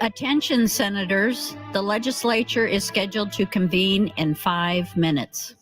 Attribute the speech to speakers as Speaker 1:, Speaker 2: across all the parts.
Speaker 1: Attention, Senators. The legislature is scheduled to convene in 5 minutes.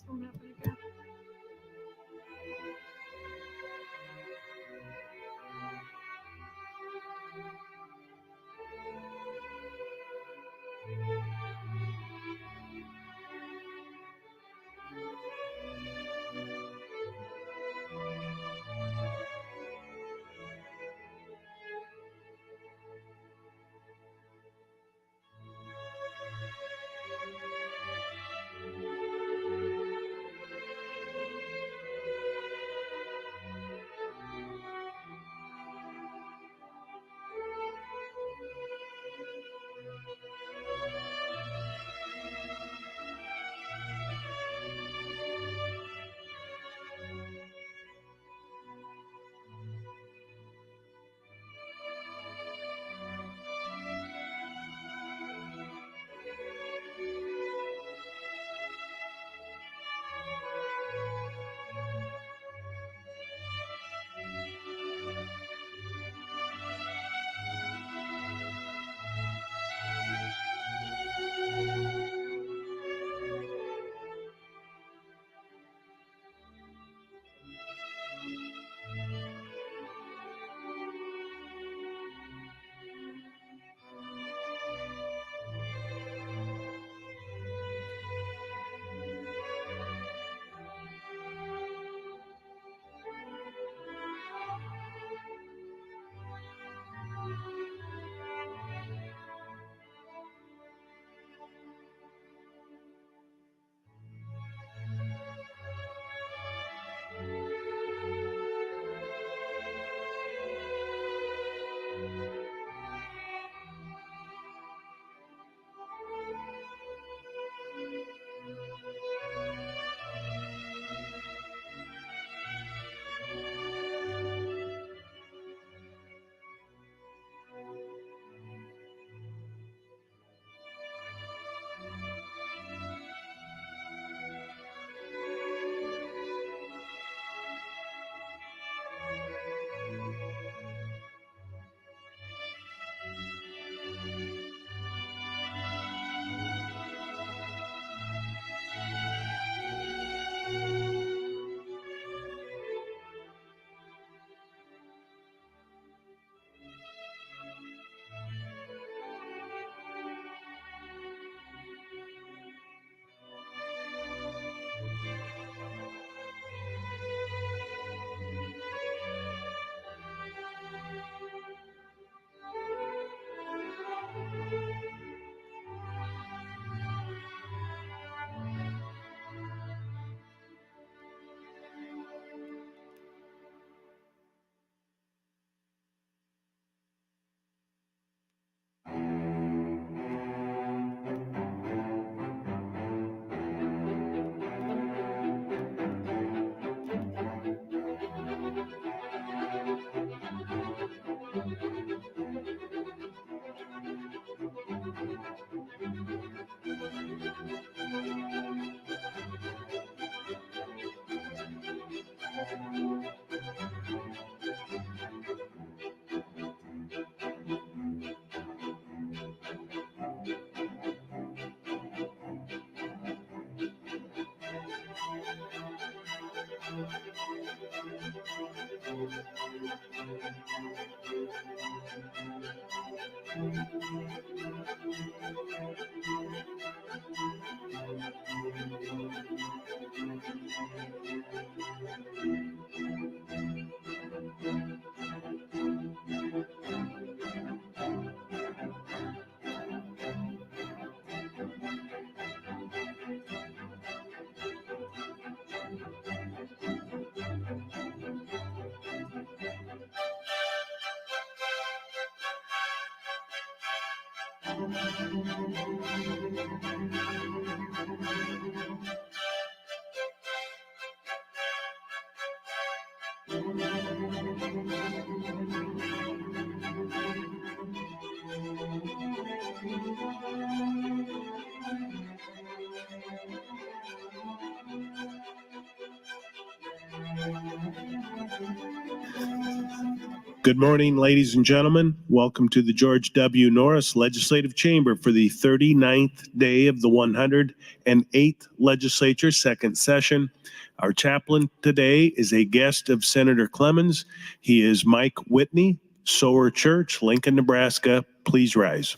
Speaker 2: Good morning, ladies and gentlemen. Welcome to the George W. Norris Legislative Chamber for the 39th day of the 108th Legislature, second session. Our chaplain today is a guest of Senator Clemens. He is Mike Whitney, Sower Church, Lincoln, Nebraska. Please rise.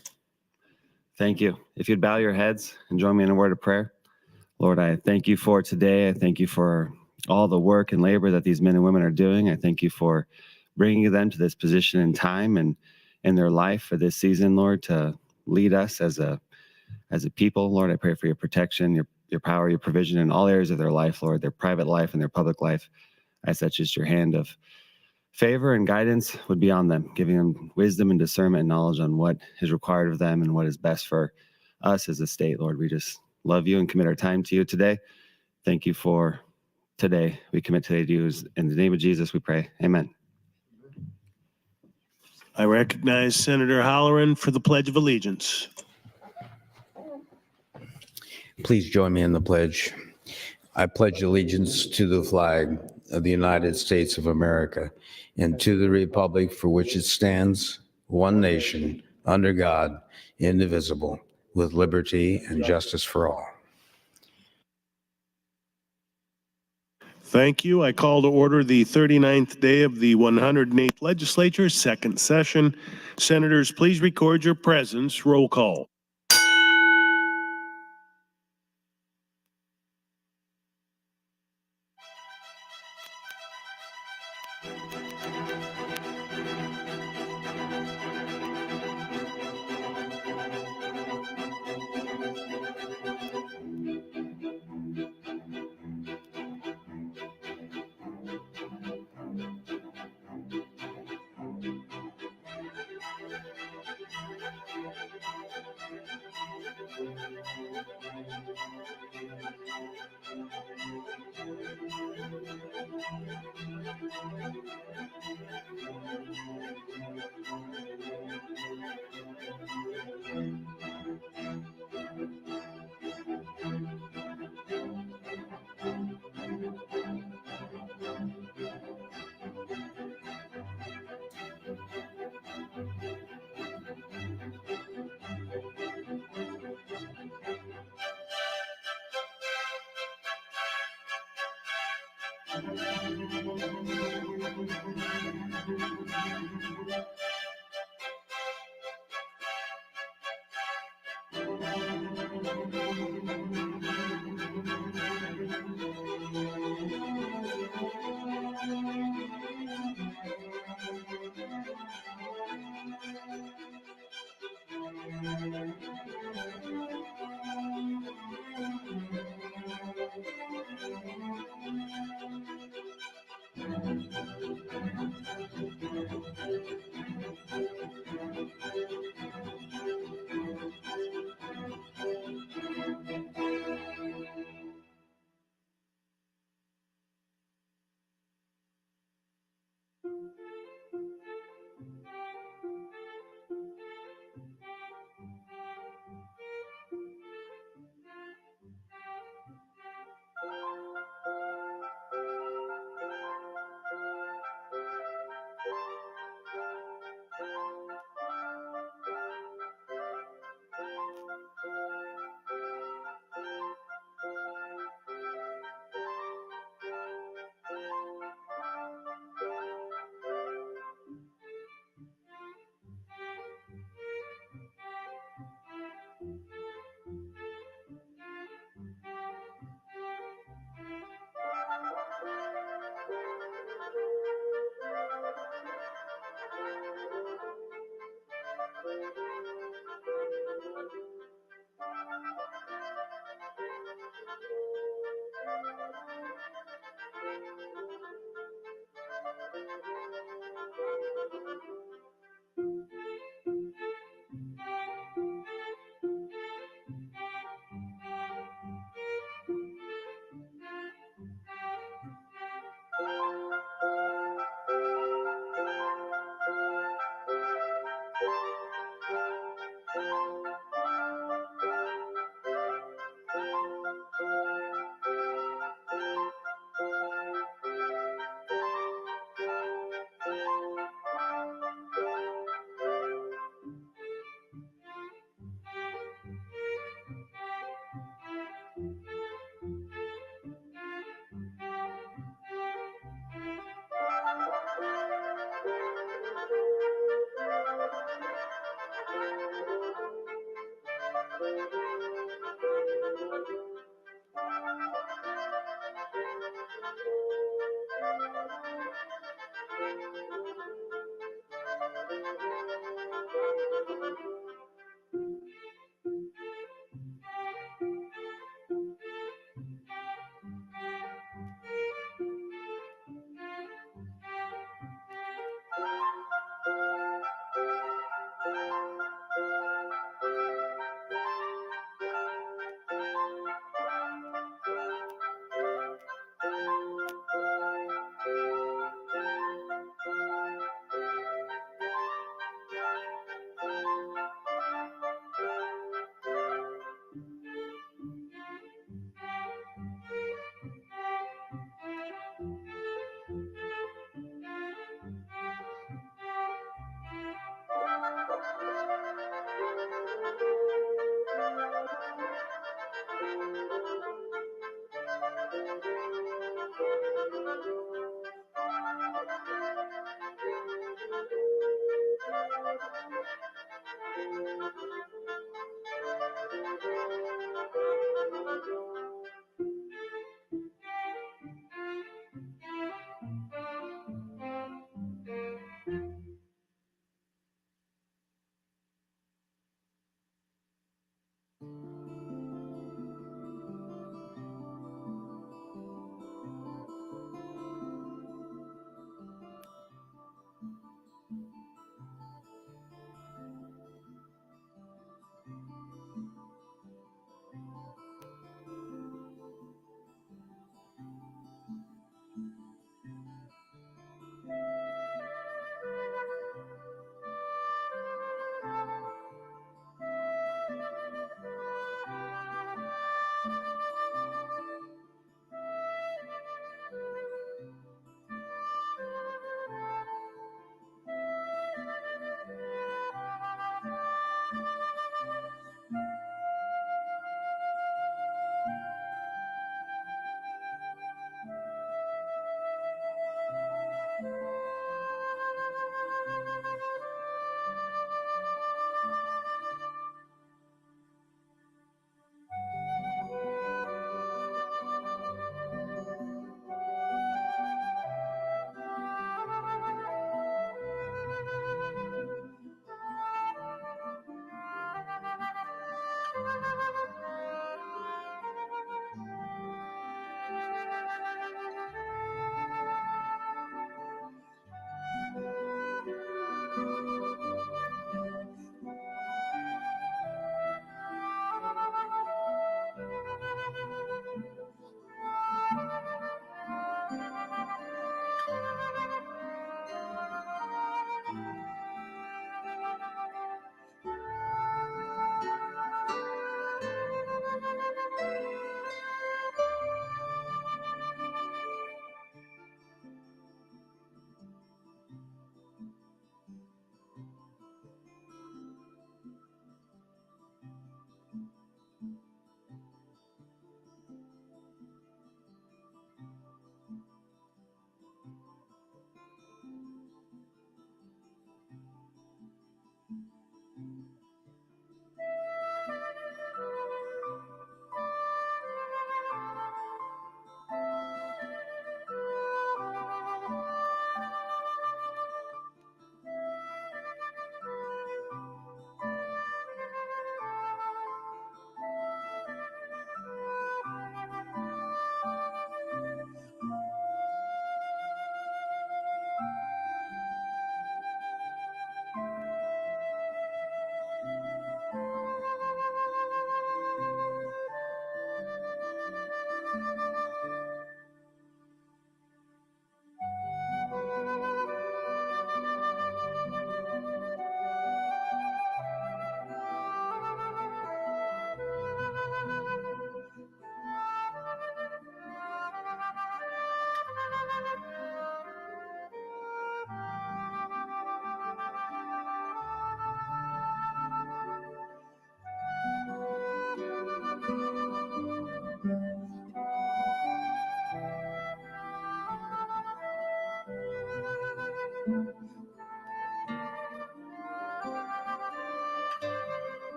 Speaker 3: Thank you. If you'd bow your heads and join me in a word of prayer. Lord, I thank you for today. I thank you for all the work and labor that these men and women are doing. I thank you for bringing them to this position in time and in their life for this season, Lord, to lead us as a people. Lord, I pray for your protection, your power, your provision in all areas of their life, Lord, their private life and their public life. I ask that just your hand of favor and guidance would be on them, giving them wisdom and discernment and knowledge on what is required of them and what is best for us as a state, Lord. We just love you and commit our time to you today. Thank you for today. We commit today to you. In the name of Jesus, we pray. Amen.
Speaker 2: I recognize Senator Halloran for the Pledge of Allegiance.
Speaker 4: Please join me in the pledge. I pledge allegiance to the flag of the United States of America and to the republic for which it stands, one nation, under God, indivisible, with liberty and justice for all.
Speaker 2: Thank you. I call to order the 39th day of the 108th Legislature, second session. Senators, please record your presence. Roll call.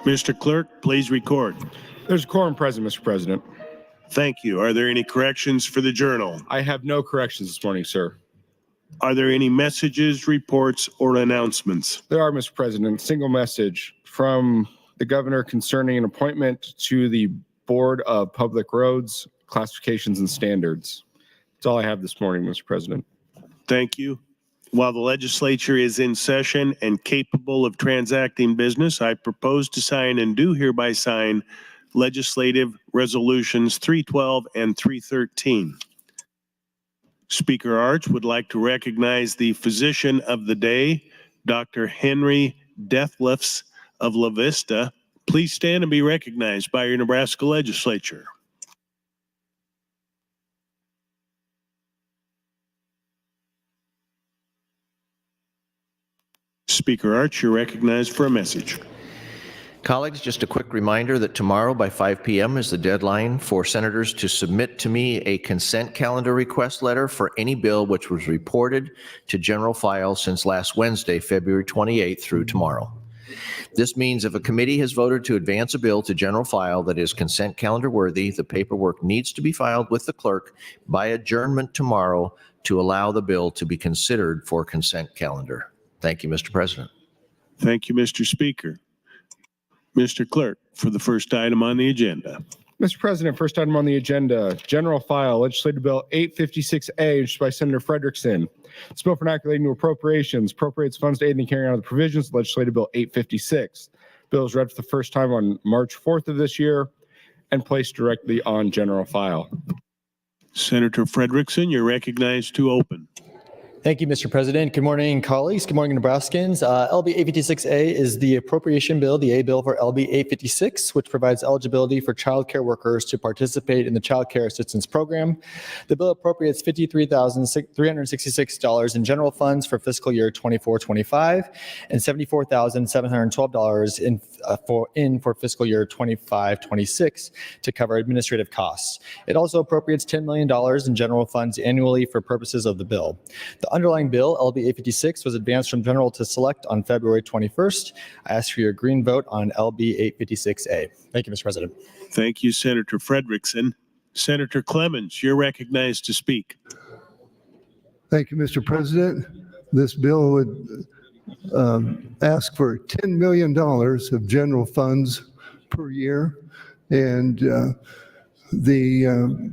Speaker 2: Mr. Clerk, please record.
Speaker 5: There's a quorum present, Mr. President.
Speaker 2: Thank you. Are there any corrections for the journal?
Speaker 5: I have no corrections this morning, sir.
Speaker 2: Are there any messages, reports, or announcements?
Speaker 5: There are, Mr. President. Single message from the governor concerning an appointment to the Board of Public Roads, Classifications and Standards. That's all I have this morning, Mr. President.
Speaker 2: Thank you. While the legislature is in session and capable of transacting business, I propose to sign and do hereby sign legislative resolutions 312 and 313. Speaker Arch would like to recognize the physician of the day, Dr. Henry Deathlifs of La Vista. Please stand and be recognized by your Nebraska legislature. Speaker Arch, you're recognized for a message.
Speaker 6: Colleagues, just a quick reminder that tomorrow by 5 p.m. is the deadline for senators to submit to me a consent calendar request letter for any bill which was reported to general file since last Wednesday, February 28th through tomorrow. This means if a committee has voted to advance a bill to general file that is consent calendar worthy, the paperwork needs to be filed with the clerk by adjournment tomorrow to allow the bill to be considered for consent calendar. Thank you, Mr. President.
Speaker 2: Thank you, Mr. Speaker. Mr. Clerk, for the first item on the agenda.
Speaker 5: Mr. President, first item on the agenda, General File, Legislative Bill 856A, introduced by Senator Frederickson. This bill for inoculating new appropriations appropriates funds to aid in the carrying out of the provisions of Legislative Bill 856. Bill is read for the first time on March 4th of this year and placed directly on General File.
Speaker 2: Senator Frederickson, you're recognized to open.
Speaker 7: Thank you, Mr. President. Good morning, colleagues. Good morning, Nebraskans. LB 856A is the appropriation bill, the A bill for LB 856, which provides eligibility for child care workers to participate in the Child Care Assistance Program. The bill appropriates $53,366 in general funds for fiscal year 24-25 and $74,712 for fiscal year 25-26 to cover administrative costs. It also appropriates $10 million in general funds annually for purposes of the bill. The underlying bill, LB 856, was advanced from general to select on February 21st. I ask for your green vote on LB 856A. Thank you, Mr. President.
Speaker 2: Thank you, Senator Frederickson. Senator Clemens, you're recognized to speak.
Speaker 8: Thank you, Mr. President. This bill would ask for $10 million of general funds per year, and the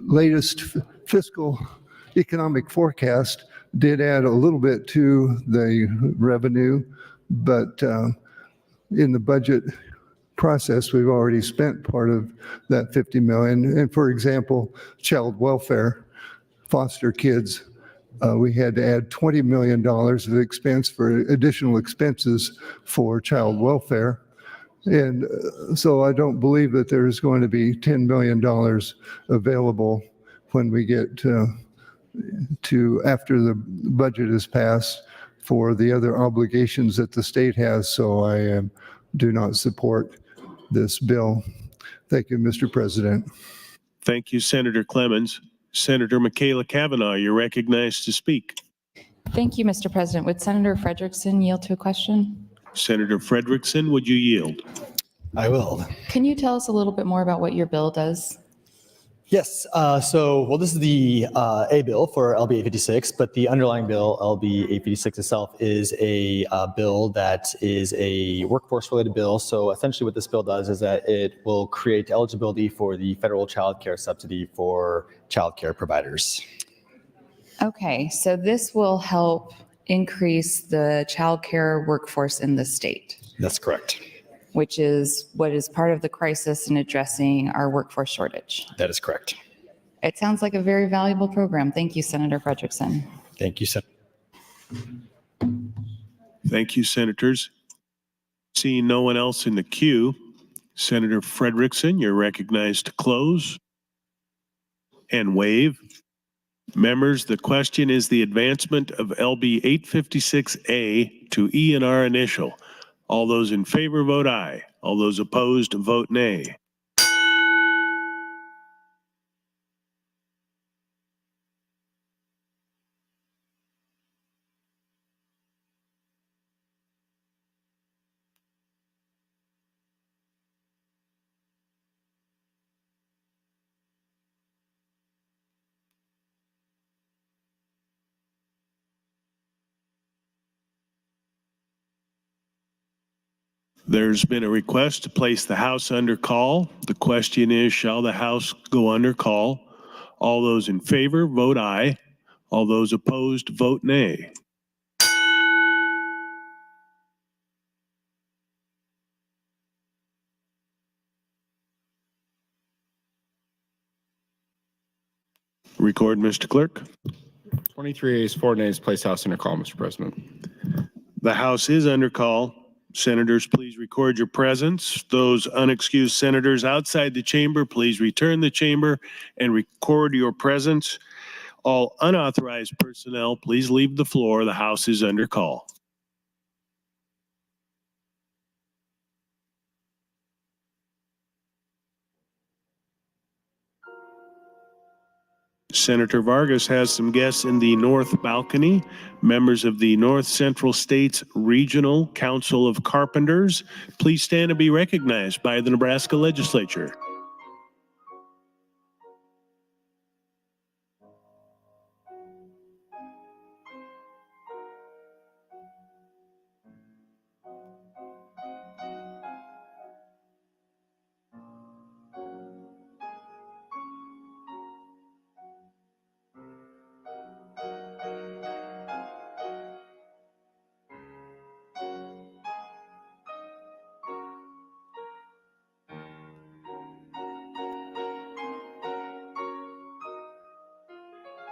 Speaker 8: latest fiscal economic forecast did add a little bit to the revenue, but in the budget process, we've already spent part of that $50 million. And for example, child welfare, foster kids, we had to add $20 million of expense for additional expenses for child welfare. And so I don't believe that there's going to be $10 million available when we get to after the budget is passed for the other obligations that the state has. So I do not support this bill. Thank you, Mr. President.
Speaker 2: Thank you, Senator Clemens. Senator Michaela Cavanaugh, you're recognized to speak.
Speaker 9: Thank you, Mr. President. Would Senator Frederickson yield to a question?
Speaker 2: Senator Frederickson, would you yield?
Speaker 7: I will.
Speaker 9: Can you tell us a little bit more about what your bill does?
Speaker 7: Yes. This is the A bill for LB 856, but the underlying bill, LB 856 itself, is a bill that is a workforce-related bill. So essentially what this bill does is that it will create eligibility for the federal child care subsidy for child care providers.
Speaker 9: Okay, so this will help increase the child care workforce in the state,
Speaker 7: That's correct.
Speaker 9: which is what is part of the crisis in addressing our workforce shortage.
Speaker 7: That is correct.
Speaker 9: It sounds like a very valuable program. Thank you, Senator Frederickson.
Speaker 7: Thank you, Senator.
Speaker 2: Thank you, senators. Seeing no one else in the queue, Senator Frederickson, you're recognized to close and waive. Members, the question is the advancement of LB 856A to E and R initial. All those in favor vote aye. All those opposed vote nay. There's been a request to place the House under call. The question is, shall the House go under call? All those in favor, vote aye. All those opposed, vote nay. Record, Mr. Clerk.
Speaker 5: 23 ayes, 4 nays, place House under call, Mr. President.
Speaker 2: The House is under call. Senators, please record your presence. Those unexcused senators outside the chamber, please return the chamber and record your presence. All unauthorized personnel, please leave the floor. The House is under call. Senator Vargas has some guests in the north balcony, members of the North Central States Regional Council of Carpenters. Please stand and be recognized by the Nebraska Legislature.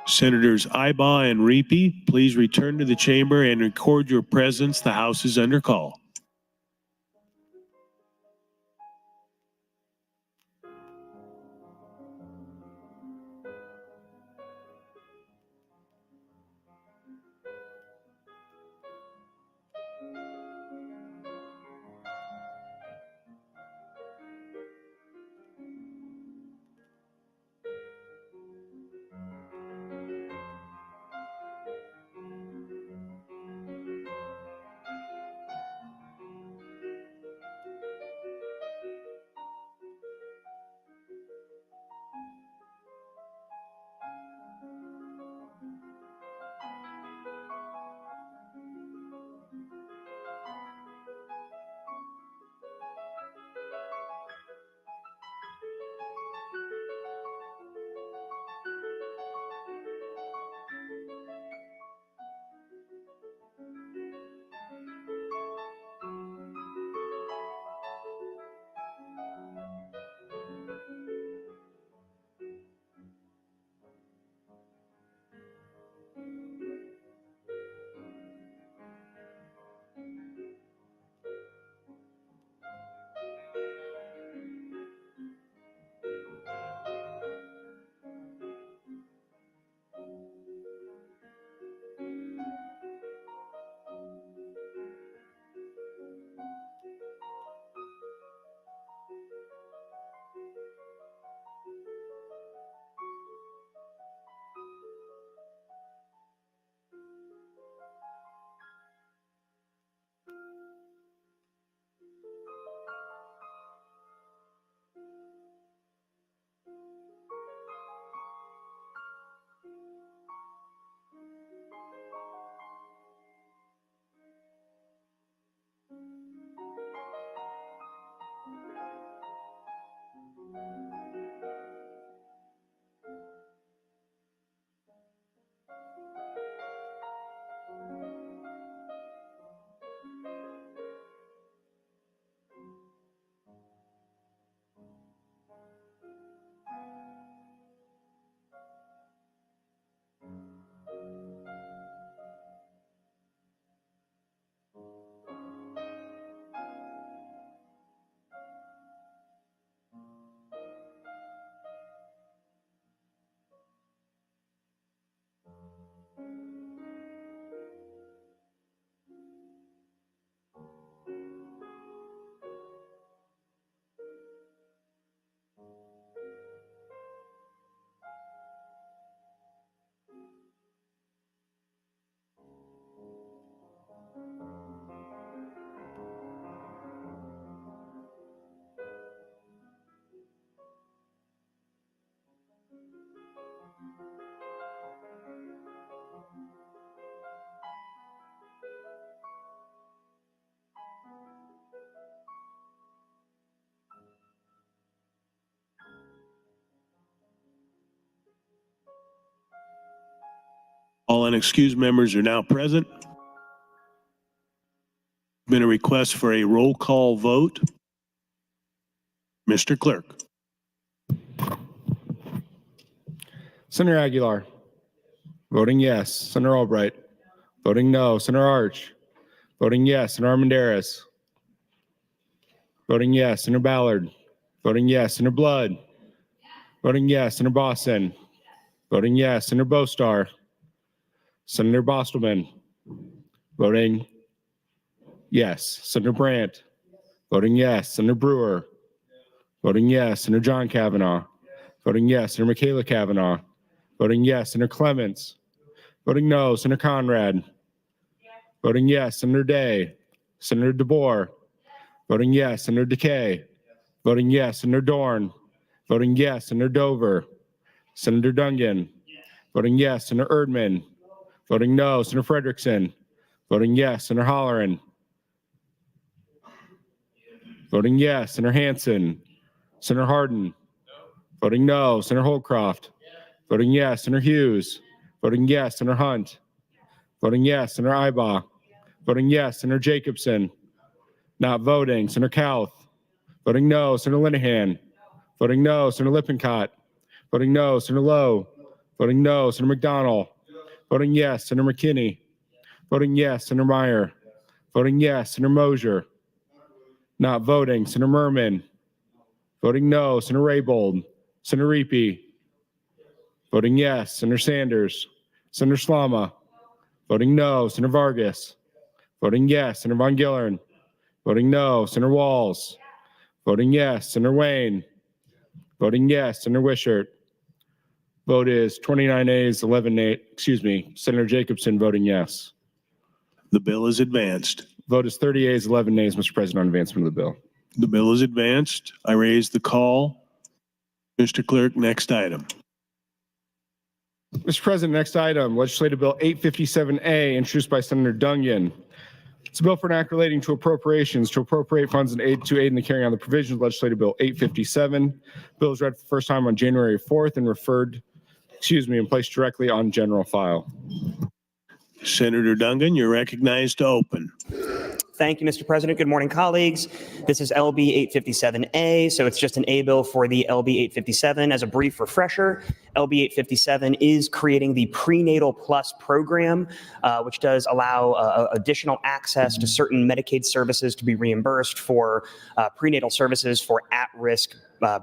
Speaker 2: Senators Ibaugh and Reapy, please return to the chamber and record your presence. The House is under call. All unexcused members are now present. Been a request for a roll call vote. Mr. Clerk.
Speaker 5: Senator Aguilar. Voting yes. Senator Albright. Voting no. Senator Arch. Voting yes. Senator Armendariz. Voting yes. Senator Ballard. Voting yes. Senator Blood. Voting yes. Senator Boston. Voting yes. Senator Bostar. Senator Bostelman. Voting yes. Senator Brandt. Voting yes. Senator Brewer. Voting yes. Senator John Kavanaugh. Voting yes. Senator Michaela Kavanaugh. Voting yes. Senator Clements. Voting no. Senator Conrad. Voting yes. Senator Day. Senator DeBoer. Voting yes. Senator DeKay. Voting yes. Senator Dorn. Voting yes. Senator Dover. Senator Dungan. Voting yes. Senator Erdman. Voting no. Senator Frederickson. Voting yes. Senator Holleran. Voting yes. Senator Hansen. Senator Hardin. Voting no. Senator Holcroft. Voting yes. Senator Hughes. Voting yes. Senator Hunt. Voting yes. Senator Ibach. Voting yes. Senator Jacobson. Not voting. Senator Kauth. Voting no. Senator Linehan. Voting no. Senator Lippincott. Voting no. Senator Lowe. Voting no. Senator McDonald. Voting yes. Senator McKinney. Voting yes. Senator Meyer. Voting yes. Senator Mosier. Not voting. Senator Merman. Voting no. Senator Raybold. Senator Reapy. Voting yes. Senator Sanders. Senator Slama. Voting no. Senator Vargas. Voting yes. Senator Von Gillern. Voting no. Senator Walls. Voting yes. Senator Wayne. Voting yes. Senator Wishart. Vote is 29 ayes, 11 nays. Senator Jacobson voting yes.
Speaker 2: The bill is advanced.
Speaker 5: Vote is 30 ayes, 11 nays, Mr. President, on advancement of the bill.
Speaker 2: The bill is advanced. I raise the call. Mr. Clerk, next item.
Speaker 5: Mr. President, next item, Legislative Bill 857A, introduced by Senator Dungan. It's a bill for an act relating to appropriations to appropriate funds and aid in the carrying on the provisions of Legislative Bill 857. Bill was read for the first time on January 4th and and placed directly on general file.
Speaker 2: Senator Dungan, you're recognized to open.
Speaker 10: Thank you, Mr. President. Good morning, colleagues. This is LB 857A, so it's just an A bill for the LB 857. As a brief refresher, LB 857 is creating the Prenatal Plus program, which does allow additional access to certain Medicaid services to be reimbursed for prenatal services for at-risk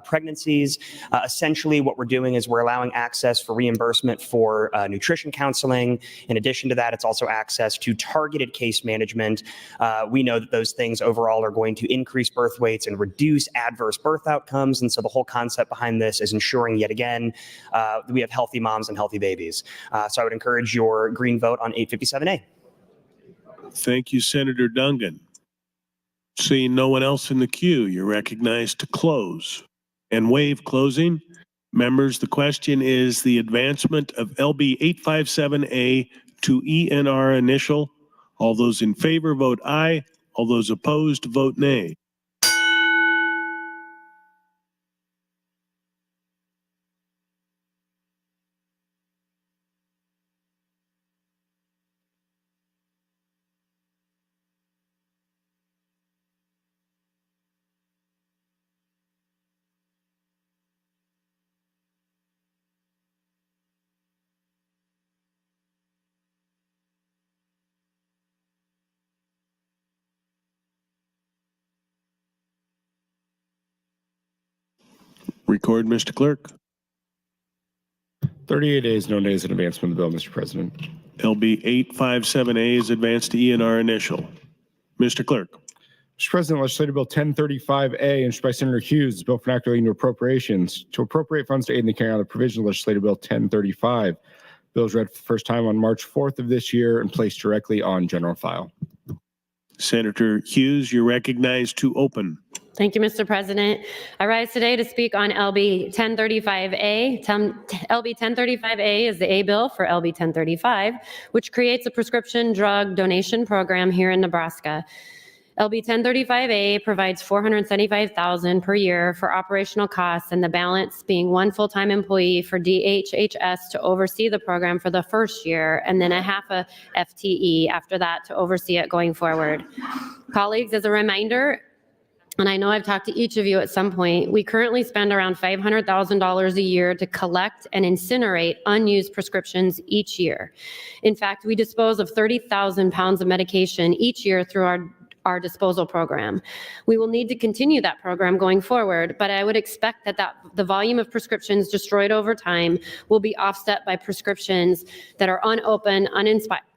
Speaker 10: pregnancies. Essentially, what we're doing is we're allowing access for reimbursement for nutrition counseling. In addition to that, it's also access to targeted case management. We know that those things overall are going to increase birth weights and reduce adverse birth outcomes. And so the whole concept behind this is ensuring, yet again, we have healthy moms and healthy babies. So I would encourage your green vote on 857A.
Speaker 2: Thank you, Senator Dungan. Seeing no one else in the queue, you're recognized to close and waive closing. Members, the question is the advancement of LB 857A to ENR initial. All those in favor vote aye. All those opposed vote nay. Record, Mr. Clerk.
Speaker 5: 38 ayes, no nays in advancement of the bill, Mr. President.
Speaker 2: LB 857A is advanced to ENR initial. Mr. Clerk.
Speaker 5: Mr. President, Legislative Bill 1035A, introduced by Senator Hughes, bill for an act relating to appropriations to appropriate funds to aid in the carrying out of the provisions of Legislative Bill 1035. Bill was read for the first time on March 4th of this year and placed directly on general file.
Speaker 2: Senator Hughes, you're recognized to open.
Speaker 11: Thank you, Mr. President. I rise today to speak on LB 1035A. LB 1035A is the A bill for LB 1035, which creates a prescription drug donation program here in Nebraska. LB 1035A provides $475,000 per year for operational costs, and the balance being one full-time employee for DHHS to oversee the program for the first year, and then a half a FTE after that to oversee it going forward. Colleagues, as a reminder, and I know I've talked to each of you at some point, we currently spend around $500,000 a year to collect and incinerate unused prescriptions each year. In fact, we dispose of 30,000 pounds of medication each year through our disposal program. We will need to continue that program going forward, but I would expect that the volume of prescriptions destroyed over time will be offset by prescriptions that are unopened,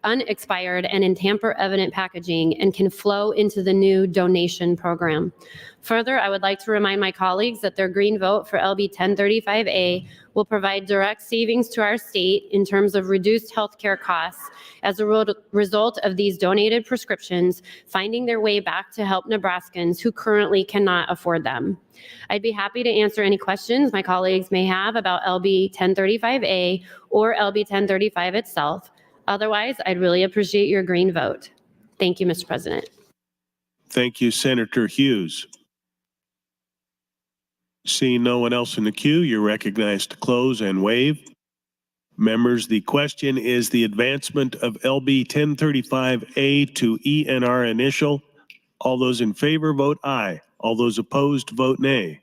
Speaker 11: unexpired, and in tamper-evident packaging and can flow into the new donation program. Further, I would like to remind my colleagues that their green vote for LB 1035A will provide direct savings to our state in terms of reduced healthcare costs as a result of these donated prescriptions finding their way back to help Nebraskans who currently cannot afford them. I'd be happy to answer any questions my colleagues may have about LB 1035A or LB 1035 itself. Otherwise, I'd really appreciate your green vote. Thank you, Mr. President.
Speaker 2: Thank you, Senator Hughes. Seeing no one else in the queue, you're recognized to close and waive. Members, the question is the advancement of LB 1035A to ENR initial. All those in favor vote aye. All those opposed vote nay.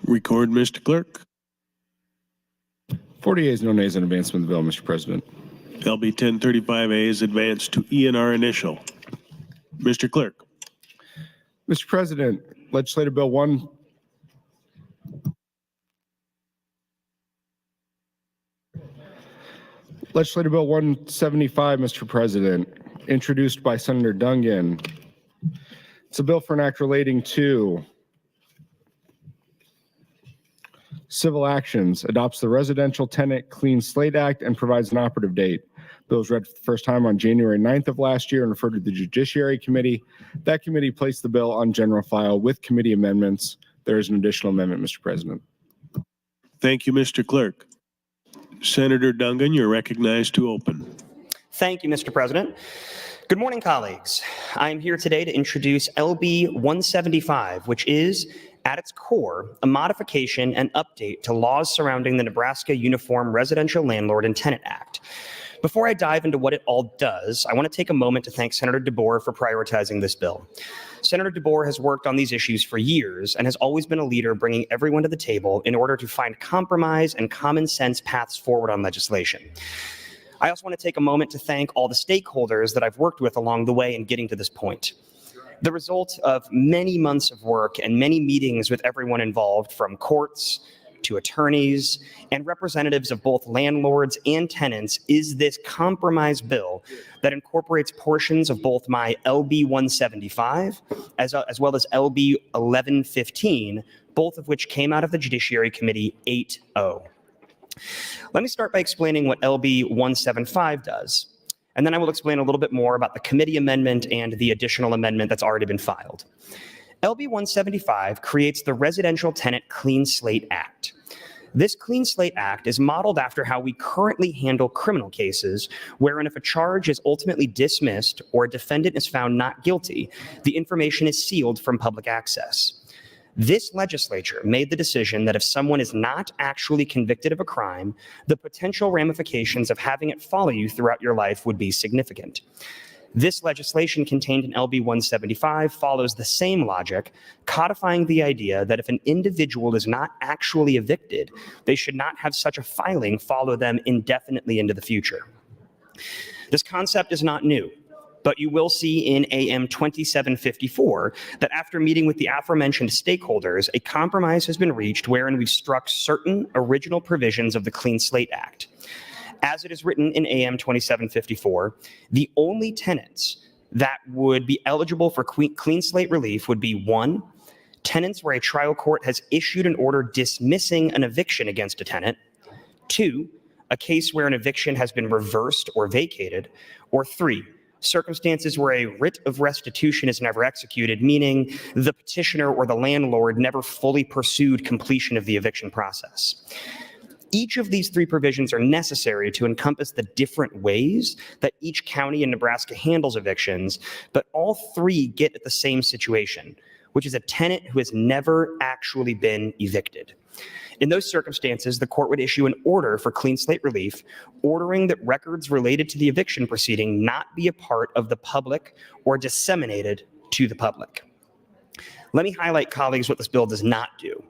Speaker 2: Record, Mr. Clerk.
Speaker 5: 40 yeas, no nays on advancement of the bill, Mr. President.
Speaker 2: LB 1035A is advanced to ENR initial. Mr. Clerk.
Speaker 5: Mr. President, Legislative Bill 175, Mr. President, introduced by Senator Dungan. It's a bill for an act relating to civil actions, adopts the Residential Tenant Clean Slate Act, and provides an operative date. Bill was read for the first time on January 9th of last year and referred to the Judiciary Committee. That committee placed the bill on general file with committee amendments. There is an additional amendment, Mr. President.
Speaker 2: Thank you, Mr. Clerk. Senator Dungan, you're recognized to open.
Speaker 10: Thank you, Mr. President. Good morning, colleagues. I am here today to introduce LB 175, which is, at its core, a modification and update to laws surrounding the Nebraska Uniform Residential Landlord and Tenant Act. Before I dive into what it all does, I want to take a moment to thank Senator DeBoer for prioritizing this bill. Senator DeBoer has worked on these issues for years and has always been a leader bringing everyone to the table in order to find compromise and common sense paths forward on legislation. I also want to take a moment to thank all the stakeholders that I've worked with along the way in getting to this point. The result of many months of work and many meetings with everyone involved, from courts to attorneys and representatives of both landlords and tenants, is this compromise bill that incorporates portions of both my LB 175 as well as LB 1115, both of which came out of the Judiciary Committee 8-0. Let me start by explaining what LB 175 does, and then I will explain a little bit more about the committee amendment and the additional amendment that's already been filed. LB 175 creates the Residential Tenant Clean Slate Act. This Clean Slate Act is modeled after how we currently handle criminal cases, wherein if a charge is ultimately dismissed or a defendant is found not guilty, the information is sealed from public access. This legislature made the decision that if someone is not actually convicted of a crime, the potential ramifications of having it follow you throughout your life would be significant. This legislation contained in LB 175 follows the same logic, codifying the idea that if an individual is not actually evicted, they should not have such a filing follow them indefinitely into the future. This concept is not new, but you will see in AM 2754 that after meeting with the aforementioned stakeholders, a compromise has been reached wherein we've struck certain original provisions of the Clean Slate Act. As it is written in AM 2754, the only tenants that would be eligible for clean slate relief would be 1, tenants where a trial court has issued an order dismissing an eviction against a tenant; 2, a case where an eviction has been reversed or vacated; or 3, circumstances where a writ of restitution is never executed, meaning the petitioner or the landlord never fully pursued completion of the eviction process. Each of these 3 provisions are necessary to encompass the different ways that each county in Nebraska handles evictions, but all 3 get at the same situation, which is a tenant who has never actually been evicted. In those circumstances, the court would issue an order for clean slate relief, ordering that records related to the eviction proceeding not be a part of the public or disseminated to the public. Let me highlight, colleagues, what this bill does not do.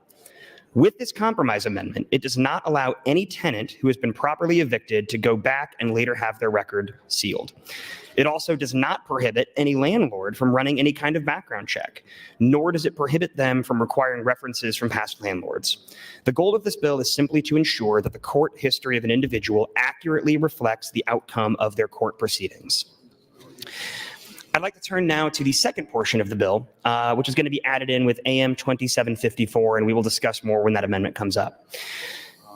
Speaker 10: With this compromise amendment, it does not allow any tenant who has been properly evicted to go back and later have their record sealed. It also does not prohibit any landlord from running any kind of background check, nor does it prohibit them from requiring references from past landlords. The goal of this bill is simply to ensure that the court history of an individual accurately reflects the outcome of their court proceedings. I'd like to turn now to the second portion of the bill, which is going to be added in with AM 2754, and we will discuss more when that amendment comes up,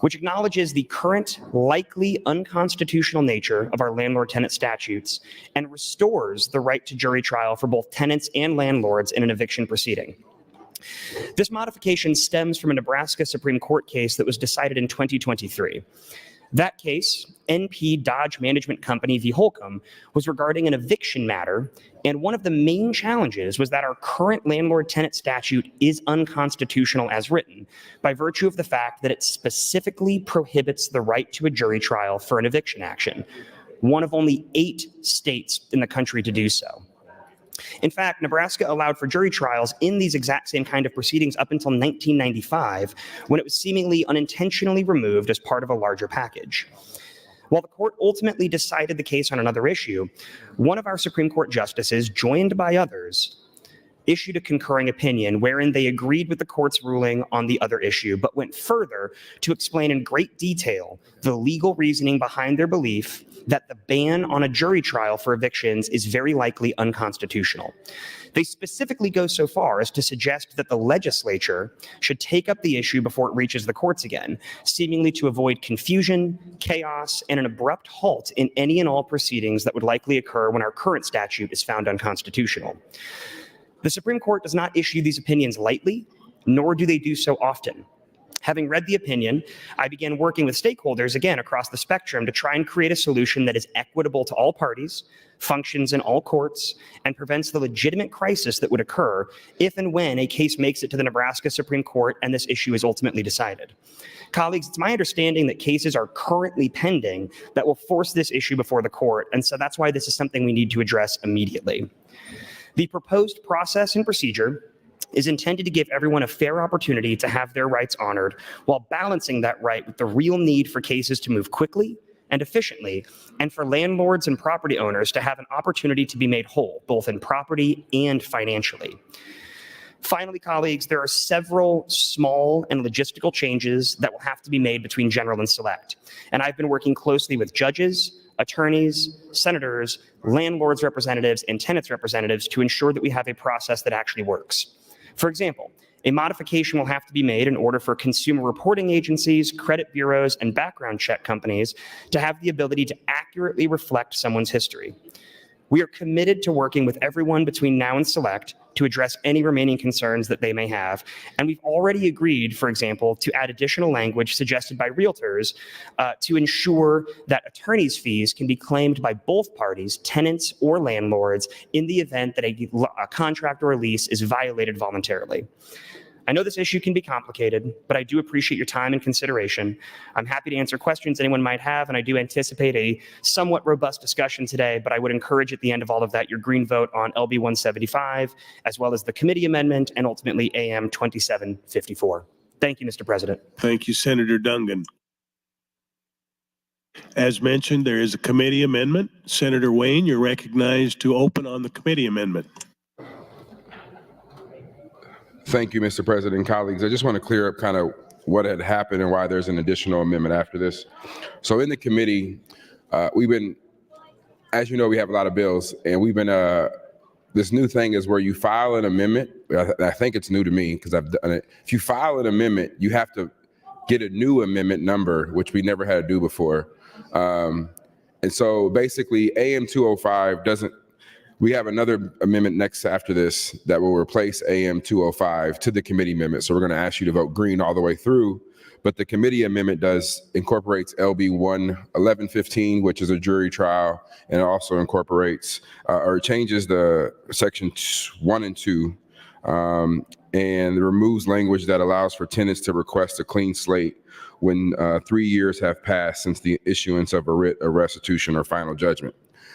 Speaker 10: which acknowledges the current likely unconstitutional nature of our landlord-tenant statutes and restores the right to jury trial for both tenants and landlords in an eviction proceeding. This modification stems from a Nebraska Supreme Court case that was decided in 2023. That case, NP Dodge Management Company v. Holcomb, was regarding an eviction matter, and one of the main challenges was that our current landlord-tenant statute is unconstitutional as written, by virtue of the fact that it specifically prohibits the right to a jury trial for an eviction action, one of only 8 states in the country to do so. In fact, Nebraska allowed for jury trials in these exact same kind of proceedings up until 1995, when it was seemingly unintentionally removed as part of a larger package. While the court ultimately decided the case on another issue, one of our Supreme Court justices, joined by others, issued a concurring opinion wherein they agreed with the court's ruling on the other issue, but went further to explain in great detail the legal reasoning behind their belief that the ban on a jury trial for evictions is very likely unconstitutional. They specifically go so far as to suggest that the legislature should take up the issue before it reaches the courts again, seemingly to avoid confusion, chaos, and an abrupt halt in any and all proceedings that would likely occur when our current statute is found unconstitutional. The Supreme Court does not issue these opinions lightly, nor do they do so often. Having read the opinion, I began working with stakeholders, again, across the spectrum to try and create a solution that is equitable to all parties, functions in all courts, and prevents the legitimate crisis that would occur if and when a case makes it to the Nebraska Supreme Court and this issue is ultimately decided. Colleagues, it's my understanding that cases are currently pending that will force this issue before the court, and so that's why this is something we need to address immediately. The proposed process and procedure is intended to give everyone a fair opportunity to have their rights honored while balancing that right with the real need for cases to move quickly and efficiently, and for landlords and property owners to have an opportunity to be made whole, both in property and financially. Finally, colleagues, there are several small and logistical changes that will have to be made between general and select. And I've been working closely with judges, attorneys, senators, landlords representatives, and tenants representatives to ensure that we have a process that actually works. For example, a modification will have to be made in order for consumer reporting agencies, credit bureaus, and background check companies to have the ability to accurately reflect someone's history. We are committed to working with everyone between now and select to address any remaining concerns that they may have. And we've already agreed, for example, to add additional language suggested by realtors to ensure that attorney's fees can be claimed by both parties, tenants or landlords, in the event that a contract or a lease is violated voluntarily. I know this issue can be complicated, but I do appreciate your time and consideration. I'm happy to answer questions anyone might have, and I do anticipate a somewhat robust discussion today, but I would encourage at the end of all of that your green vote on LB 175, as well as the committee amendment and ultimately AM 2754. Thank you, Mr. President.
Speaker 2: Thank you, Senator Dungan. As mentioned, there is a committee amendment. Senator Wayne, you're recognized to open on the committee amendment.
Speaker 12: Thank you, Mr. President. Colleagues, I just want to clear up kind of what had happened and why there's an additional amendment after this. So in the committee, we've been as you know, we have a lot of bills, and we've been this new thing is where you file an amendment. I think it's new to me because I've done it. If you file an amendment, you have to get a new amendment number, which we never had to do before. And so basically AM 205 doesn't, we have another amendment next after this that will replace AM 205 to the committee amendment. So we're going to ask you to vote green all the way through. But the committee amendment incorporates LB 1115, which is a jury trial, and it also incorporates or changes the section 1 and 2 and removes language that allows for tenants to request a clean slate when 3 years have passed since the issuance of a writ of restitution or final judgment.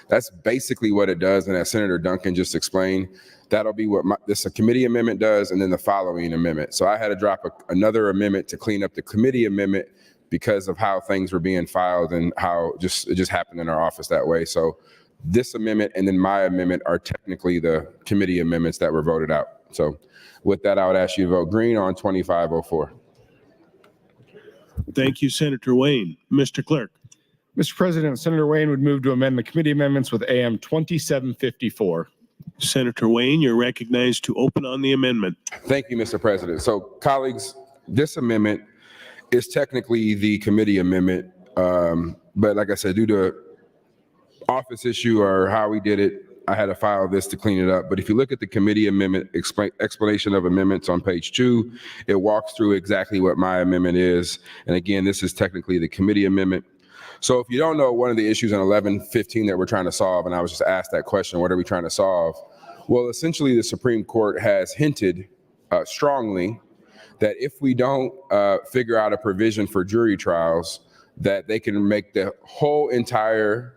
Speaker 12: That's basically what it does, and as Senator Duncan just explained, that'll be what this committee amendment does, and then the following amendment. So I had to drop another amendment to clean up the committee amendment because of how things were being filed and how it just happened in our office that way. So this amendment and then my amendment are technically the committee amendments that were voted out. So with that, I would ask you to vote green on 2504.
Speaker 2: Thank you, Senator Wayne. Mr. Clerk.
Speaker 5: Mr. President, Senator Wayne would move to amend the committee amendments with AM 2754.
Speaker 2: Senator Wayne, you're recognized to open on the amendment.
Speaker 12: Thank you, Mr. President. So colleagues, this amendment is technically the committee amendment. But like I said, due to office issue or how we did it, I had to file this to clean it up. But if you look at the committee amendment explanation of amendments on page 2, it walks through exactly what my amendment is. And again, this is technically the committee amendment. So if you don't know, one of the issues in 1115 that we're trying to solve, and I was just asked that question, what are we trying to solve? Well, essentially the Supreme Court has hinted strongly that if we don't figure out a provision for jury trials, that they can make the whole entire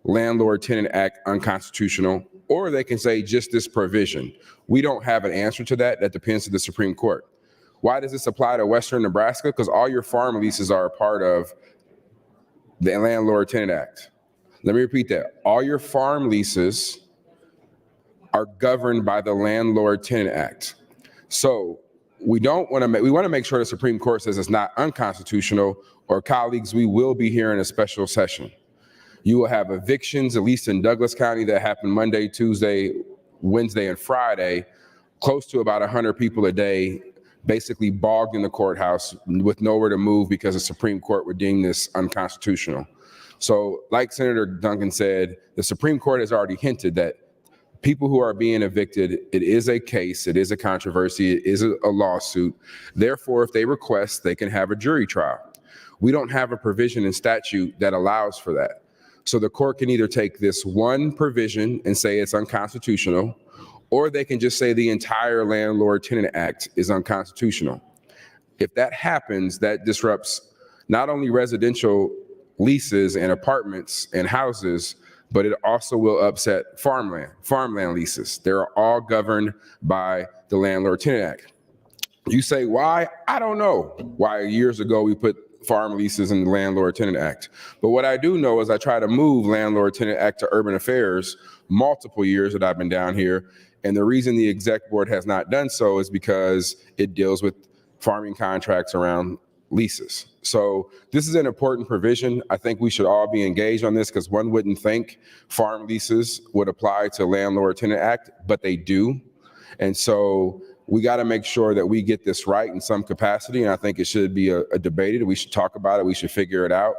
Speaker 12: Landlord-Tenant Act unconstitutional, or they can say just this provision. We don't have an answer to that. That depends on the Supreme Court. Why does this apply to Western Nebraska? Because all your farm leases are a part of the Landlord-Tenant Act. Let me repeat that. All your farm leases are governed by the Landlord-Tenant Act. So we want to make sure the Supreme Court says it's not unconstitutional, or colleagues, we will be here in a special session. You will have evictions, at least in Douglas County, that happen Monday, Tuesday, Wednesday, and Friday, close to about 100 people a day, basically bogged in the courthouse with nowhere to move because the Supreme Court would deem this unconstitutional. So like Senator Duncan said, the Supreme Court has already hinted that people who are being evicted, it is a case, it is a controversy, it is a lawsuit. Therefore, if they request, they can have a jury trial. We don't have a provision in statute that allows for that. So the court can either take this one provision and say it's unconstitutional, or they can just say the entire Landlord-Tenant Act is unconstitutional. If that happens, that disrupts not only residential leases and apartments and houses, but it also will upset farmland leases. They're all governed by the Landlord-Tenant Act. You say, why? I don't know why years ago we put farm leases in the Landlord-Tenant Act. But what I do know is I try to move Landlord-Tenant Act to urban affairs multiple years that I've been down here. And the reason the exec board has not done so is because it deals with farming contracts around leases. So this is an important provision. I think we should all be engaged on this because one wouldn't think farm leases would apply to Landlord-Tenant Act, but they do. And so we got to make sure that we get this right in some capacity. And I think it should be a debated. We should talk about it. We should figure it out.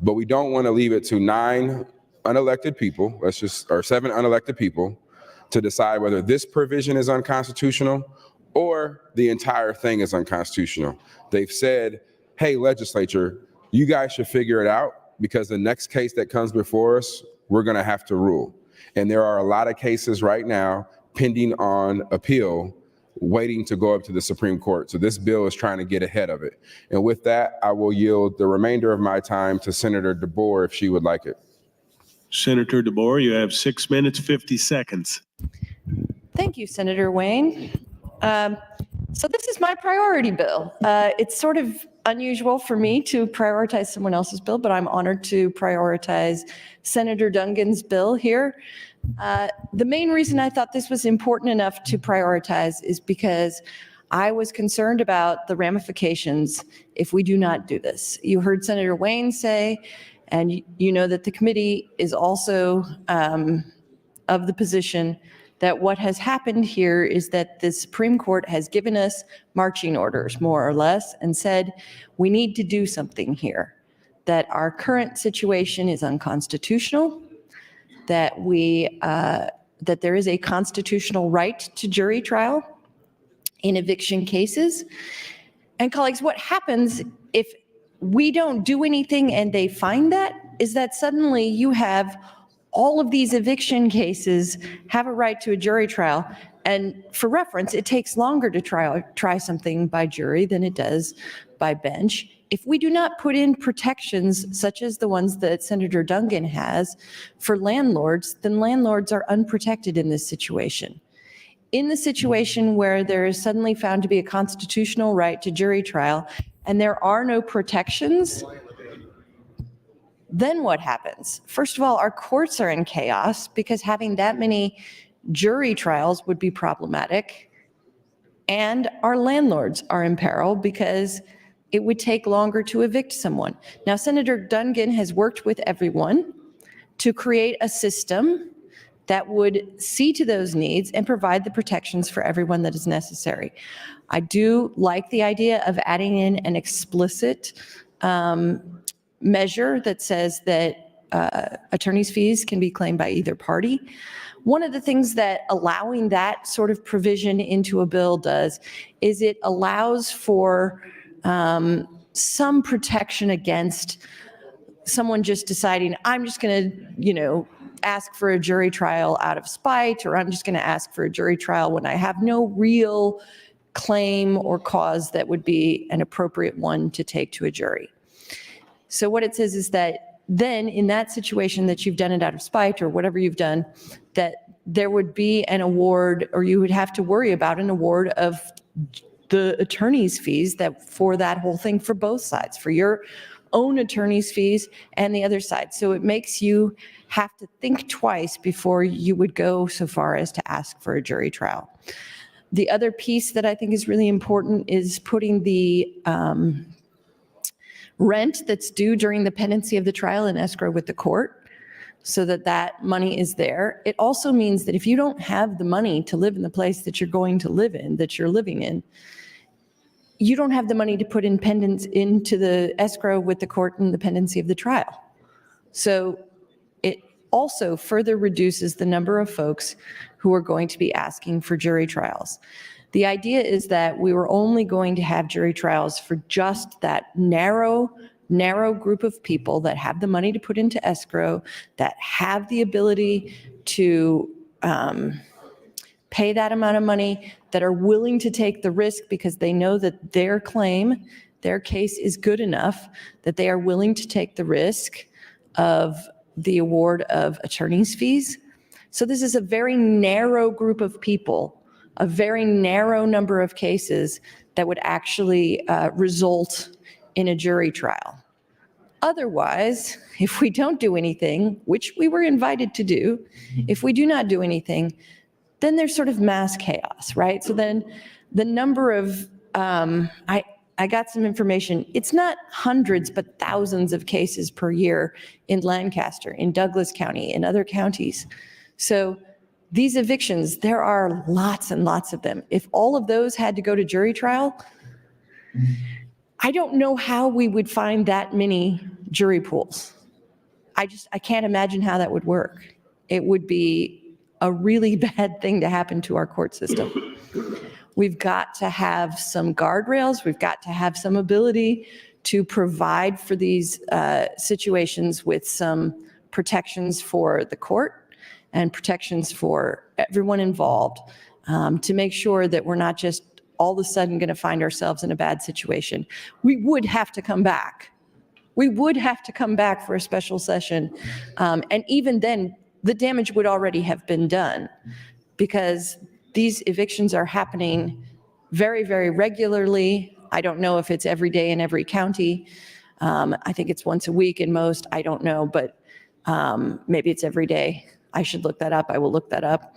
Speaker 12: But we don't want to leave it to 9 unelected people, or 7 unelected people, to decide whether this provision is unconstitutional or the entire thing is unconstitutional. They've said, hey, legislature, you guys should figure it out because the next case that comes before us, we're going to have to rule. And there are a lot of cases right now pending on appeal, waiting to go up to the Supreme Court. So this bill is trying to get ahead of it. And with that, I will yield the remainder of my time to Senator DeBoer if she would like it.
Speaker 2: Senator DeBoer, you have 6 minutes, 50 seconds.
Speaker 13: Thank you, Senator Wayne. So this is my priority bill. It's sort of unusual for me to prioritize someone else's bill, but I'm honored to prioritize Senator Duncan's bill here. The main reason I thought this was important enough to prioritize is because I was concerned about the ramifications if we do not do this. You heard Senator Wayne say And you know that the committee is also of the position that what has happened here is that the Supreme Court has given us marching orders, more or less, and said, we need to do something here, that our current situation is unconstitutional, that that there is a constitutional right to jury trial in eviction cases. And colleagues, what happens if we don't do anything and they find that is that suddenly you have all of these eviction cases have a right to a jury trial. And for reference, it takes longer to try something by jury than it does by bench. If we do not put in protections such as the ones that Senator Duncan has for landlords, then landlords are unprotected in this situation. In the situation where there is suddenly found to be a constitutional right to jury trial and there are no protections, then what happens? First of all, our courts are in chaos because having that many jury trials would be problematic, and our landlords are in peril because it would take longer to evict someone. Now, Senator Duncan has worked with everyone to create a system that would see to those needs and provide the protections for everyone that is necessary. I do like the idea of adding in an explicit measure that says that attorney's fees can be claimed by either party. One of the things that allowing that sort of provision into a bill does is it allows for some protection against someone just deciding, I'm just going to, ask for a jury trial out of spite, or I'm just going to ask for a jury trial when I have no real claim or cause that would be an appropriate one to take to a jury. So what it says is that then in that situation that you've done it out of spite or whatever you've done, that there would be an award, or you would have to worry about an award of the attorney's fees that for that whole thing for both sides, for your own attorney's fees and the other side. So it makes you have to think twice before you would go so far as to ask for a jury trial. The other piece that I think is really important is putting the rent that's due during the pendency of the trial in escrow with the court so that that money is there. It also means that if you don't have the money to live in the place that you're going to live in, that you're living in, you don't have the money to put in pendants into the escrow with the court in the pendency of the trial. So it also further reduces the number of folks who are going to be asking for jury trials. The idea is that we were only going to have jury trials for just that narrow group of people that have the money to put into escrow, that have the ability to pay that amount of money, that are willing to take the risk because they know that their claim, their case is good enough that they are willing to take the risk of the award of attorney's fees. So this is a very narrow group of people, a very narrow number of cases that would actually result in a jury trial. Otherwise, if we don't do anything, which we were invited to do, if we do not do anything, then there's sort of mass chaos, right? So then the number of, I got some information, it's not hundreds, but thousands of cases per year in Lancaster, in Douglas County, in other counties. So these evictions, there are lots and lots of them. If all of those had to go to jury trial, I don't know how we would find that many jury pools. I can't imagine how that would work. It would be a really bad thing to happen to our court system. We've got to have some guardrails. We've got to have some ability to provide for these situations with some protections for the court and protections for everyone involved to make sure that we're not just all of a sudden going to find ourselves in a bad situation. We would have to come back. We would have to come back for a special session. And even then, the damage would already have been done because these evictions are happening very, very regularly. I don't know if it's every day in every county. I think it's once a week in most. I don't know, but maybe it's every day. I should look that up. I will look that up.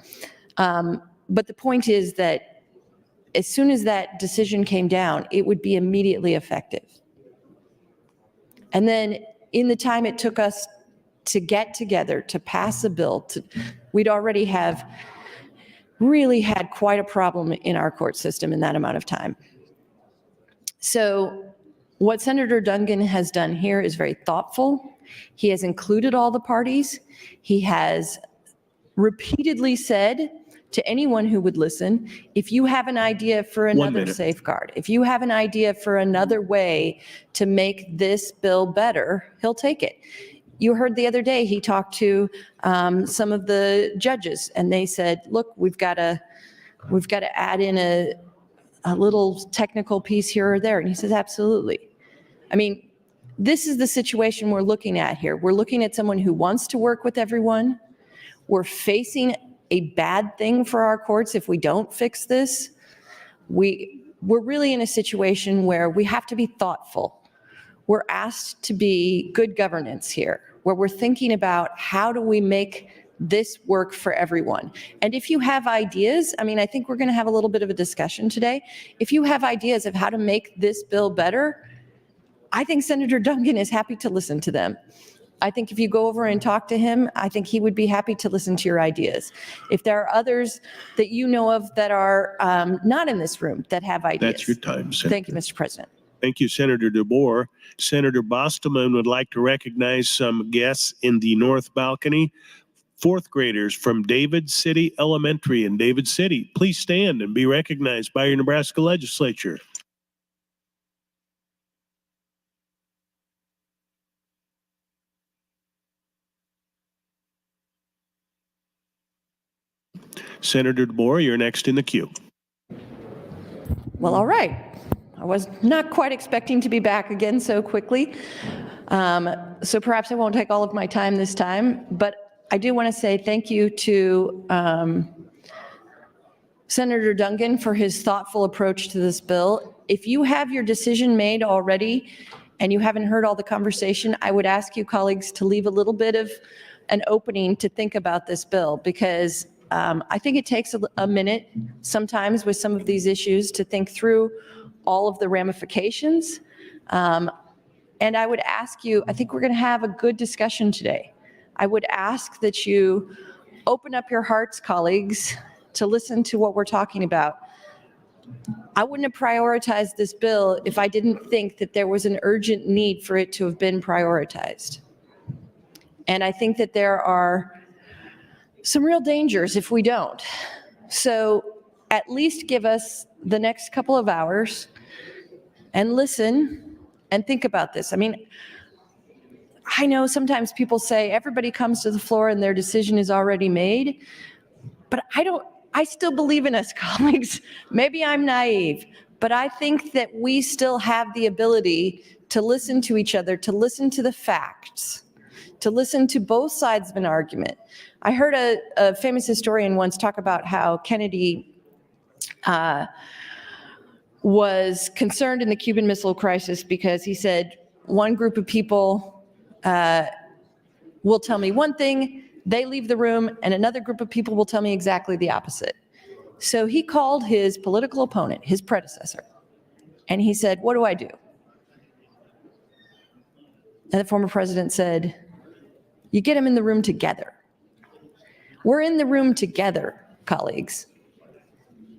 Speaker 13: But the point is that as soon as that decision came down, it would be immediately effective. And then in the time it took us to get together, to pass a bill, we'd already have really had quite a problem in our court system in that amount of time. So what Senator Dungan has done here is very thoughtful. He has included all the parties. He has repeatedly said to anyone who would listen, if you have an idea for another safeguard, if you have an idea for another way to make this bill better, he'll take it. You heard the other day, he talked to some of the judges, and they said, look, we've got to add in a little technical piece here or there. And he says, absolutely. I mean, this is the situation we're looking at here. We're looking at someone who wants to work with everyone. We're facing a bad thing for our courts if we don't fix this. We're really in a situation where we have to be thoughtful. We're asked to be good governance here, where we're thinking about how do we make this work for everyone. And if you have ideas, I mean, I think we're going to have a little bit of a discussion today. If you have ideas of how to make this bill better, I think Senator Dungan is happy to listen to them. I think if you go over and talk to him, I think he would be happy to listen to your ideas. If there are others that you know of that are not in this room that have ideas.
Speaker 2: That's your time, Senator.
Speaker 13: Thank you, Mr. President.
Speaker 2: Thank you, Senator DeBoer. Senator Bostelman would like to recognize some guests in the North Balcony. Fourth graders from David City Elementary in David City. Please stand and be recognized by your Nebraska Legislature. Senator DeBoer, you're next in the queue.
Speaker 13: Well, all right. I was not quite expecting to be back again so quickly. So perhaps I won't take all of my time this time, but I do want to say thank you to Senator Dungan for his thoughtful approach to this bill. If you have your decision made already and you haven't heard all the conversation, I would ask you colleagues to leave a little bit of an opening to think about this bill, because I think it takes a minute sometimes with some of these issues to think through all of the ramifications. And I would ask you, I think we're going to have a good discussion today. I would ask that you open up your hearts, colleagues, to listen to what we're talking about. I wouldn't have prioritized this bill if I didn't think that there was an urgent need for it to have been prioritized. And I think that there are some real dangers if we don't. So at least give us the next couple of hours and listen and think about this. I mean, I know sometimes people say everybody comes to the floor and their decision is already made, but I still believe in us, colleagues. Maybe I'm naive, but I think that we still have the ability to listen to each other, to listen to the facts, to listen to both sides of an argument. I heard a famous historian once talk about how Kennedy was concerned in the Cuban Missile Crisis because he said, one group of people will tell me one thing, they leave the room, and another group of people will tell me exactly the opposite. So he called his political opponent, his predecessor, and he said, what do I do? And the former president said, you get them in the room together. We're in the room together, colleagues.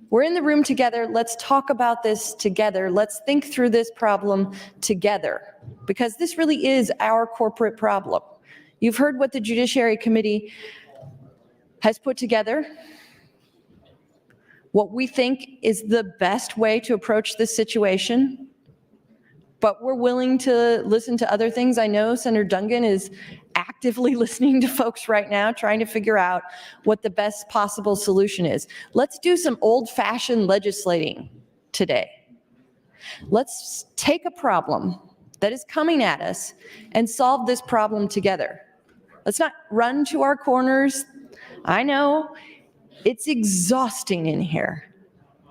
Speaker 13: We're in the room together. Let's talk about this together. Let's think through this problem together, because this really is our corporate problem. You've heard what the Judiciary Committee has put together, what we think is the best way to approach this situation, but we're willing to listen to other things. I know Senator Dungan is actively listening to folks right now, trying to figure out what the best possible solution is. Let's do some old-fashioned legislating today. Let's take a problem that is coming at us and solve this problem together. Let's not run to our corners. I know it's exhausting in here.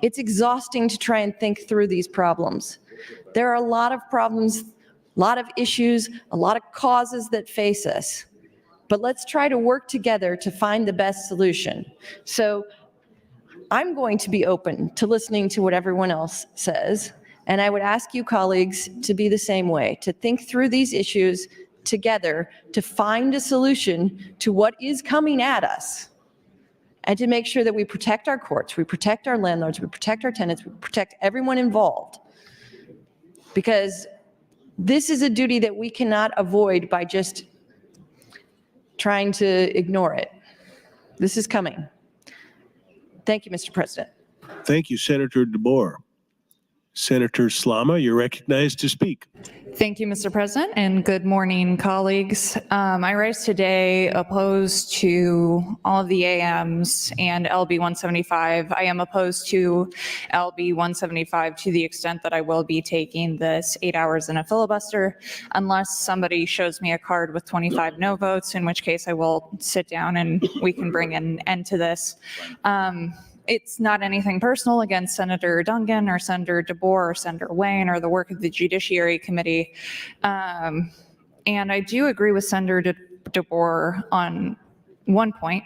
Speaker 13: It's exhausting to try and think through these problems. There are a lot of problems, a lot of issues, a lot of causes that face us. But let's try to work together to find the best solution. So I'm going to be open to listening to what everyone else says. And I would ask you colleagues to be the same way, to think through these issues together to find a solution to what is coming at us, and to make sure that we protect our courts, we protect our landlords, we protect our tenants, we protect everyone involved. Because this is a duty that we cannot avoid by just trying to ignore it. This is coming. Thank you, Mr. President.
Speaker 2: Thank you, Senator DeBoer. Senator Slama, you're recognized to speak.
Speaker 14: Thank you, Mr. President, and good morning, colleagues. I rise today opposed to all of the AMs and LB 175. I am opposed to LB 175 to the extent that I will be taking this 8 hours in a filibuster unless somebody shows me a card with 25 no votes, in which case I will sit down and we can bring an end to this. It's not anything personal against Senator Duncan or Senator DeBoer or Senator Wayne or the work of the Judiciary Committee. And I do agree with Senator DeBoer on one point.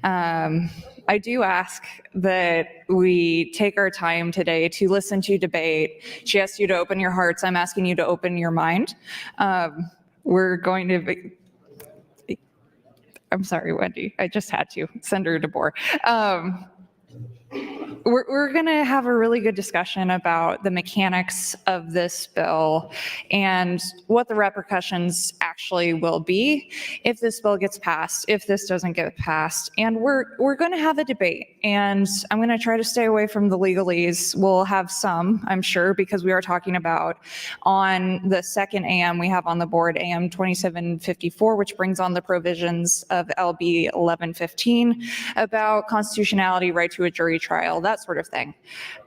Speaker 14: I do ask that we take our time today to listen to debate. She asked you to open your hearts. I'm asking you to open your mind. We're going to... I'm sorry, Wendy. I just had to. Senator DeBoer. We're going to have a really good discussion about the mechanics of this bill and what the repercussions actually will be if this bill gets passed, if this doesn't get passed. And we're going to have a debate, and I'm going to try to stay away from the legalese. We'll have some, I'm sure, because we are talking about on the second AM we have on the board, AM 2754, which brings on the provisions of LB 1115 about constitutionality, right to a jury trial, that sort of thing.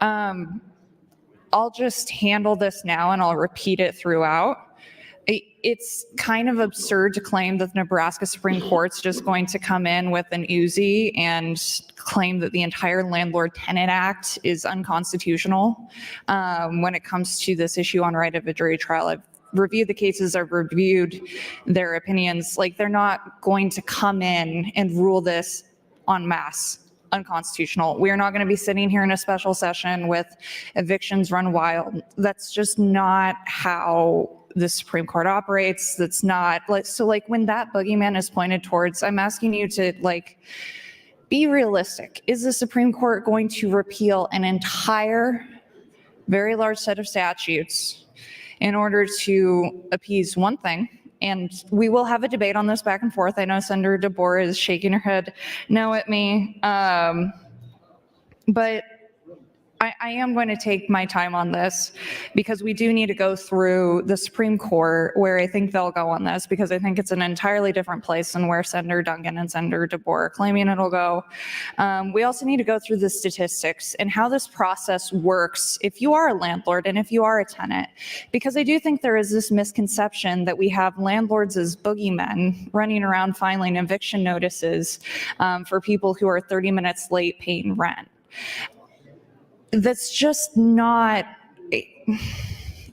Speaker 14: I'll just handle this now and I'll repeat it throughout. It's kind of absurd to claim that the Nebraska Supreme Court's just going to come in with an Uzi and claim that the entire Landlord-Tenant Act is unconstitutional when it comes to this issue on right of a jury trial. I've reviewed the cases, I've reviewed their opinions. Like, they're not going to come in and rule this en masse unconstitutional. We are not going to be sitting here in a special session with evictions run wild. That's just not how the Supreme Court operates. That's not like, so like when that boogeyman is pointed towards, I'm asking you to like be realistic. Is the Supreme Court going to repeal an entire very large set of statutes in order to appease one thing? And we will have a debate on this back and forth. I know Senator DeBoer is shaking her head no at me. But I am going to take my time on this because we do need to go through the Supreme Court where I think they'll go on this, because I think it's an entirely different place than where Senator Duncan and Senator DeBoer are claiming it'll go. We also need to go through the statistics and how this process works if you are a landlord and if you are a tenant, because I do think there is this misconception that we have landlords as boogeymen running around filing eviction notices for people who are 30 minutes late paying rent. That's just not,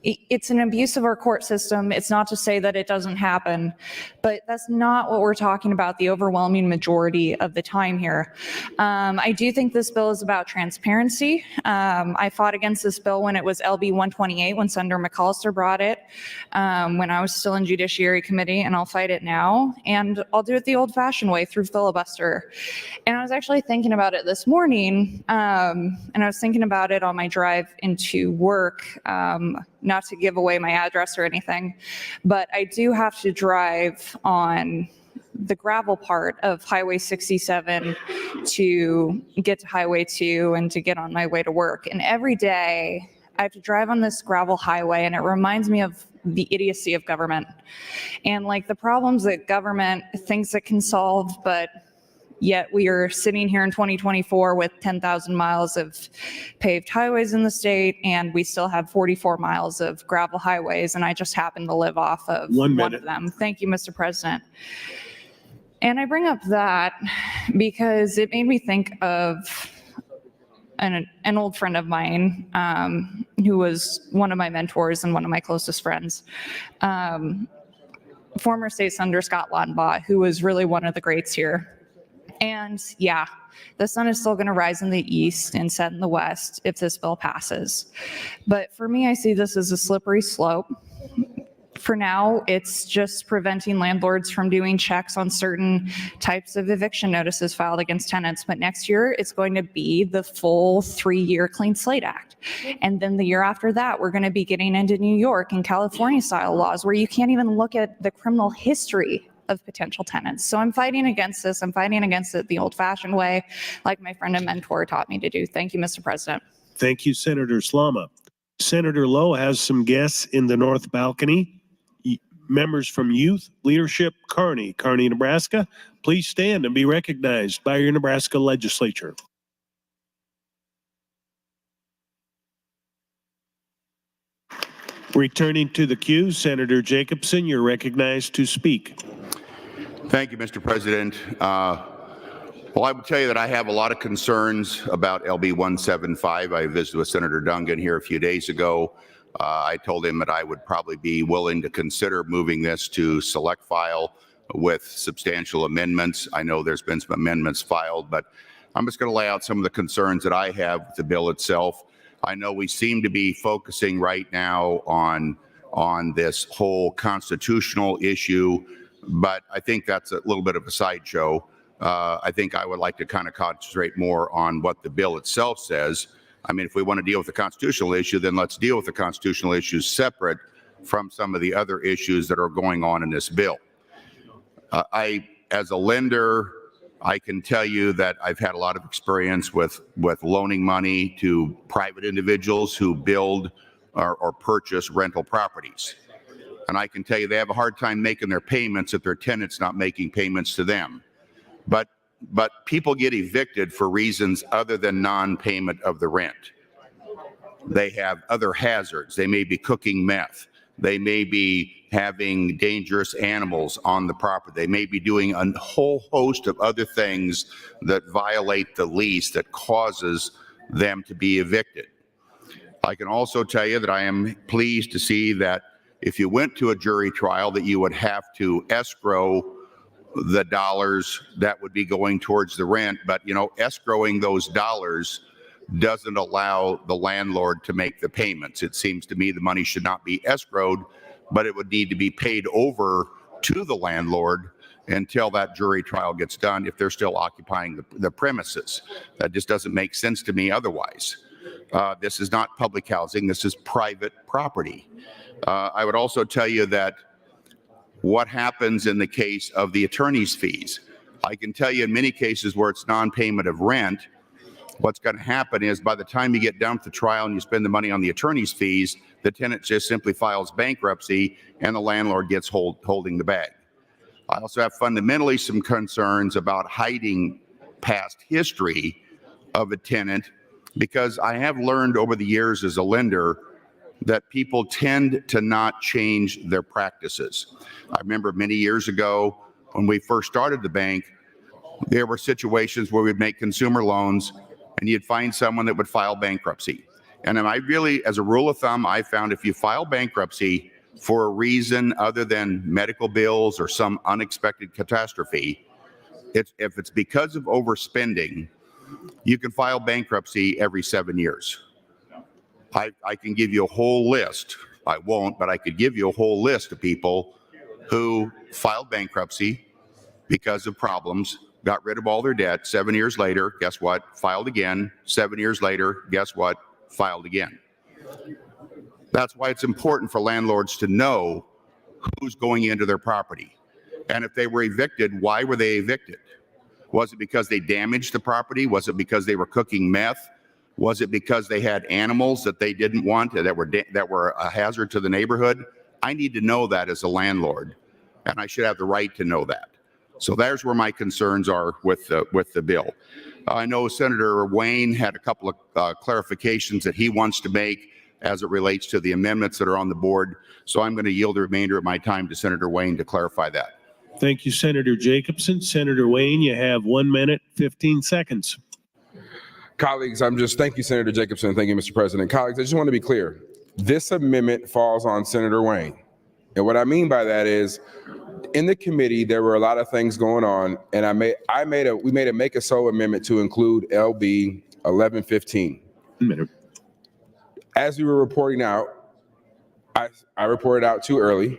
Speaker 14: it's an abuse of our court system. It's not to say that it doesn't happen, but that's not what we're talking about the overwhelming majority of the time here. I do think this bill is about transparency. I fought against this bill when it was LB 128, when Senator McAllister brought it, when I was still in Judiciary Committee, and I'll fight it now. And I'll do it the old-fashioned way, through filibuster. And I was actually thinking about it this morning, and I was thinking about it on my drive into work, not to give away my address or anything, but I do have to drive on the gravel part of Highway 67 to get to Highway 2 and to get on my way to work. And every day I have to drive on this gravel highway, and it reminds me of the idiocy of government and like the problems that government thinks it can solve, but yet we are sitting here in 2024 with 10,000 miles of paved highways in the state, and we still have 44 miles of gravel highways, and I just happen to live off of one of them. Thank you, Mr. President. And I bring up that because it made me think of an old friend of mine who was one of my mentors and one of my closest friends. Former State Senator Scott Lautenbach, who was really one of the greats here. And yeah, the sun is still going to rise in the east and set in the west if this bill passes. But for me, I see this as a slippery slope. For now, it's just preventing landlords from doing checks on certain types of eviction notices filed against tenants. But next year, it's going to be the full 3-year Clean Slate Act. And then the year after that, we're going to be getting into New York and California style laws where you can't even look at the criminal history of potential tenants. So I'm fighting against this. I'm fighting against it the old-fashioned way, like my friend and mentor taught me to do. Thank you, Mr. President.
Speaker 2: Thank you, Senator Slama. Senator Lowe has some guests in the north balcony. Members from Youth Leadership Kearney, Nebraska, please stand and be recognized by your Nebraska Legislature. Returning to the queue, Senator Jacobson, you're recognized to speak.
Speaker 15: Thank you, Mr. President. Well, I would tell you that I have a lot of concerns about LB 175. I visited with Senator Dungan here a few days ago. I told him that I would probably be willing to consider moving this to select file with substantial amendments. I know there's been some amendments filed, but I'm just going to lay out some of the concerns that I have with the bill itself. I know we seem to be focusing right now on this whole constitutional issue, but I think that's a little bit of a sideshow. I think I would like to kind of concentrate more on what the bill itself says. I mean, if we want to deal with the constitutional issue, then let's deal with the constitutional issues separate from some of the other issues that are going on in this bill. As a lender, I can tell you that I've had a lot of experience with loaning money to private individuals who build or purchase rental properties. And I can tell you they have a hard time making their payments if their tenant's not making payments to them. But people get evicted for reasons other than non-payment of the rent. They have other hazards. They may be cooking meth. They may be having dangerous animals on the property. They may be doing a whole host of other things that violate the lease that causes them to be evicted. I can also tell you that I am pleased to see that if you went to a jury trial, that you would have to escrow the dollars that would be going towards the rent. But, you know, escrowing those dollars doesn't allow the landlord to make the payments. It seems to me the money should not be escrowed, but it would need to be paid over to the landlord until that jury trial gets done if they're still occupying the premises. That just doesn't make sense to me otherwise. This is not public housing. This is private property. I would also tell you that what happens in the case of the attorney's fees. I can tell you in many cases where it's non-payment of rent, what's going to happen is by the time you get done with the trial and you spend the money on the attorney's fees, the tenant just simply files bankruptcy and the landlord gets holding the bag. I also have fundamentally some concerns about hiding past history of a tenant, because I have learned over the years as a lender that people tend to not change their practices. I remember many years ago when we first started the bank, there were situations where we'd make consumer loans and you'd find someone that would file bankruptcy. And I really, as a rule of thumb, I found if you file bankruptcy for a reason other than medical bills or some unexpected catastrophe, if it's because of overspending, you can file bankruptcy every 7 years. I can give you a whole list. I won't, but I could give you a whole list of people who filed bankruptcy because of problems, got rid of all their debt. 7 years later, guess what? Filed again. 7 years later, guess what? Filed again. That's why it's important for landlords to know who's going into their property. And if they were evicted, why were they evicted? Was it because they damaged the property? Was it because they were cooking meth? Was it because they had animals that they didn't want that were a hazard to the neighborhood? I need to know that as a landlord, and I should have the right to know that. So there's where my concerns are with the bill. I know Senator Wayne had a couple of clarifications that he wants to make as it relates to the amendments that are on the board. So I'm going to yield the remainder of my time to Senator Wayne to clarify that.
Speaker 2: Thank you, Senator Jacobson. Senator Wayne, you have 1 minute, 15 seconds.
Speaker 12: Colleagues, thank you, Senator Jacobson. Thank you, Mr. President. Colleagues, I just want to be clear. This amendment falls on Senator Wayne. And what I mean by that is, in the committee, there were a lot of things going on, and we made a make a so amendment to include LB 1115. As we were reporting out, I reported out too early.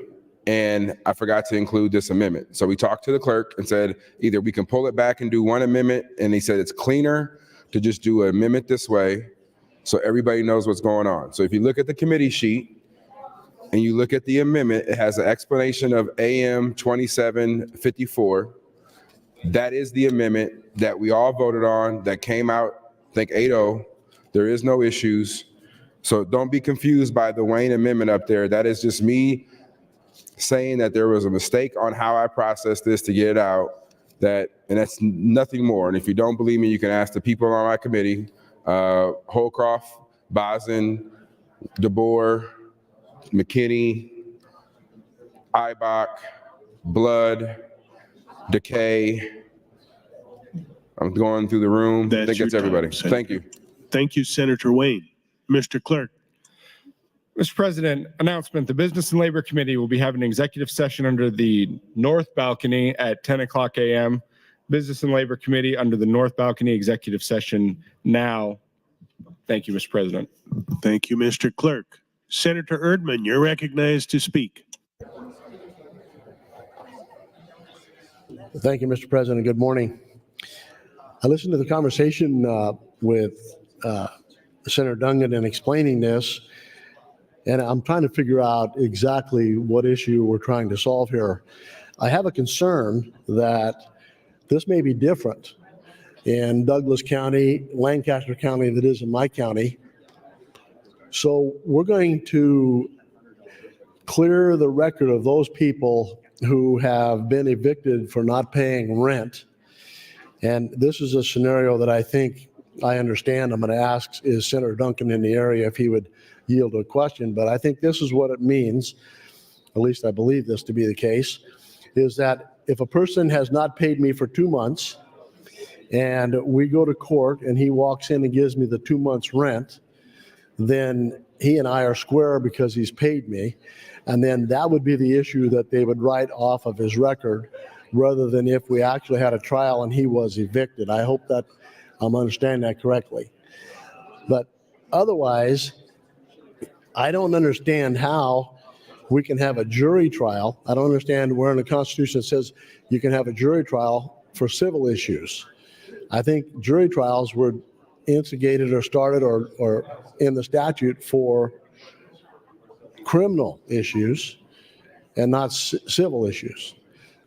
Speaker 12: and I forgot to include this amendment. So we talked to the clerk and said, either we can pull it back and do one amendment, and he said it's cleaner to just do an amendment this way so everybody knows what's going on. So if you look at the committee sheet and you look at the amendment, it has an explanation of AM 2754. That is the amendment that we all voted on that came out, I think 8-0. There is no issues. So don't be confused by the Wayne amendment up there. That is just me saying that there was a mistake on how I processed this to get it out. And that's nothing more. And if you don't believe me, you can ask the people on my committee, Holcroft, Bosin, DeBoer, McKinney, Ibach, Blood, Decay. I'm going through the room. I think that's everybody. Thank you.
Speaker 2: Thank you, Senator Wayne. Mr. Clerk.
Speaker 5: Mr. President, announcement, the Business and Labor Committee will be having an executive session under the north balcony at 10 o'clock a.m. Business and Labor Committee under the north balcony executive session now. Thank you, Mr. President.
Speaker 2: Thank you, Mr. Clerk. Senator Erdman, you're recognized to speak.
Speaker 16: Thank you, Mr. President. Good morning. I listened to the conversation with Senator Dungan in explaining this, and I'm trying to figure out exactly what issue we're trying to solve here. I have a concern that this may be different in Douglas County, Lancaster County, that is in my county. So we're going to clear the record of those people who have been evicted for not paying rent. And this is a scenario that I think I understand. I'm going to ask, is Senator Duncan in the area, if he would yield to a question. But I think this is what it means, at least I believe this to be the case, is that if a person has not paid me for 2 months and we go to court and he walks in and gives me the 2 months rent, then he and I are square because he's paid me. And then that would be the issue that they would write off of his record, rather than if we actually had a trial and he was evicted. I hope that I'm understanding that correctly. But otherwise, I don't understand how we can have a jury trial. I don't understand where in the Constitution it says you can have a jury trial for civil issues. I think jury trials were instigated or started or in the statute for criminal issues and not civil issues.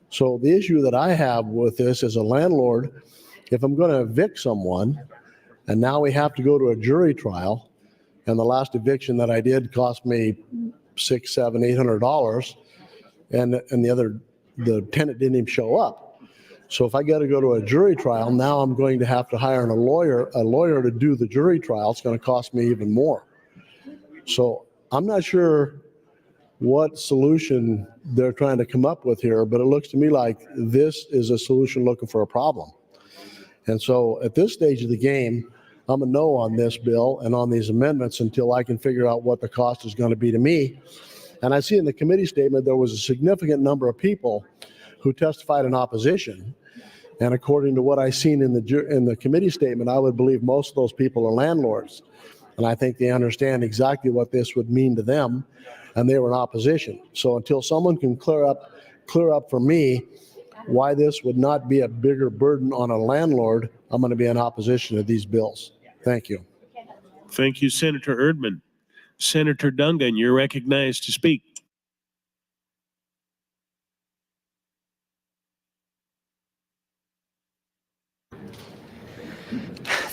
Speaker 16: So the issue that I have with this as a landlord, if I'm going to evict someone and now we have to go to a jury trial, and the last eviction that I did cost me $600, $700, $800, and the tenant didn't even show up. So if I got to go to a jury trial, now I'm going to have to hire a lawyer to do the jury trial. It's going to cost me even more. So I'm not sure what solution they're trying to come up with here, but it looks to me like this is a solution looking for a problem. And so at this stage of the game, I'm a no on this bill and on these amendments until I can figure out what the cost is going to be to me. And I see in the committee statement there was a significant number of people who testified in opposition. And according to what I've seen in the committee statement, I would believe most of those people are landlords. And I think they understand exactly what this would mean to them, and they were in opposition. So until someone can clear up for me why this would not be a bigger burden on a landlord, I'm going to be in opposition to these bills. Thank you.
Speaker 2: Thank you, Senator Erdman. Senator Dungan, you're recognized to speak.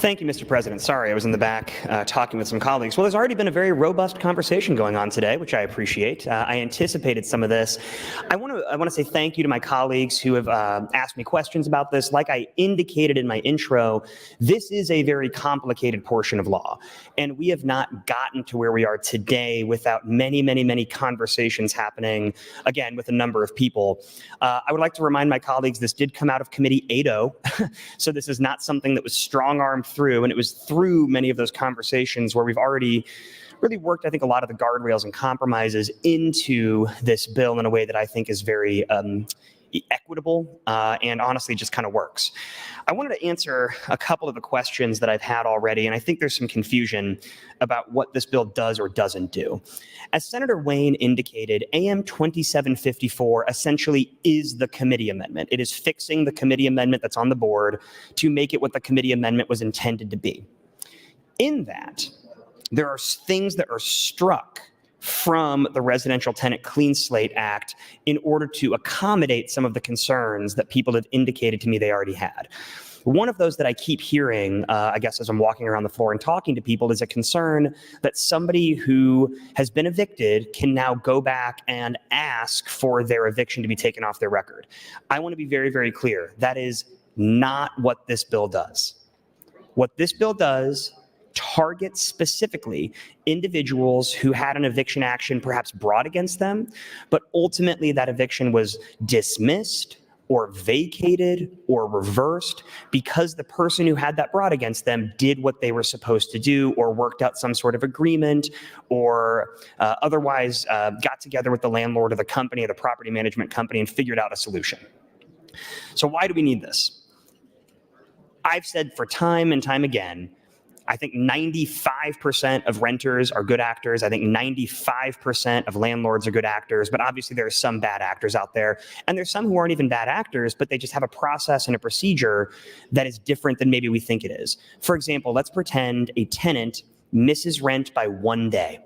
Speaker 10: Thank you, Mr. President. Sorry, I was in the back talking with some colleagues. Well, there's already been a very robust conversation going on today, which I appreciate. I anticipated some of this. I want to say thank you to my colleagues who have asked me questions about this. Like I indicated in my intro, this is a very complicated portion of law, and we have not gotten to where we are today without many, many, many conversations happening, again, with a number of people. I would like to remind my colleagues this did come out of Committee 8-0, so this is not something that was strong-armed through, and it was through many of those conversations where we've already really worked, I think, a lot of the guardrails and compromises into this bill in a way that I think is very equitable, and honestly just kind of works. I wanted to answer a couple of the questions that I've had already, and I think there's some confusion about what this bill does or doesn't do. As Senator Wayne indicated, AM 2754 essentially is the committee amendment. It is fixing the committee amendment that's on the board to make it what the committee amendment was intended to be. In that, there are things that are struck from the Residential Tenant Clean Slate Act in order to accommodate some of the concerns that people have indicated to me they already had. One of those that I keep hearing, I guess, as I'm walking around the floor and talking to people, is a concern that somebody who has been evicted can now go back and ask for their eviction to be taken off their record. I want to be very, very clear. That is not what this bill does. What this bill does targets specifically individuals who had an eviction action perhaps brought against them, but ultimately that eviction was dismissed or vacated or reversed because the person who had that brought against them did what they were supposed to do or worked out some sort of agreement or otherwise got together with the landlord or the company or the property management company and figured out a solution. So why do we need this? I've said for time and time again, I think 95% of renters are good actors. I think 95% of landlords are good actors, but obviously there are some bad actors out there. And there's some who aren't even bad actors, but they just have a process and a procedure that is different than maybe we think it is. For example, let's pretend a tenant misses rent by 1 day.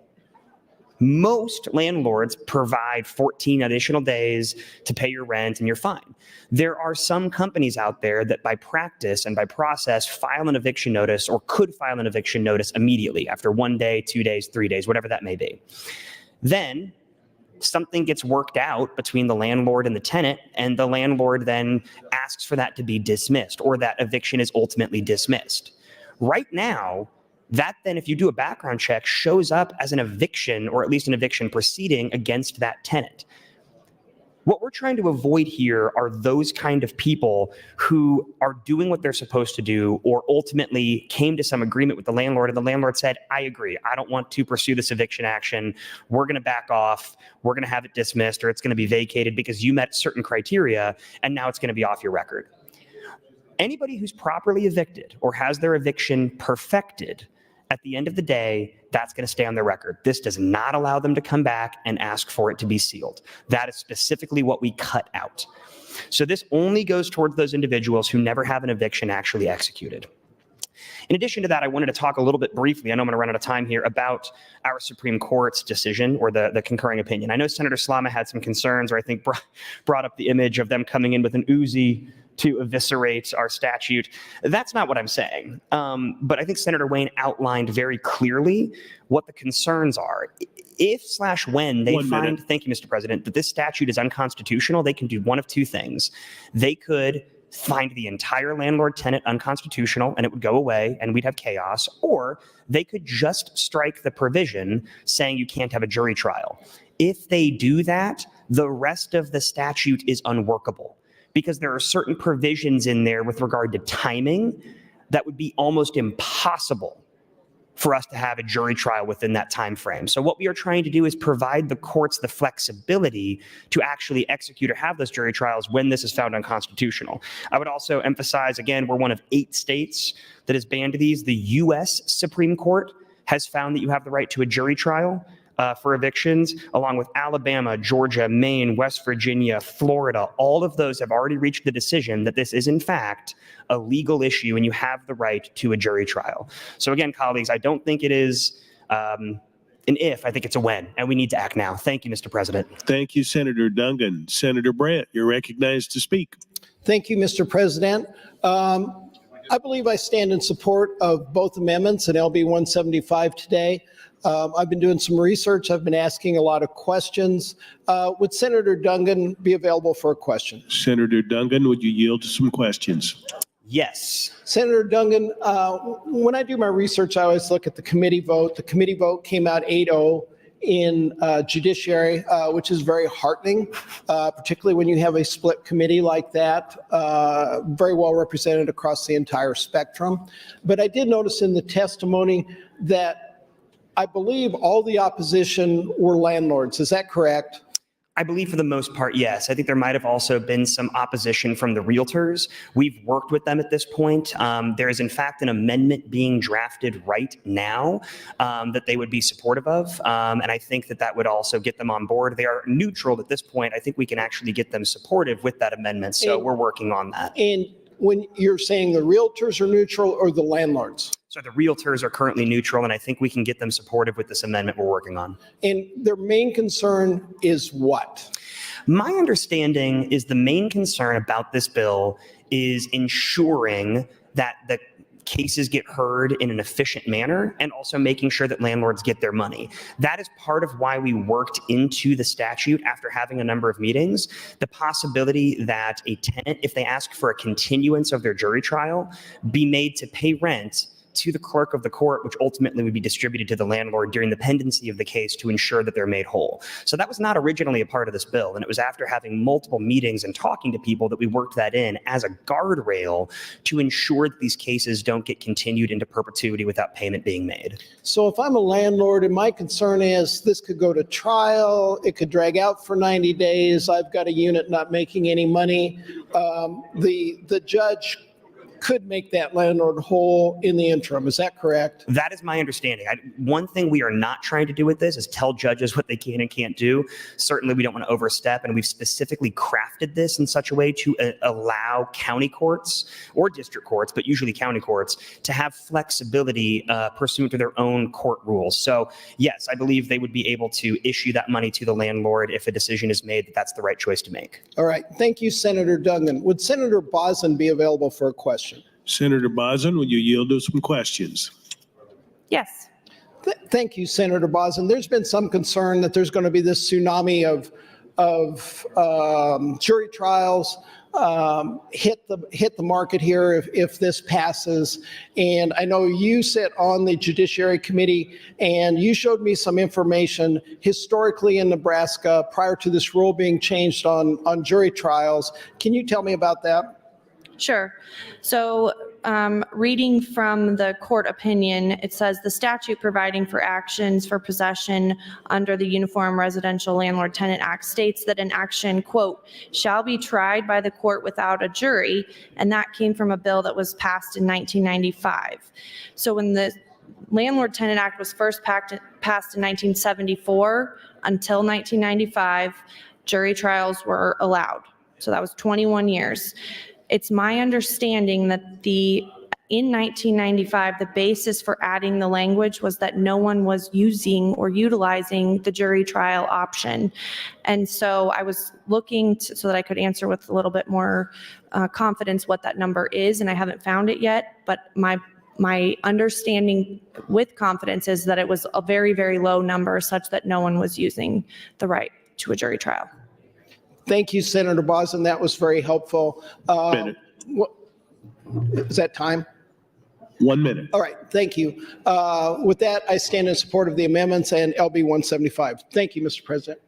Speaker 10: Most landlords provide 14 additional days to pay your rent and you're fine. There are some companies out there that by practice and by process file an eviction notice or could file an eviction notice immediately after 1 day, 2 days, 3 days, whatever that may be. Then something gets worked out between the landlord and the tenant, and the landlord then asks for that to be dismissed or that eviction is ultimately dismissed. Right now, that then, if you do a background check, shows up as an eviction or at least an eviction proceeding against that tenant. What we're trying to avoid here are those kind of people who are doing what they're supposed to do or ultimately came to some agreement with the landlord and the landlord said, I agree, I don't want to pursue this eviction action. We're going to back off. We're going to have it dismissed or it's going to be vacated because you met certain criteria and now it's going to be off your record. Anybody who's properly evicted or has their eviction perfected, at the end of the day, that's going to stay on their record. This does not allow them to come back and ask for it to be sealed. That is specifically what we cut out. So this only goes towards those individuals who never have an eviction actually executed. In addition to that, I wanted to talk a little bit briefly, I know I'm going to run out of time here, about our Supreme Court's decision or the concurring opinion. I know Senator Slama had some concerns or I think brought up the image of them coming in with an Uzi to eviscerate our statute. That's not what I'm saying. But I think Senator Wayne outlined very clearly what the concerns are. If/when they find, thank you, Mr. President, that this statute is unconstitutional, they can do one of two things. They could find the entire landlord-tenant unconstitutional and it would go away and we'd have chaos, or they could just strike the provision saying you can't have a jury trial. If they do that, the rest of the statute is unworkable because there are certain provisions in there with regard to timing that would be almost impossible for us to have a jury trial within that time frame. So what we are trying to do is provide the courts the flexibility to actually execute or have those jury trials when this is found unconstitutional. I would also emphasize, again, we're one of 8 states that has banned these. The U.S. Supreme Court has found that you have the right to a jury trial for evictions, along with Alabama, Georgia, Maine, West Virginia, Florida. All of those have already reached the decision that this is, in fact, a legal issue and you have the right to a jury trial. So again, colleagues, I don't think it is an if, I think it's a when, and we need to act now. Thank you, Mr. President.
Speaker 2: Thank you, Senator Dungan. Senator Brandt, you're recognized to speak.
Speaker 17: Thank you, Mr. President. I believe I stand in support of both amendments and LB 175 today. I've been doing some research. I've been asking a lot of questions. Would Senator Dungan be available for a question?
Speaker 2: Senator Dungan, would you yield to some questions?
Speaker 10: Yes.
Speaker 17: Senator Dungan, when I do my research, I always look at the committee vote. The committee vote came out 8-0 in judiciary, which is very heartening, particularly when you have a split committee like that, very well represented across the entire spectrum. But I did notice in the testimony that I believe all the opposition were landlords. Is that correct?
Speaker 10: I believe for the most part, yes. I think there might have also been some opposition from the realtors. We've worked with them at this point. There is in fact an amendment being drafted right now that they would be supportive of. And I think that that would also get them on board. They are neutral at this point. I think we can actually get them supportive with that amendment. So we're working on that.
Speaker 17: And when you're saying the realtors are neutral or the landlords?
Speaker 10: So the realtors are currently neutral, and I think we can get them supportive with this amendment we're working on.
Speaker 17: And their main concern is what?
Speaker 10: My understanding is the main concern about this bill is ensuring that the cases get heard in an efficient manner and also making sure that landlords get their money. That is part of why we worked into the statute after having a number of meetings, the possibility that a tenant, if they ask for a continuance of their jury trial, be made to pay rent to the clerk of the court, which ultimately would be distributed to the landlord during the pendency of the case to ensure that they're made whole. So that was not originally a part of this bill. And it was after having multiple meetings and talking to people that we worked that in as a guardrail to ensure that these cases don't get continued into perpetuity without payment being made.
Speaker 17: So if I'm a landlord and my concern is this could go to trial, it could drag out for 90 days, I've got a unit not making any money, the judge could make that landlord whole in the interim. Is that correct?
Speaker 10: That is my understanding. One thing we are not trying to do with this is tell judges what they can and can't do. Certainly, we don't want to overstep, and we've specifically crafted this in such a way to allow county courts or district courts, but usually county courts, to have flexibility pursuant to their own court rules. So yes, I believe they would be able to issue that money to the landlord if a decision is made that that's the right choice to make.
Speaker 17: All right. Thank you, Senator Duggan. Would Senator Boson be available for a question?
Speaker 2: Senator Boson, would you yield to some questions?
Speaker 14: Yes.
Speaker 17: Thank you, Senator Boson. There's been some concern that there's going to be this tsunami of jury trials hit the market here if this passes. And I know you sit on the Judiciary Committee, and you showed me some information historically in Nebraska prior to this rule being changed on jury trials. Can you tell me about that?
Speaker 14: Sure. So reading from the court opinion, it says the statute providing for actions for possession under the Uniform Residential Landlord Tenant Act states that an action, quote, shall be tried by the court without a jury. And that came from a bill that was passed in 1995. So when the Landlord Tenant Act was first passed in 1974 until 1995, jury trials were allowed. So that was 21 years. It's my understanding that in 1995, the basis for adding the language was that no one was using or utilizing the jury trial option. And so I was looking so that I could answer with a little bit more confidence what that number is, and I haven't found it yet. But my understanding with confidence is that it was a very, very low number such that no one was using the right to a jury trial.
Speaker 17: Thank you, Senator Boson. That was very helpful. Is that time?
Speaker 2: 1 minute.
Speaker 17: All right. Thank you. With that, I stand in support of the amendments and LB 175. Thank you, Mr. President.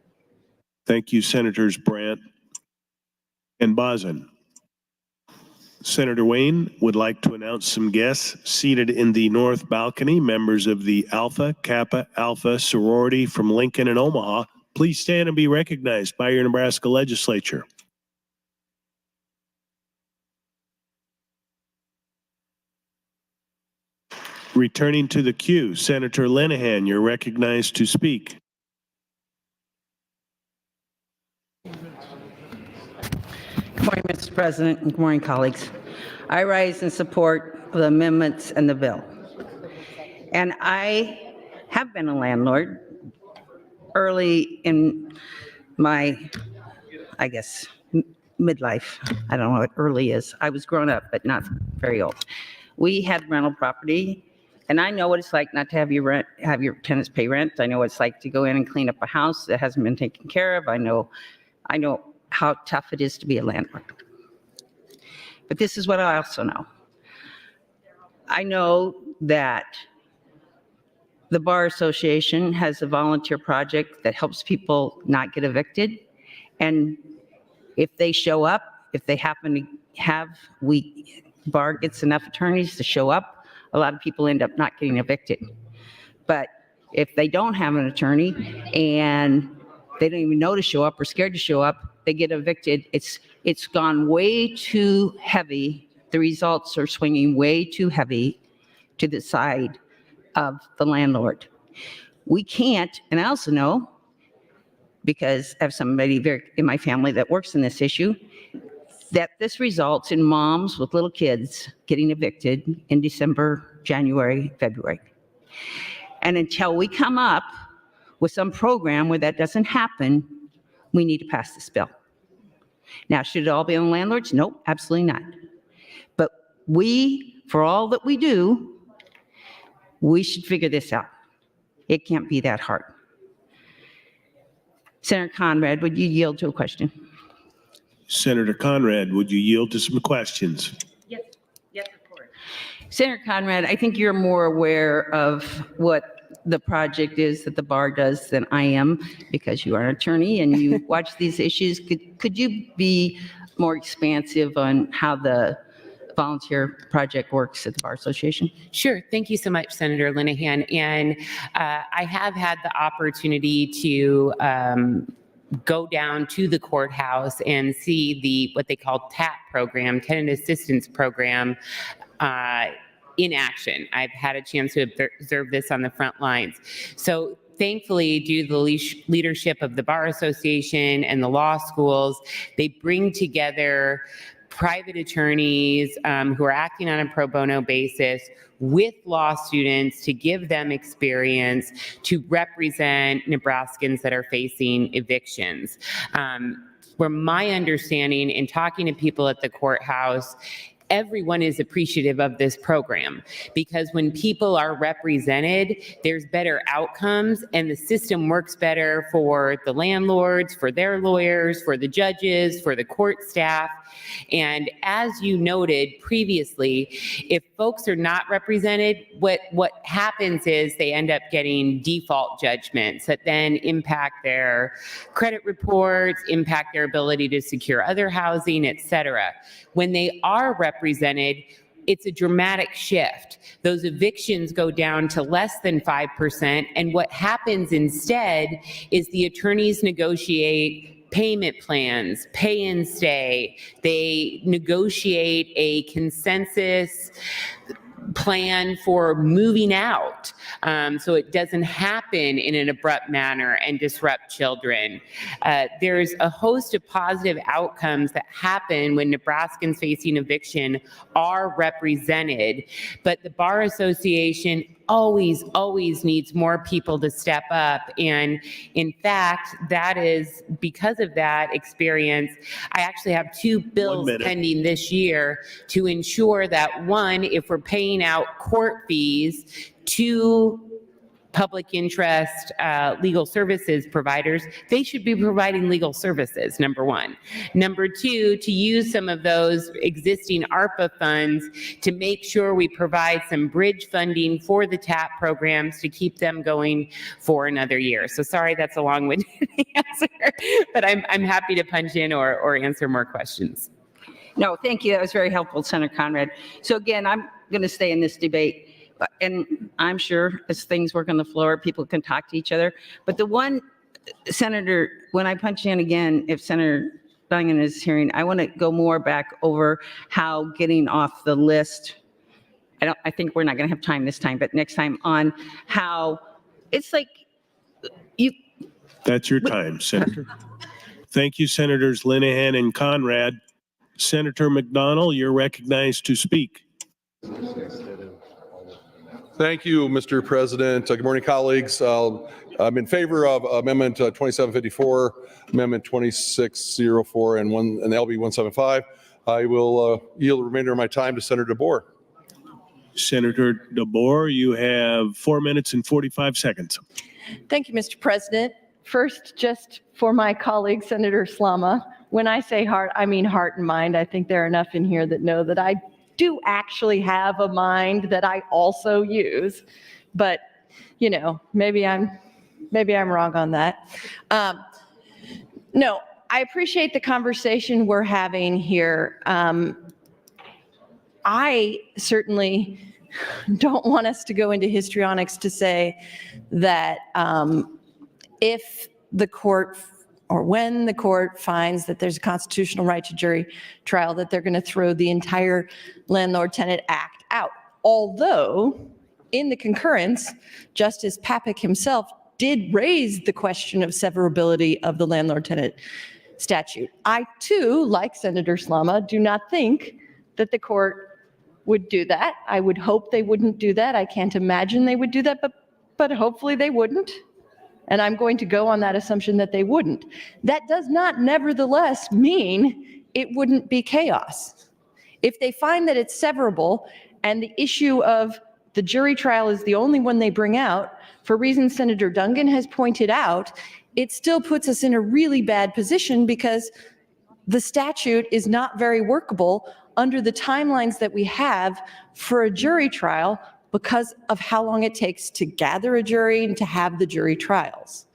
Speaker 2: Thank you, Senators Brandt and Boson. Senator Wayne would like to announce some guests seated in the north balcony, members of the Alpha Kappa Alpha sorority from Lincoln and Omaha. Please stand and be recognized by your Nebraska Legislature. Returning to the queue, Senator Linehan, you're recognized to speak.
Speaker 18: Good morning, Mr. President, and good morning, colleagues. I rise in support of the amendments and the bill. And I have been a landlord early in my, I guess, midlife. I don't know what early is. I was grown up, but not very old. We had rental property, and I know what it's like not to have your tenants pay rent. I know what it's like to go in and clean up a house that hasn't been taken care of. I know how tough it is to be a landlord. But this is what I also know. I know that the Bar Association has a volunteer project that helps people not get evicted. And if they show up, if they happen to have, Bar gets enough attorneys to show up, a lot of people end up not getting evicted. But if they don't have an attorney and They don't even know to show up or scared to show up. They get evicted. It's gone way too heavy. The results are swinging way too heavy to the side of the landlord. We can't, and I also know, because I have somebody in my family that works in this issue, that this results in moms with little kids getting evicted in December, January, February. And until we come up with some program where that doesn't happen, we need to pass this bill. Now, should it all be on landlords? Nope, absolutely not. But we, for all that we do, we should figure this out. It can't be that hard. Senator Conrad, would you yield to a question?
Speaker 2: Senator Conrad, would you yield to some questions?
Speaker 18: Yes, of course. Senator Conrad, I think you're more aware of what the project is that the bar does than I am, because you are an attorney and you watch these issues. Could you be more expansive on how the volunteer project works at the Bar Association?
Speaker 19: Sure. Thank you so much, Senator Linehan. And I have had the opportunity to go down to the courthouse and see what they call TAP program, Tenant Assistance Program, in action. I've had a chance to observe this on the front lines. So thankfully, due to the leadership of the Bar Association and the law schools, they bring together private attorneys who are acting on a pro bono basis with law students to give them experience to represent Nebraskans that are facing evictions. From my understanding in talking to people at the courthouse, everyone is appreciative of this program, because when people are represented, there's better outcomes and the system works better for the landlords, for their lawyers, for the judges, for the court staff. And as you noted previously, if folks are not represented, what happens is they end up getting default judgments that then impact their credit reports, impact their ability to secure other housing, et cetera. When they are represented, it's a dramatic shift. Those evictions go down to less than 5%. And what happens instead is the attorneys negotiate payment plans, pay and stay. They negotiate a consensus plan for moving out, so it doesn't happen in an abrupt manner and disrupt children. There's a host of positive outcomes that happen when Nebraskans facing eviction are represented, but the Bar Association always needs more people to step up. And in fact, that is because of that experience, I actually have 2 bills pending this year to ensure that, one, if we're paying out court fees to public interest legal services providers, they should be providing legal services, number one. Number two, to use some of those existing ARPA funds to make sure we provide some bridge funding for the TAP programs to keep them going for another year. So sorry, that's a long-winded answer, but I'm happy to punch in or answer more questions.
Speaker 18: No, thank you. That was very helpful, Senator Conrad. So again, I'm going to stay in this debate, and I'm sure as things work on the floor, people can talk to each other. But the one, Senator, when I punch in again, if Senator Dungan is hearing, I want to go more back over how getting off the list, I think we're not going to have time this time, but next time, on how it's like you.
Speaker 2: That's your time, Senator. Thank you, Senators Linehan and Conrad. Senator McDonnell, you're recognized to speak.
Speaker 20: Thank you, Mr. President. Good morning, colleagues. I'm in favor of Amendment 2754, Amendment 2604, and LB 175. I will yield the remainder of my time to Senator DeBoer.
Speaker 2: Senator DeBoer, you have 4 minutes and 45 seconds.
Speaker 13: Thank you, Mr. President. First, just for my colleague, Senator Slama, when I say heart, I mean heart and mind. I think there are enough in here that know that I do actually have a mind that I also use, but you know, maybe I'm wrong on that. No, I appreciate the conversation we're having here. I certainly don't want us to go into histrionics to say that if the court or when the court finds that there's a constitutional right to jury trial, that they're going to throw the entire Landlord-Tenant Act out. Although, in the concurrence, Justice Papik himself did raise the question of severability of the Landlord-Tenant statute. I, too, like Senator Slama, do not think that the court would do that. I would hope they wouldn't do that. I can't imagine they would do that, but hopefully they wouldn't. And I'm going to go on that assumption that they wouldn't. That does not nevertheless mean it wouldn't be chaos. If they find that it's severable and the issue of the jury trial is the only one they bring out, for reasons Senator Dungan has pointed out, it still puts us in a really bad position because the statute is not very workable under the timelines that we have for a jury trial because of how long it takes to gather a jury and to have the jury trials.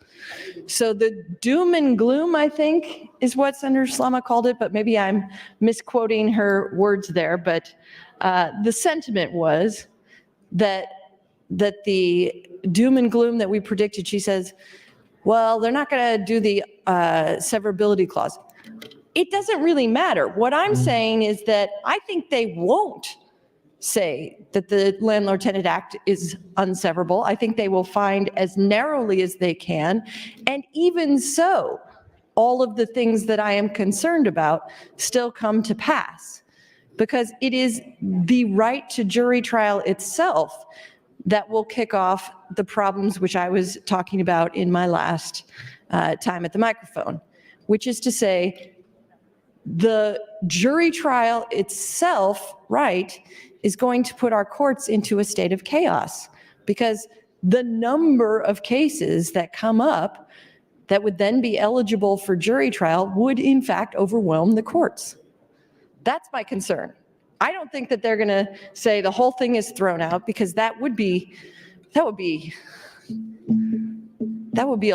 Speaker 13: So the doom and gloom, I think, is what Senator Slama called it, but maybe I'm misquoting her words there. But the sentiment was that the doom and gloom that we predicted, she says, well, they're not going to do the severability clause. It doesn't really matter. What I'm saying is that I think they won't say that the Landlord-Tenant Act is unseverable. I think they will find as narrowly as they can. And even so, all of the things that I am concerned about still come to pass because it is the right to jury trial itself that will kick off the problems which I was talking about in my last time at the microphone, which is to say the jury trial itself, right, is going to put our courts into a state of chaos because the number of cases that come up that would then be eligible for jury trial would in fact overwhelm the courts. That's my concern. I don't think that they're going to say the whole thing is thrown out because that would be a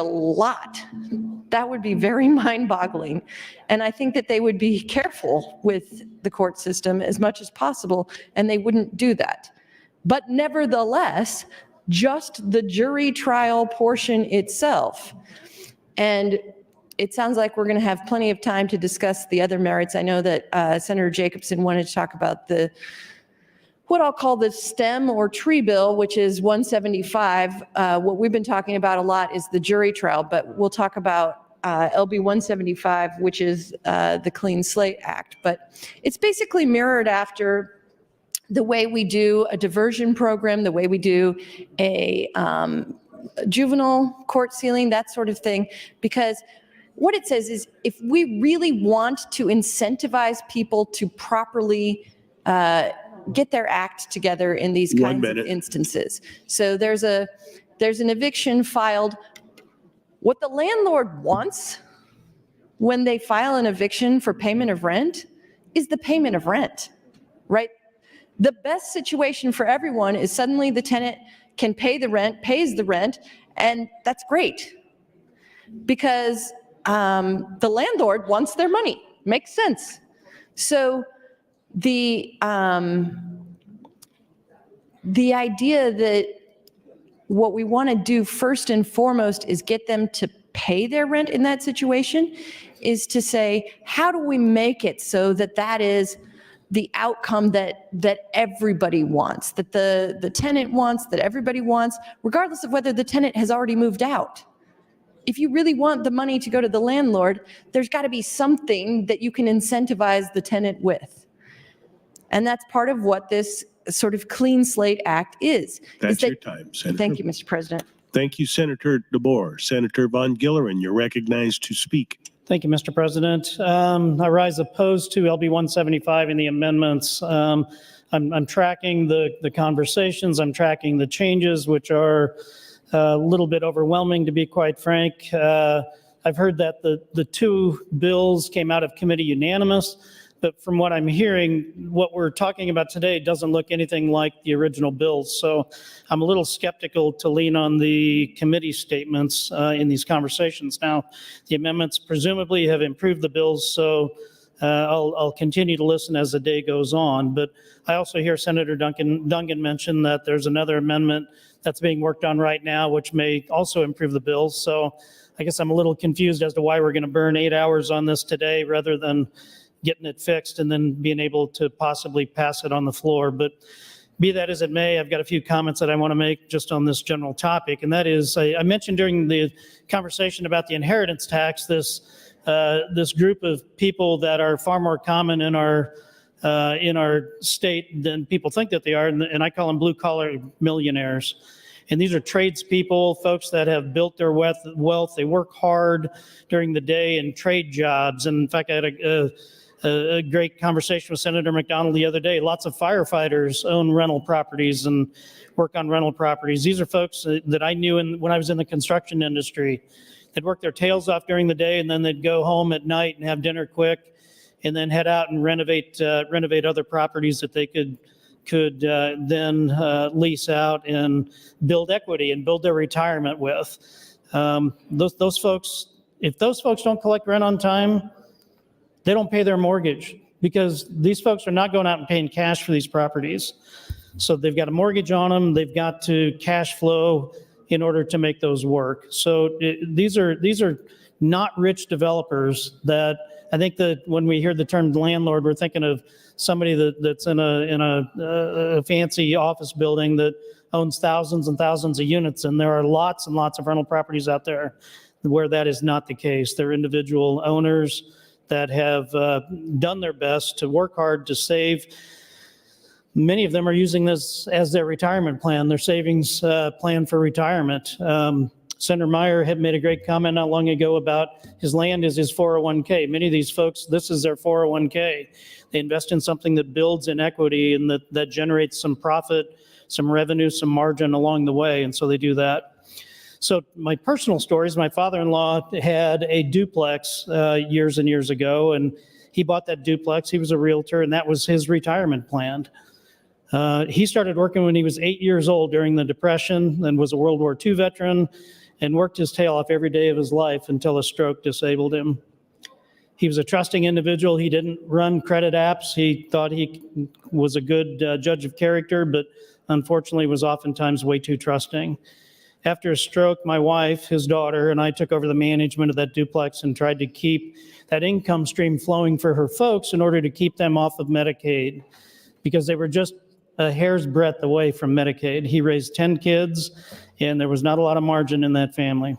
Speaker 13: lot. That would be very mind-boggling. And I think that they would be careful with the court system as much as possible, and they wouldn't do that. But nevertheless, just the jury trial portion itself, and it sounds like we're going to have plenty of time to discuss the other merits. I know that Senator Jacobson wanted to talk about what I'll call the stem or tree bill, which is 175. What we've been talking about a lot is the jury trial, but we'll talk about LB 175, which is the Clean Slate Act. But it's basically mirrored after the way we do a diversion program, the way we do a juvenile court sealing, that sort of thing, because what it says is if we really want to incentivize people to properly get their act together in these kinds of instances. So there's an eviction filed. What the landlord wants when they file an eviction for payment of rent is the payment of rent, right? The best situation for everyone is suddenly the tenant can pay the rent, pays the rent, and that's great because the landlord wants their money. Makes sense. So the idea that what we want to do first and foremost is get them to pay their rent in that situation is to say, how do we make it so that that is the outcome that everybody wants, that the tenant wants, that everybody wants, regardless of whether the tenant has already moved out. If you really want the money to go to the landlord, there's got to be something that you can incentivize the tenant with. And that's part of what this sort of Clean Slate Act is.
Speaker 2: That's your time, Senator.
Speaker 13: Thank you, Mr. President.
Speaker 2: Thank you, Senator DeBoer. Senator Von Gillerin, you're recognized to speak.
Speaker 21: Thank you, Mr. President. I rise opposed to LB 175 and the amendments. I'm tracking the conversations. I'm tracking the changes, which are a little bit overwhelming, to be quite frank. I've heard that the two bills came out of committee unanimous, but from what I'm hearing, what we're talking about today doesn't look anything like the original bills. So I'm a little skeptical to lean on the committee statements in these conversations. Now, the amendments presumably have improved the bills, so I'll continue to listen as the day goes on. But I also hear Senator Dungan mention that there's another amendment that's being worked on right now, which may also improve the bill. So I guess I'm a little confused as to why we're going to burn 8 hours on this today rather than getting it fixed and then being able to possibly pass it on the floor. But be that as it may, I've got a few comments that I want to make just on this general topic. And that is, I mentioned during the conversation about the inheritance tax, this group of people that are far more common in our state than people think that they are. And I call them blue collar millionaires. And these are tradespeople, folks that have built their wealth. They work hard during the day in trade jobs. And in fact, I had a great conversation with Senator McDonald the other day. Lots of firefighters own rental properties and work on rental properties. These are folks that I knew when I was in the construction industry. They'd work their tails off during the day, and then they'd go home at night and have dinner quick, and then head out and renovate other properties that they could then lease out and build equity and build their retirement with. Those folks, if those folks don't collect rent on time, they don't pay their mortgage, because these folks are not going out and paying cash for these properties. So they've got a mortgage on them. They've got to cash flow in order to make those work. So these are not rich developers that I think that when we hear the term landlord, we're thinking of somebody that's in a fancy office building that owns thousands and thousands of units. And there are lots and lots of rental properties out there where that is not the case. They're individual owners that have done their best to work hard to save. Many of them are using this as their retirement plan, their savings plan for retirement. Senator Meyer had made a great comment not long ago about his land is his 401k. Many of these folks, this is their 401k. They invest in something that builds in equity and that generates some profit, some revenue, some margin along the way, and so they do that. So my personal story is my father-in-law had a duplex years and years ago, and he bought that duplex. He was a realtor, and that was his retirement plan. He started working when he was 8 years old during the Depression and was a World War II veteran and worked his tail off every day of his life until a stroke disabled him. He was a trusting individual. He didn't run credit apps. He thought he was a good judge of character, but unfortunately was oftentimes way too trusting. After his stroke, my wife, his daughter, and I took over the management of that duplex and tried to keep that income stream flowing for her folks in order to keep them off of Medicaid, because they were just a hair's breadth away from Medicaid. He raised 10 kids, and there was not a lot of margin in that family.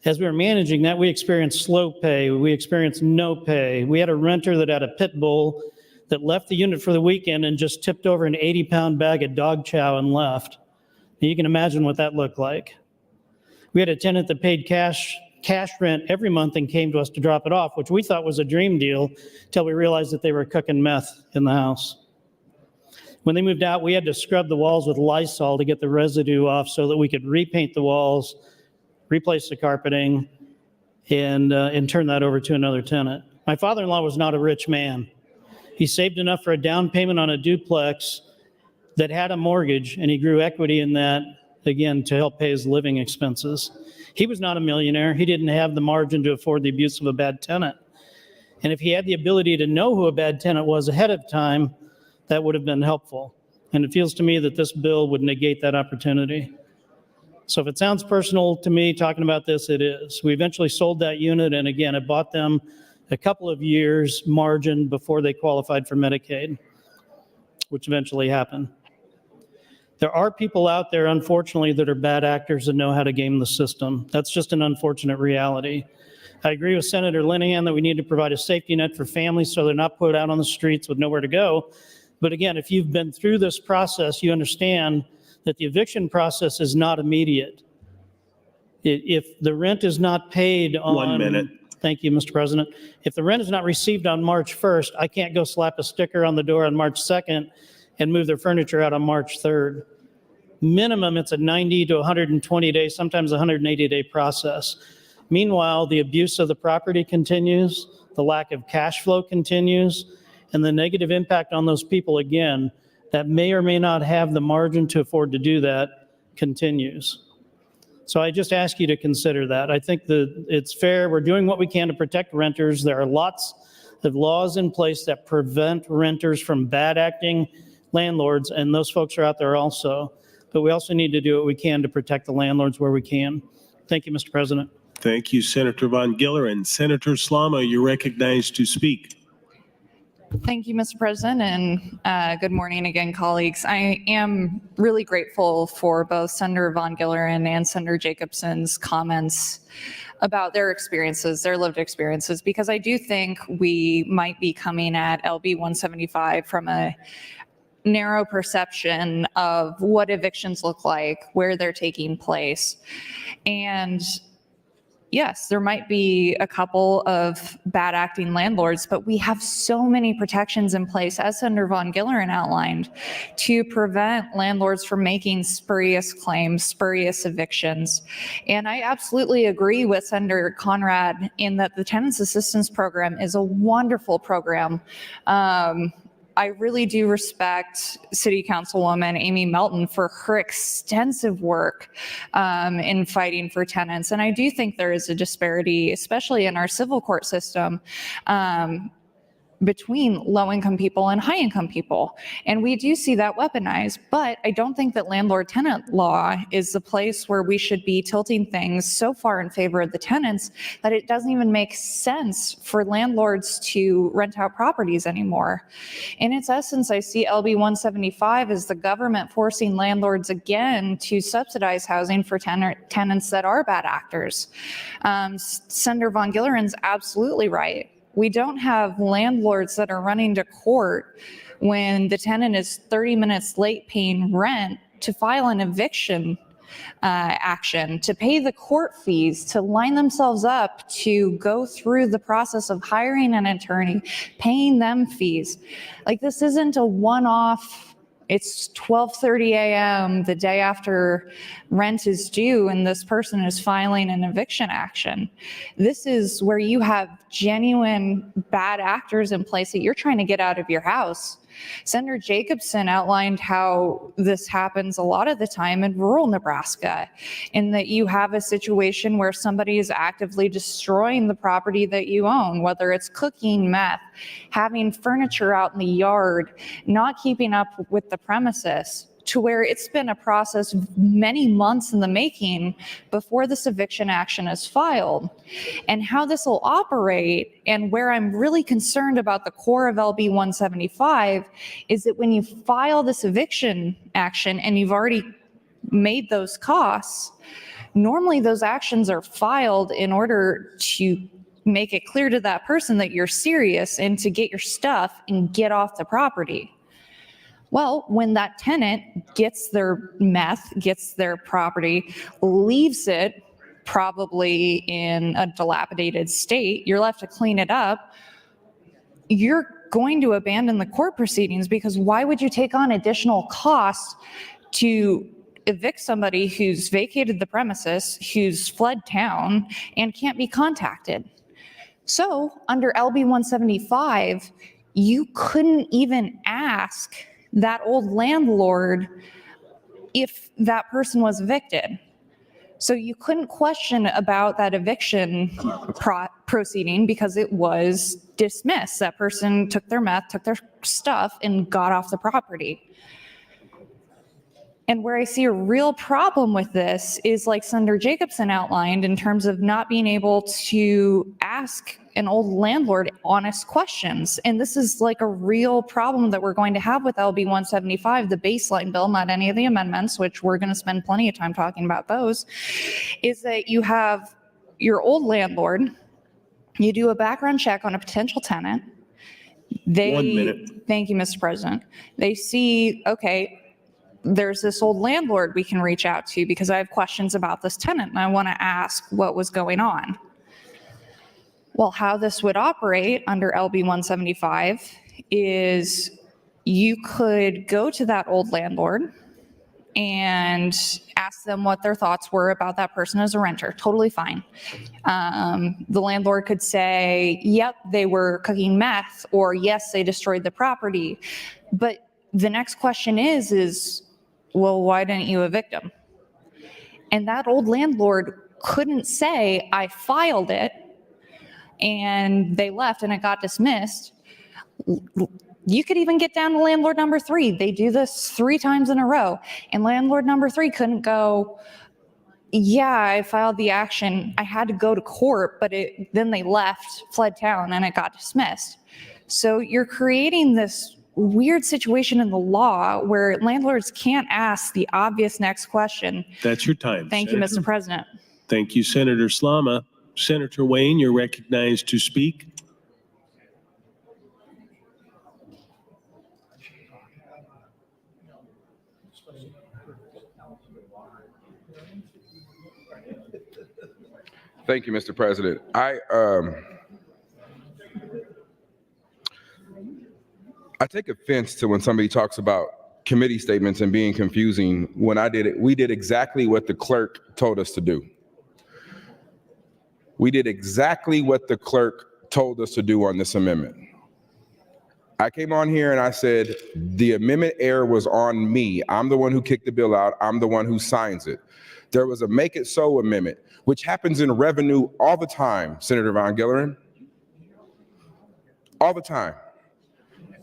Speaker 21: As we were managing that, we experienced slow pay. We experienced no pay. We had a renter that had a pit bull that left the unit for the weekend and just tipped over an 80-pound bag of dog chow and left. And you can imagine what that looked like. We had a tenant that paid cash rent every month and came to us to drop it off, which we thought was a dream deal until we realized that they were cooking meth in the house. When they moved out, we had to scrub the walls with Lysol to get the residue off so that we could repaint the walls, replace the carpeting, and turn that over to another tenant. My father-in-law was not a rich man. He saved enough for a down payment on a duplex that had a mortgage, and he grew equity in that, again, to help pay his living expenses. He was not a millionaire. He didn't have the margin to afford the abuse of a bad tenant. And if he had the ability to know who a bad tenant was ahead of time, that would have been helpful. And it feels to me that this bill would negate that opportunity. So if it sounds personal to me talking about this, it is. We eventually sold that unit, and again, it bought them a couple of years margin before they qualified for Medicaid, which eventually happened. There are people out there, unfortunately, that are bad actors and know how to game the system. That's just an unfortunate reality. I agree with Senator Linehan that we need to provide a safety net for families so they're not put out on the streets with nowhere to go. But again, if you've been through this process, you understand that the eviction process is not immediate. If the rent is not paid on—
Speaker 2: 1 minute.
Speaker 21: Thank you, Mr. President. If the rent is not received on March 1st, I can't go slap a sticker on the door on March 2nd and move their furniture out on March 3rd. Minimum, it's a 90 to 120 day, sometimes 180 day process. Meanwhile, the abuse of the property continues, the lack of cash flow continues, and the negative impact on those people, again, that may or may not have the margin to afford to do that continues. So I just ask you to consider that. I think that it's fair. We're doing what we can to protect renters. There are lots of laws in place that prevent renters from bad acting landlords, and those folks are out there also. But we also need to do what we can to protect the landlords where we can. Thank you, Mr. President.
Speaker 2: Thank you, Senator Von Gilleren. Senator Slama, you're recognized to speak.
Speaker 14: Thank you, Mr. President, and good morning again, colleagues. I am really grateful for both Senator Von Gilleren and Senator Jacobson's comments about their experiences, their lived experiences, because I do think we might be coming at LB 175 from a narrow perception of what evictions look like, where they're taking place. And yes, there might be a couple of bad acting landlords, but we have so many protections in place, as Senator Von Gilleren outlined, to prevent landlords from making spurious claims, spurious evictions. And I absolutely agree with Senator Conrad in that the Tenants Assistance Program is a wonderful program. I really do respect City Councilwoman Amy Melton for her extensive work in fighting for tenants. And I do think there is a disparity, especially in our civil court system, between low-income people and high-income people. And we do see that weaponized, but I don't think that landlord-tenant law is the place where we should be tilting things so far in favor of the tenants that it doesn't even make sense for landlords to rent out properties anymore. In its essence, I see LB 175 as the government forcing landlords again to subsidize housing for tenants that are bad actors. Senator Von Gilleren's absolutely right. We don't have landlords that are running to court when the tenant is 30 minutes late paying rent to file an eviction action, to pay the court fees, to line themselves up, to go through the process of hiring an attorney, paying them fees. Like, this isn't a one-off. It's 12:30 a.m. the day after rent is due and this person is filing an eviction action. This is where you have genuine bad actors in place that you're trying to get out of your house. Senator Jacobson outlined how this happens a lot of the time in rural Nebraska, in that you have a situation where somebody is actively destroying the property that you own, whether it's cooking meth, having furniture out in the yard, not keeping up with the premises, to where it's been a process many months in the making before this eviction action is filed. And how this will operate, and where I'm really concerned about the core of LB 175, is that when you file this eviction action and you've already made those costs, normally those actions are filed in order to make it clear to that person that you're serious and to get your stuff and get off the property. Well, when that tenant gets their meth, gets their property, leaves it probably in a dilapidated state, you're left to clean it up, you're going to abandon the court proceedings, because why would you take on additional costs to evict somebody who's vacated the premises, who's fled town, and can't be contacted? So under LB 175, you couldn't even ask that old landlord if that person was evicted. So you couldn't question about that eviction proceeding because it was dismissed. That person took their meth, took their stuff, and got off the property. And where I see a real problem with this is, like Senator Jacobson outlined, in terms of not being able to ask an old landlord honest questions. And this is like a real problem that we're going to have with LB 175, the baseline bill, not any of the amendments, which we're going to spend plenty of time talking about those, is that you have your old landlord, you do a background check on a potential tenant.
Speaker 2: 1 minute.
Speaker 14: Thank you, Mr. President. They see, okay, there's this old landlord we can reach out to because I have questions about this tenant and I want to ask what was going on. Well, how this would operate under LB 175 is you could go to that old landlord and ask them what their thoughts were about that person as a renter. Totally fine. The landlord could say, yep, they were cooking meth, or yes, they destroyed the property. But the next question is, well, why didn't you evict them? And that old landlord couldn't say, I filed it and they left and it got dismissed. You could even get down to landlord number 3. They do this 3 times in a row. And landlord number 3 couldn't go, yeah, I filed the action. I had to go to court, but then they left, fled town, and it got dismissed. So you're creating this weird situation in the law where landlords can't ask the obvious next question.
Speaker 2: That's your time.
Speaker 14: Thank you,
Speaker 2: Senator.
Speaker 14: Mr. President.
Speaker 2: Thank you, Senator Slama. Senator Wayne, you're recognized to speak.
Speaker 12: Thank you, Mr. President. I take offense to when somebody talks about committee statements and being confusing. When I did it, we did exactly what the clerk told us to do. We did exactly what the clerk told us to do on this amendment. I came on here and I said, the amendment error was on me. I'm the one who kicked the bill out. I'm the one who signs it. There was a make it so amendment, which happens in revenue all the time, Senator Von Gillerin. All the time.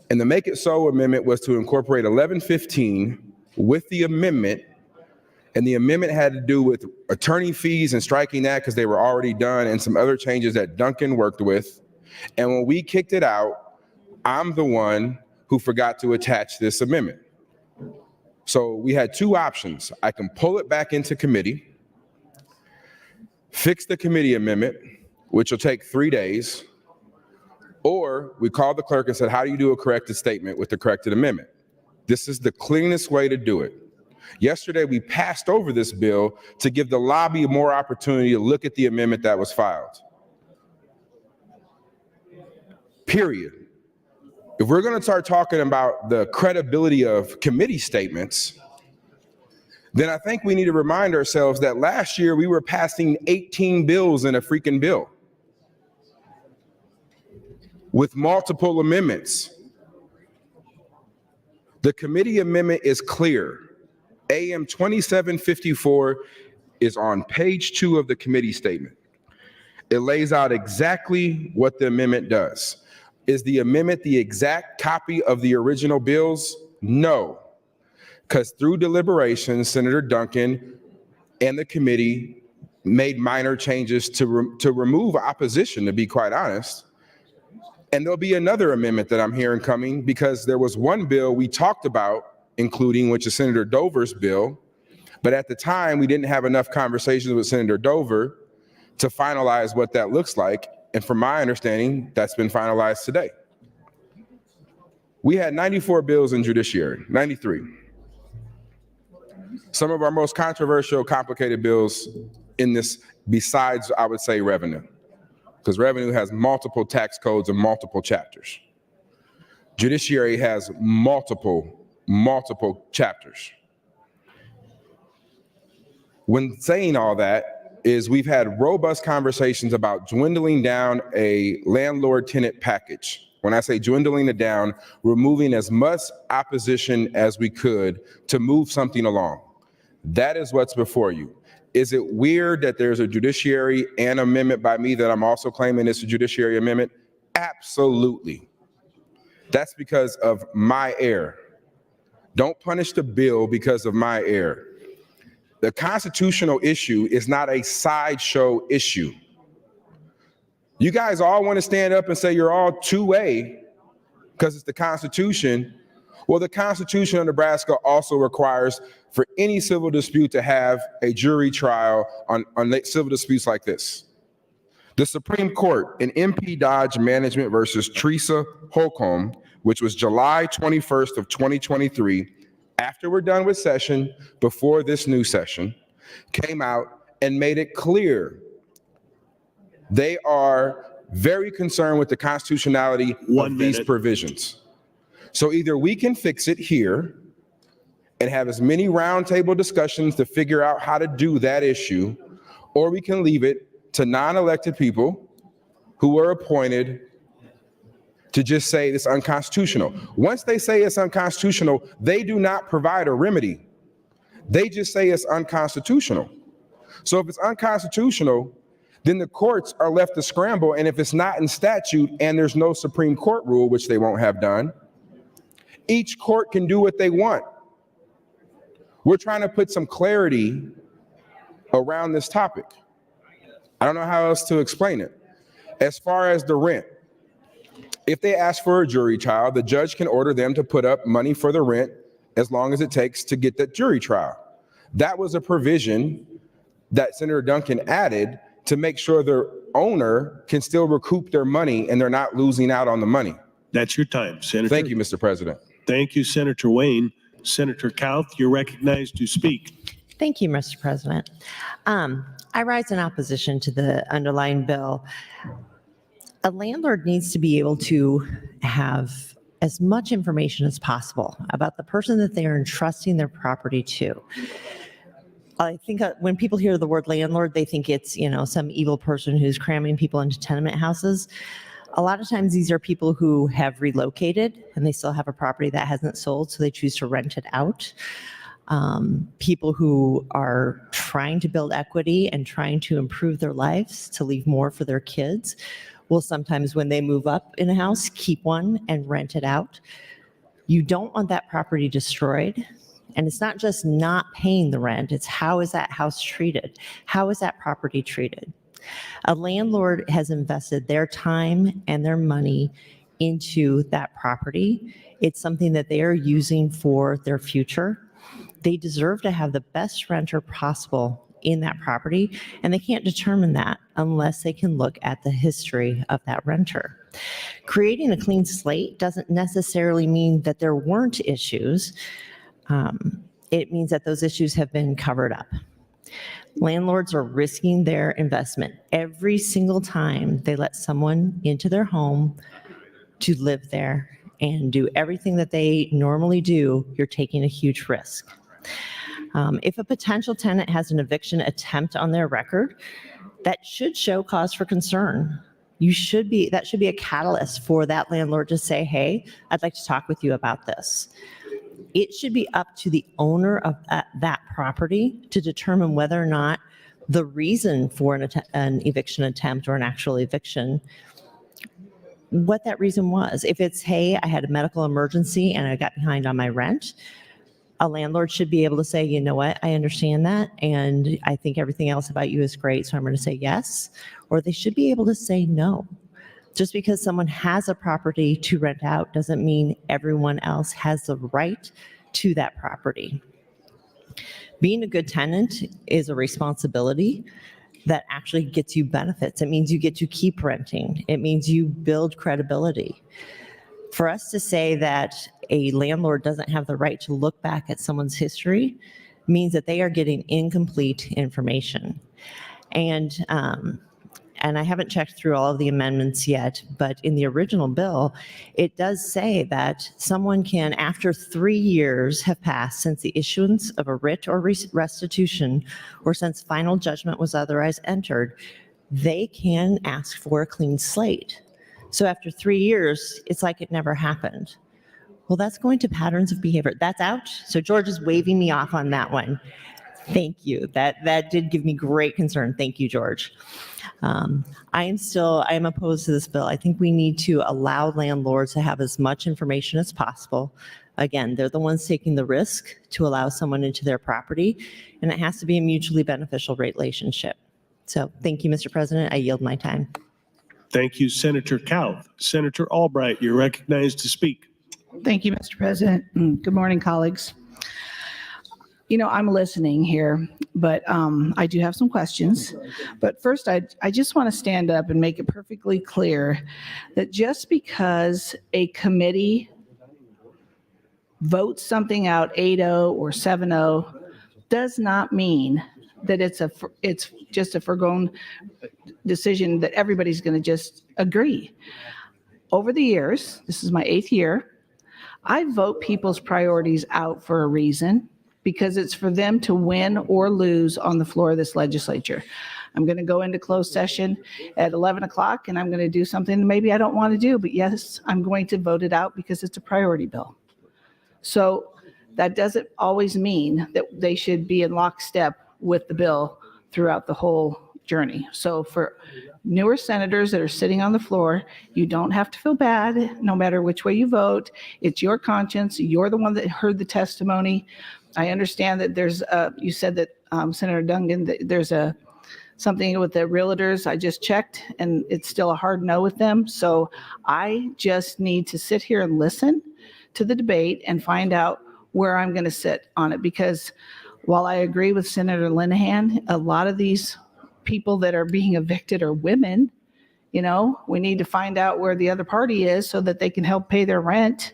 Speaker 12: And the make it so amendment was to incorporate 1115 with the amendment. And the amendment had to do with attorney fees and striking that because they were already done and some other changes that Duncan worked with. And when we kicked it out, I'm the one who forgot to attach this amendment. So we had 2 options. I can pull it back into committee, fix the committee amendment, which will take 3 days, or we called the clerk and said, how do you do a corrected statement with the corrected amendment? This is the cleanest way to do it. Yesterday, we passed over this bill to give the lobby more opportunity to look at the amendment that was filed. Period. If we're going to start talking about the credibility of committee statements, then I think we need to remind ourselves that last year we were passing 18 bills in a freaking bill with multiple amendments. The committee amendment is clear. AM 2754 is on page 2 of the committee statement. It lays out exactly what the amendment does. Is the amendment the exact copy of the original bills? No, because through deliberations, Senator Duncan and the committee made minor changes to remove opposition, to be quite honest. And there'll be another amendment that I'm hearing coming because there was one bill we talked about including, which is Senator Dover's bill. But at the time, we didn't have enough conversations with Senator Dover to finalize what that looks like. And from my understanding, that's been finalized today. We had 94 bills in judiciary, 93. Some of our most controversial, complicated bills in this, besides, I would say, revenue, because revenue has multiple tax codes and multiple chapters. Judiciary has multiple chapters. When saying all that is we've had robust conversations about dwindling down a landlord-tenant package. When I say dwindling it down, removing as much opposition as we could to move something along. That is what's before you. Is it weird that there's a judiciary and amendment by me that I'm also claiming it's a judiciary amendment? Absolutely. That's because of my error. Don't punish the bill because of my error. The constitutional issue is not a sideshow issue. You guys all want to stand up and say you're all 2A because it's the Constitution. Well, the Constitution of Nebraska also requires for any civil dispute to have a jury trial on civil disputes like this. The Supreme Court in MP Dodge Management versus Teresa Holcomb, which was July 21st of 2023, after we're done with session, before this new session, came out and made it clear they are very concerned with the constitutionality of these provisions. So either we can fix it here and have as many roundtable discussions to figure out how to do that issue, or we can leave it to non-elected people who were appointed to just say it's unconstitutional. Once they say it's unconstitutional, they do not provide a remedy. They just say it's unconstitutional. So if it's unconstitutional, then the courts are left to scramble. And if it's not in statute and there's no Supreme Court rule, which they won't have done, each court can do what they want. We're trying to put some clarity around this topic. I don't know how else to explain it. As far as the rent, if they ask for a jury trial, the judge can order them to put up money for the rent as long as it takes to get that jury trial. That was a provision that Senator Duncan added to make sure the owner can still recoup their money and they're not losing out on the money.
Speaker 2: That's your time, Senator.
Speaker 12: Thank you, Mr. President.
Speaker 2: Thank you, Senator Wayne. Senator Kauth, you're recognized to speak.
Speaker 1: Thank you, Mr. President. I rise in opposition to the underlying bill. A landlord needs to be able to have as much information as possible about the person that they are entrusting their property to. I think when people hear the word landlord, they think it's, some evil person who's cramming people into tenement houses. A lot of times these are people who have relocated and they still have a property that hasn't sold, so they choose to rent it out. People who are trying to build equity and trying to improve their lives to leave more for their kids will sometimes, when they move up in a house, keep one and rent it out. You don't want that property destroyed. And it's not just not paying the rent, it's how is that house treated? How is that property treated? A landlord has invested their time and their money into that property. It's something that they are using for their future. They deserve to have the best renter possible in that property, and they can't determine that unless they can look at the history of that renter. Creating a clean slate doesn't necessarily mean that there weren't issues. It means that those issues have been covered up. Landlords are risking their investment every single time they let someone into their home to live there and do everything that they normally do. You're taking a huge risk. If a potential tenant has an eviction attempt on their record, that should show cause for concern. That should be a catalyst for that landlord to say, hey, I'd like to talk with you about this. It should be up to the owner of that property to determine whether or not the reason for an eviction attempt or an actual eviction, what that reason was. If it's, hey, I had a medical emergency and I got behind on my rent, a landlord should be able to say, you know what, I understand that, and I think everything else about you is great, so I'm going to say yes. Or they should be able to say no. Just because someone has a property to rent out doesn't mean everyone else has the right to that property. Being a good tenant is a responsibility that actually gets you benefits. It means you get to keep renting. It means you build credibility. For us to say that a landlord doesn't have the right to look back at someone's history means that they are getting incomplete information. And I haven't checked through all of the amendments yet, but in the original bill, it does say that someone can, after 3 years have passed since the issuance of a writ or restitution, or since final judgment was otherwise entered, they can ask for a clean slate. So after 3 years, it's like it never happened. Well, that's going to patterns of behavior. That's out. So George is waving me off on that one. Thank you. That did give me great concern. Thank you, George. I am opposed to this bill. I think we need to allow landlords to have as much information as possible. Again, they're the ones taking the risk to allow someone into their property, and it has to be a mutually beneficial relationship. So thank you, Mr. President. I yield my time.
Speaker 2: Thank you, Senator Kauth. Senator Albright, you're recognized to speak.
Speaker 22: Thank you, Mr. President. Good morning, colleagues. I'm listening here, but I do have some questions. But first, I just want to stand up and make it perfectly clear that just because a committee votes something out 8-0 or 7-0 does not mean that it's just a foregone decision that everybody's going to just agree. Over the years, this is my 8th year, I vote people's priorities out for a reason, because it's for them to win or lose on the floor of this legislature. I'm going to go into closed session at 11 o'clock and I'm going to do something maybe I don't want to do, but yes, I'm going to vote it out because it's a priority bill. So that doesn't always mean that they should be in lockstep with the bill throughout the whole journey. So for newer senators that are sitting on the floor, you don't have to feel bad no matter which way you vote. It's your conscience. You're the one that heard the testimony. I understand that there's, you said that, Senator Dungan, that there's something with the realtors. I just checked and it's still a hard no with them. So I just need to sit here and listen to the debate and find out where I'm going to sit on it. Because while I agree with Senator Linehan, a lot of these people that are being evicted are women. You know, we need to find out where the other party is so that they can help pay their rent.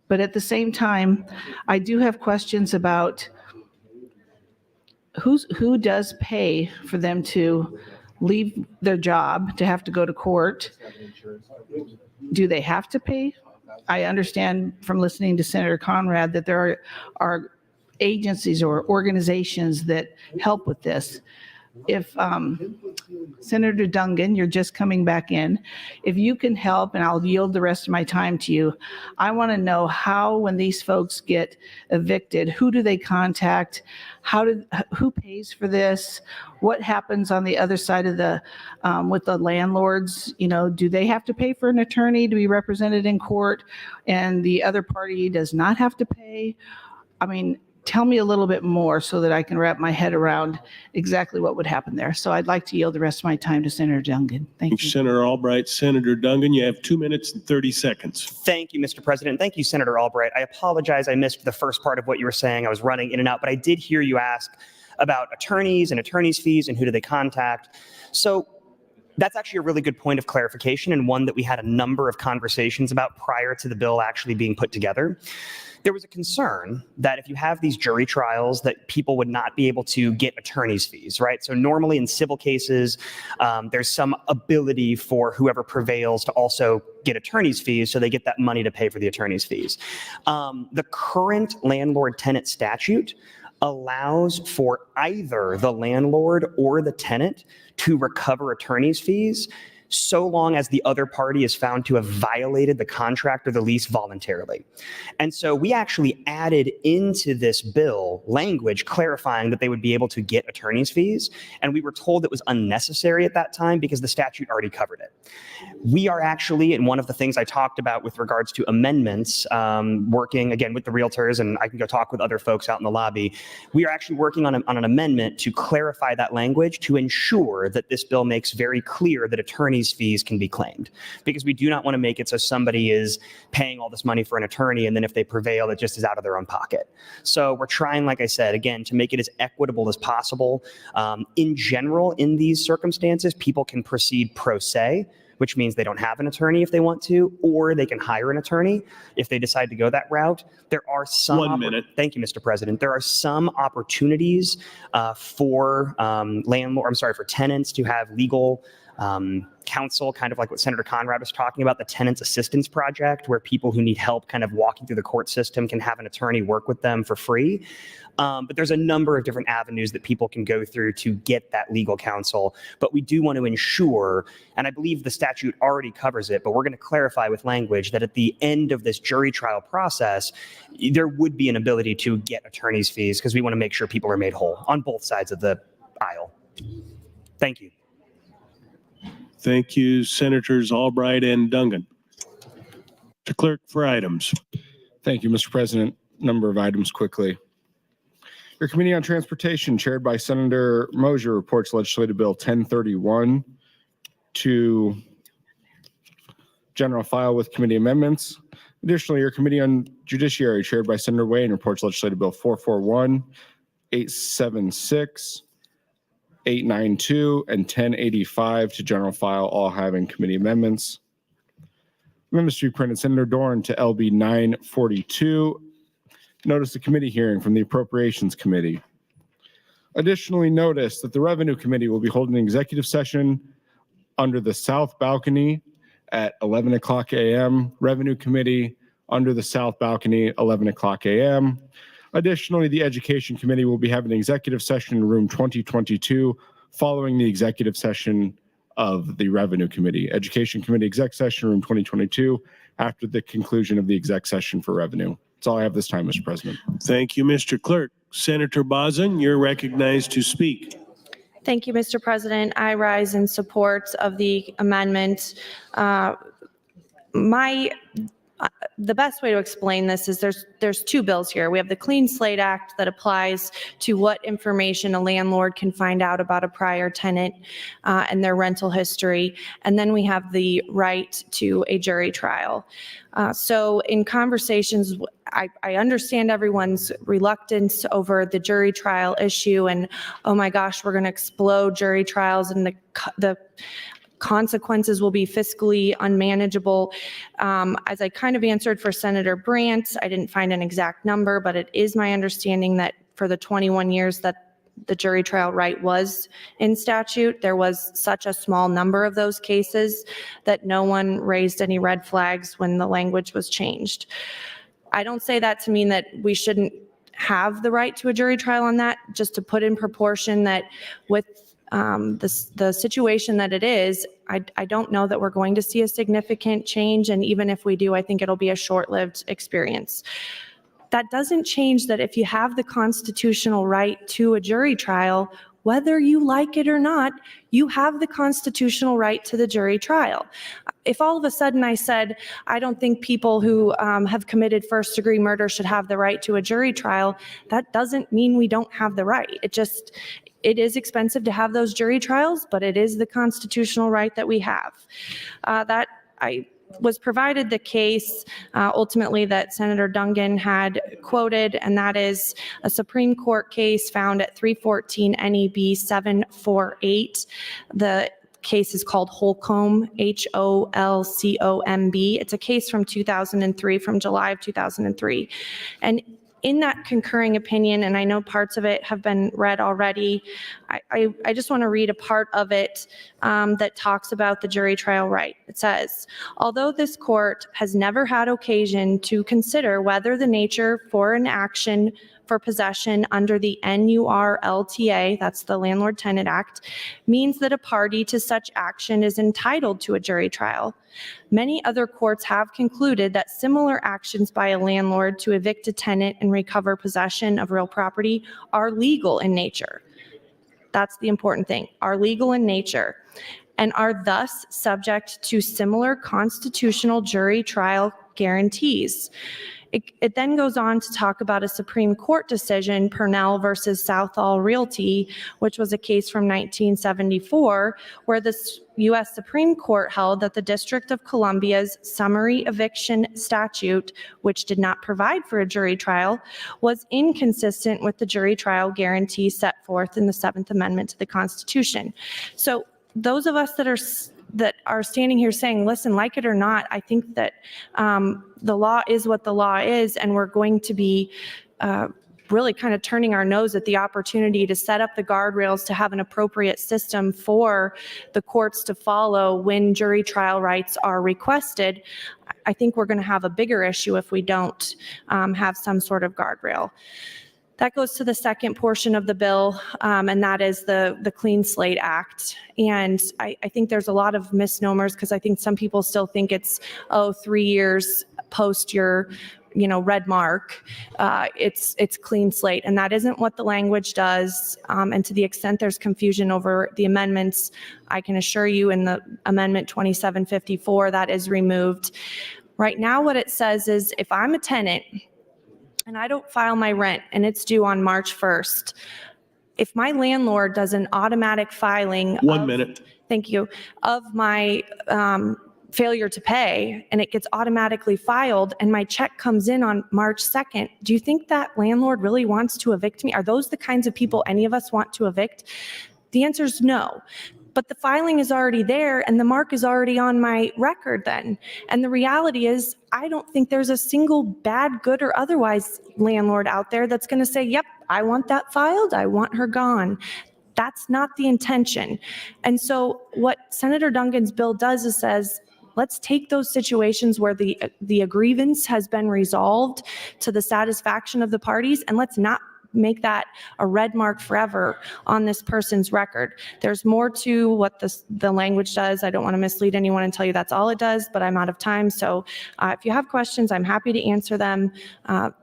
Speaker 22: But at the same time, I do have questions about who does pay for them to leave their job, to have to go to court. Do they have to pay? I understand from listening to Senator Conrad that there are agencies or organizations that help with this. If Senator Dungan, you're just coming back in, if you can help, and I'll yield the rest of my time to you, I want to know how, when these folks get evicted, who do they contact? Who pays for this? What happens on the other side of the, with the landlords? You know, do they have to pay for an attorney to be represented in court and the other party does not have to pay? I mean, tell me a little bit more so that I can wrap my head around exactly what would happen there. So I'd like to yield the rest of my time to Senator Dungan. Thank you.
Speaker 2: Senator Albright. Senator Dungan, you have 2 minutes and 30 seconds.
Speaker 10: Thank you, Mr. President. Thank you, Senator Albright. I apologize. I missed the first part of what you were saying. I was running in and out, but I did hear you ask about attorneys and attorneys' fees and who do they contact. So that's actually a really good point of clarification and one that we had a number of conversations about prior to the bill actually being put together. There was a concern that if you have these jury trials that people would not be able to get attorney's fees, right? So normally in civil cases, there's some ability for whoever prevails to also get attorney's fees, so they get that money to pay for the attorney's fees. The current landlord-tenant statute allows for either the landlord or the tenant to recover attorney's fees so long as the other party is found to have violated the contract or the lease voluntarily. And so we actually added into this bill language clarifying that they would be able to get attorney's fees. And we were told it was unnecessary at that time because the statute already covered it. We are actually, and one of the things I talked about with regards to amendments, working again with the realtors, and I can go talk with other folks out in the lobby, we are actually working on an amendment to clarify that language to ensure that this bill makes very clear that attorney's fees can be claimed, because we do not want to make it so somebody is paying all this money for an attorney and then if they prevail, it just is out of their own pocket. So we're trying, like I said, again, to make it as equitable as possible. In general, in these circumstances, people can proceed pro se, which means they don't have an attorney if they want to, or they can hire an attorney if they decide to go that route. There are some—
Speaker 2: 1 minute.
Speaker 10: Thank you, Mr. President. There are some opportunities for for tenants to have legal counsel, kind of like what Senator Conrad was talking about, the Tenants Assistance Project, where people who need help kind of walking through the court system can have an attorney work with them for free. But there's a number of different avenues that people can go through to get that legal counsel. But we do want to ensure, and I believe the statute already covers it, but we're going to clarify with language that at the end of this jury trial process, there would be an ability to get attorney's fees because we want to make sure people are made whole on both sides of the aisle. Thank you.
Speaker 2: Thank you, Senators Albright and Dungan. Mr. Clerk, for items.
Speaker 5: Thank you, Mr. President. Number of items quickly. Your Committee on Transportation, chaired by Senator Mosier, reports Legislative Bill 1031 to general file with committee amendments. Additionally, your Committee on Judiciary, chaired by Senator Wayne, reports Legislative Bill 441, 876, 892, and 1085 to general file, all having committee amendments. Amendments to be printed. Senator Dorn to LB 942. Notice the committee hearing from the Appropriations Committee. Additionally, notice that the Revenue Committee will be holding an executive session under the south balcony at 11 o'clock a.m. Revenue Committee under the south balcony, 11 o'clock a.m. Additionally, the Education Committee will be having an executive session in room 2022 following the executive session of the Revenue Committee. Education Committee exec session room 2022 after the conclusion of the exec session for Revenue. That's all I have this time, Mr. President.
Speaker 2: Thank you, Mr. Clerk. Senator Bozen, you're recognized to speak.
Speaker 3: Thank you, Mr. President. I rise in support of the amendment. The best way to explain this is there's two bills here. We have the Clean Slate Act that applies to what information a landlord can find out about a prior tenant and their rental history. And then we have the right to a jury trial. So in conversations, I understand everyone's reluctance over the jury trial issue and, oh my gosh, we're going to explode jury trials and the consequences will be fiscally unmanageable. As I kind of answered for Senator Brandt, I didn't find an exact number, but it is my understanding that for the 21 years that the jury trial right was in statute, there was such a small number of those cases that no one raised any red flags when the language was changed. I don't say that to mean that we shouldn't have the right to a jury trial on that, just to put in proportion that with the situation that it is, I don't know that we're going to see a significant change. And even if we do, I think it'll be a short-lived experience. That doesn't change that if you have the constitutional right to a jury trial, whether you like it or not, you have the constitutional right to the jury trial. If all of a sudden I said, I don't think people who have committed first-degree murder should have the right to a jury trial, that doesn't mean we don't have the right. It is expensive to have those jury trials, but it is the constitutional right that we have. That I was provided the case ultimately that Senator Dungan had quoted, and that is a Supreme Court case found at 314 NEB 748. The case is called Holcomb, Holcomb. It's a case from 2003, from July of 2003. And in that concurring opinion, and I know parts of it have been read already, I just want to read a part of it that talks about the jury trial right. It says, although this court has never had occasion to consider whether the nature for an action for possession under the NURLTA, that's the Landlord-Tenant Act, means that a party to such action is entitled to a jury trial. Many other courts have concluded that similar actions by a landlord to evict a tenant and recover possession of real property are legal in nature. That's the important thing, are legal in nature, and are thus subject to similar constitutional jury trial guarantees. It then goes on to talk about a Supreme Court decision, Purnell versus Southall Realty, which was a case from 1974, where the U.S. Supreme Court held that the District of Columbia's summary eviction statute, which did not provide for a jury trial, was inconsistent with the jury trial guarantee set forth in the 7th Amendment to the Constitution. So those of us that are standing here saying, listen, like it or not, I think that the law is what the law is, and we're going to be really kind of turning our nose at the opportunity to set up the guardrails to have an appropriate system for the courts to follow when jury trial rights are requested. I think we're going to have a bigger issue if we don't have some sort of guardrail. That goes to the second portion of the bill, and that is the Clean Slate Act. And I think there's a lot of misnomers because I think some people still think it's, 3 years post your red mark, it's clean slate, and that isn't what the language does. And to the extent there's confusion over the amendments, I can assure you in the Amendment 2754 that is removed. Right now what it says is if I'm a tenant and I don't file my rent and it's due on March 1st, if my landlord does an automatic filing thank you, of my failure to pay, and it gets automatically filed, and my check comes in on March 2nd, do you think that landlord really wants to evict me? Are those the kinds of people any of us want to evict? The answer is no. But the filing is already there, and the mark is already on my record then. And the reality is, I don't think there's a single bad, good, or otherwise landlord out there that's going to say, yep, I want that filed, I want her gone. That's not the intention. And so what Senator Dungan's bill does is says, let's take those situations where the grievance has been resolved to the satisfaction of the parties, and let's not make that a red mark forever on this person's record. There's more to what the language does. I don't want to mislead anyone and tell you that's all it does, but I'm out of time. So if you have questions, I'm happy to answer them.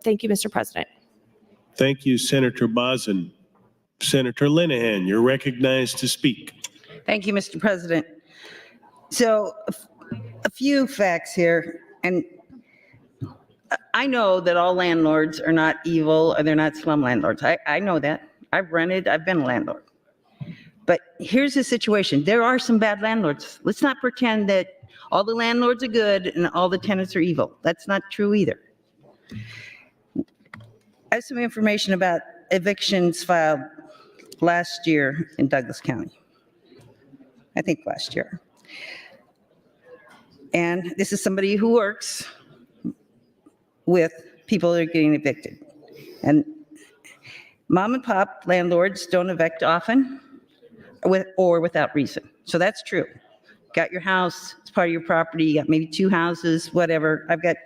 Speaker 3: Thank you, Mr. President.
Speaker 2: Thank you, Senator Bozen. Senator Linehan, you're recognized to speak.
Speaker 18: Thank you, Mr. President. So a few facts here, and I know that all landlords are not evil or they're not slum landlords. I know that. I've rented, I've been a landlord. But here's the situation. There are some bad landlords. Let's not pretend that all the landlords are good and all the tenants are evil. That's not true either. I have some information about evictions filed last year in Douglas County. I think last year. And this is somebody who works with people that are getting evicted. And mom and pop landlords don't evict often or without reason. So that's true. Got your house, it's part of your property, you got maybe 2 houses, whatever. I've got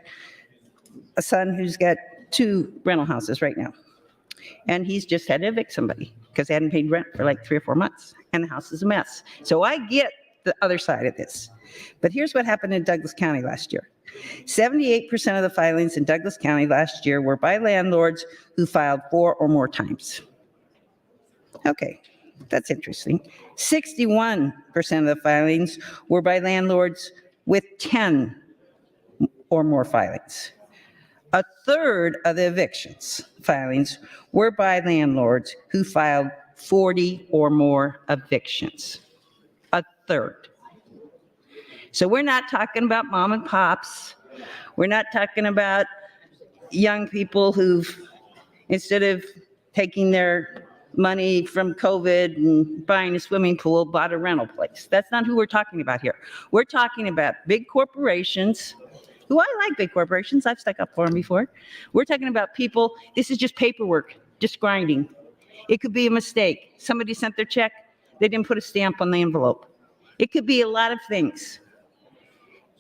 Speaker 18: a son who's got 2 rental houses right now. And he's just had to evict somebody because they hadn't paid rent for like 3 or 4 months and the house is a mess. So I get the other side of this. But here's what happened in Douglas County last year. 78% of the filings in Douglas County last year were by landlords who filed 4 or more times. Okay, that's interesting. 61% of the filings were by landlords with 10 or more filings. A third of the evictions filings were by landlords who filed 40 or more evictions. A third. So we're not talking about mom and pops. We're not talking about young people who've, instead of taking their money from COVID and buying a swimming pool, bought a rental place. That's not who we're talking about here. We're talking about big corporations, who I like big corporations. I've stuck up for them before. We're talking about people, this is just paperwork, just grinding. It could be a mistake. Somebody sent their check, they didn't put a stamp on the envelope. It could be a lot of things.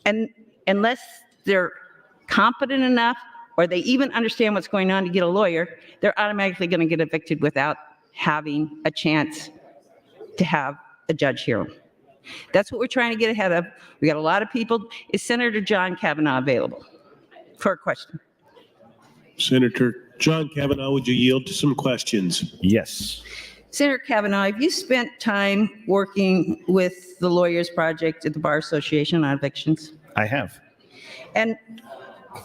Speaker 18: And unless they're competent enough or they even understand what's going on to get a lawyer, they're automatically going to get evicted without having a chance to have a judge hear them. That's what we're trying to get ahead of. We got a lot of people. Is Senator John Kavanaugh available for a question?
Speaker 2: Senator John Kavanaugh, would you yield to some questions?
Speaker 5: Yes.
Speaker 18: Senator Kavanaugh, have you spent time working with the Lawyers Project at the Bar Association on evictions?
Speaker 5: I have.
Speaker 18: And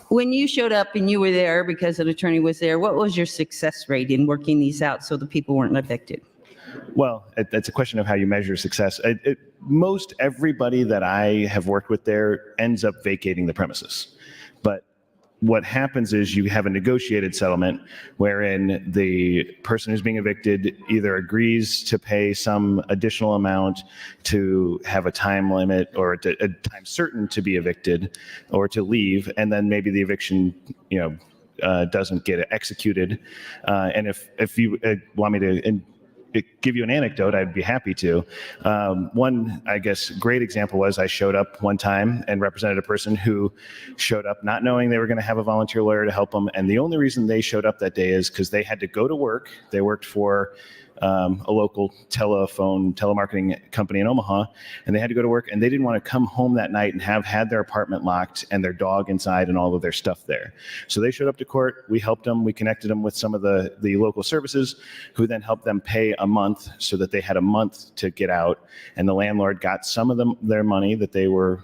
Speaker 18: when you showed up and you were there because an attorney was there, what was your success rate in working these out so the people weren't evicted?
Speaker 5: Well, it's a question of how you measure success. Most everybody that I have worked with there ends up vacating the premises. But what happens is you have a negotiated settlement wherein the person who's being evicted either agrees to pay some additional amount to have a time limit or a time certain to be evicted or to leave, and then maybe the eviction, doesn't get executed. And if you want me to give you an anecdote, I'd be happy to. One, I guess, great example was I showed up one time and represented a person who showed up not knowing they were going to have a volunteer lawyer to help them. And the only reason they showed up that day is because they had to go to work. They worked for a local telemarketing company in Omaha, and they had to go to work, and they didn't want to come home that night and have had their apartment locked and their dog inside and all of their stuff there. So they showed up to court. We helped them. We connected them with some of the local services who then helped them pay a month so that they had a month to get out, and the landlord got some of their money that they were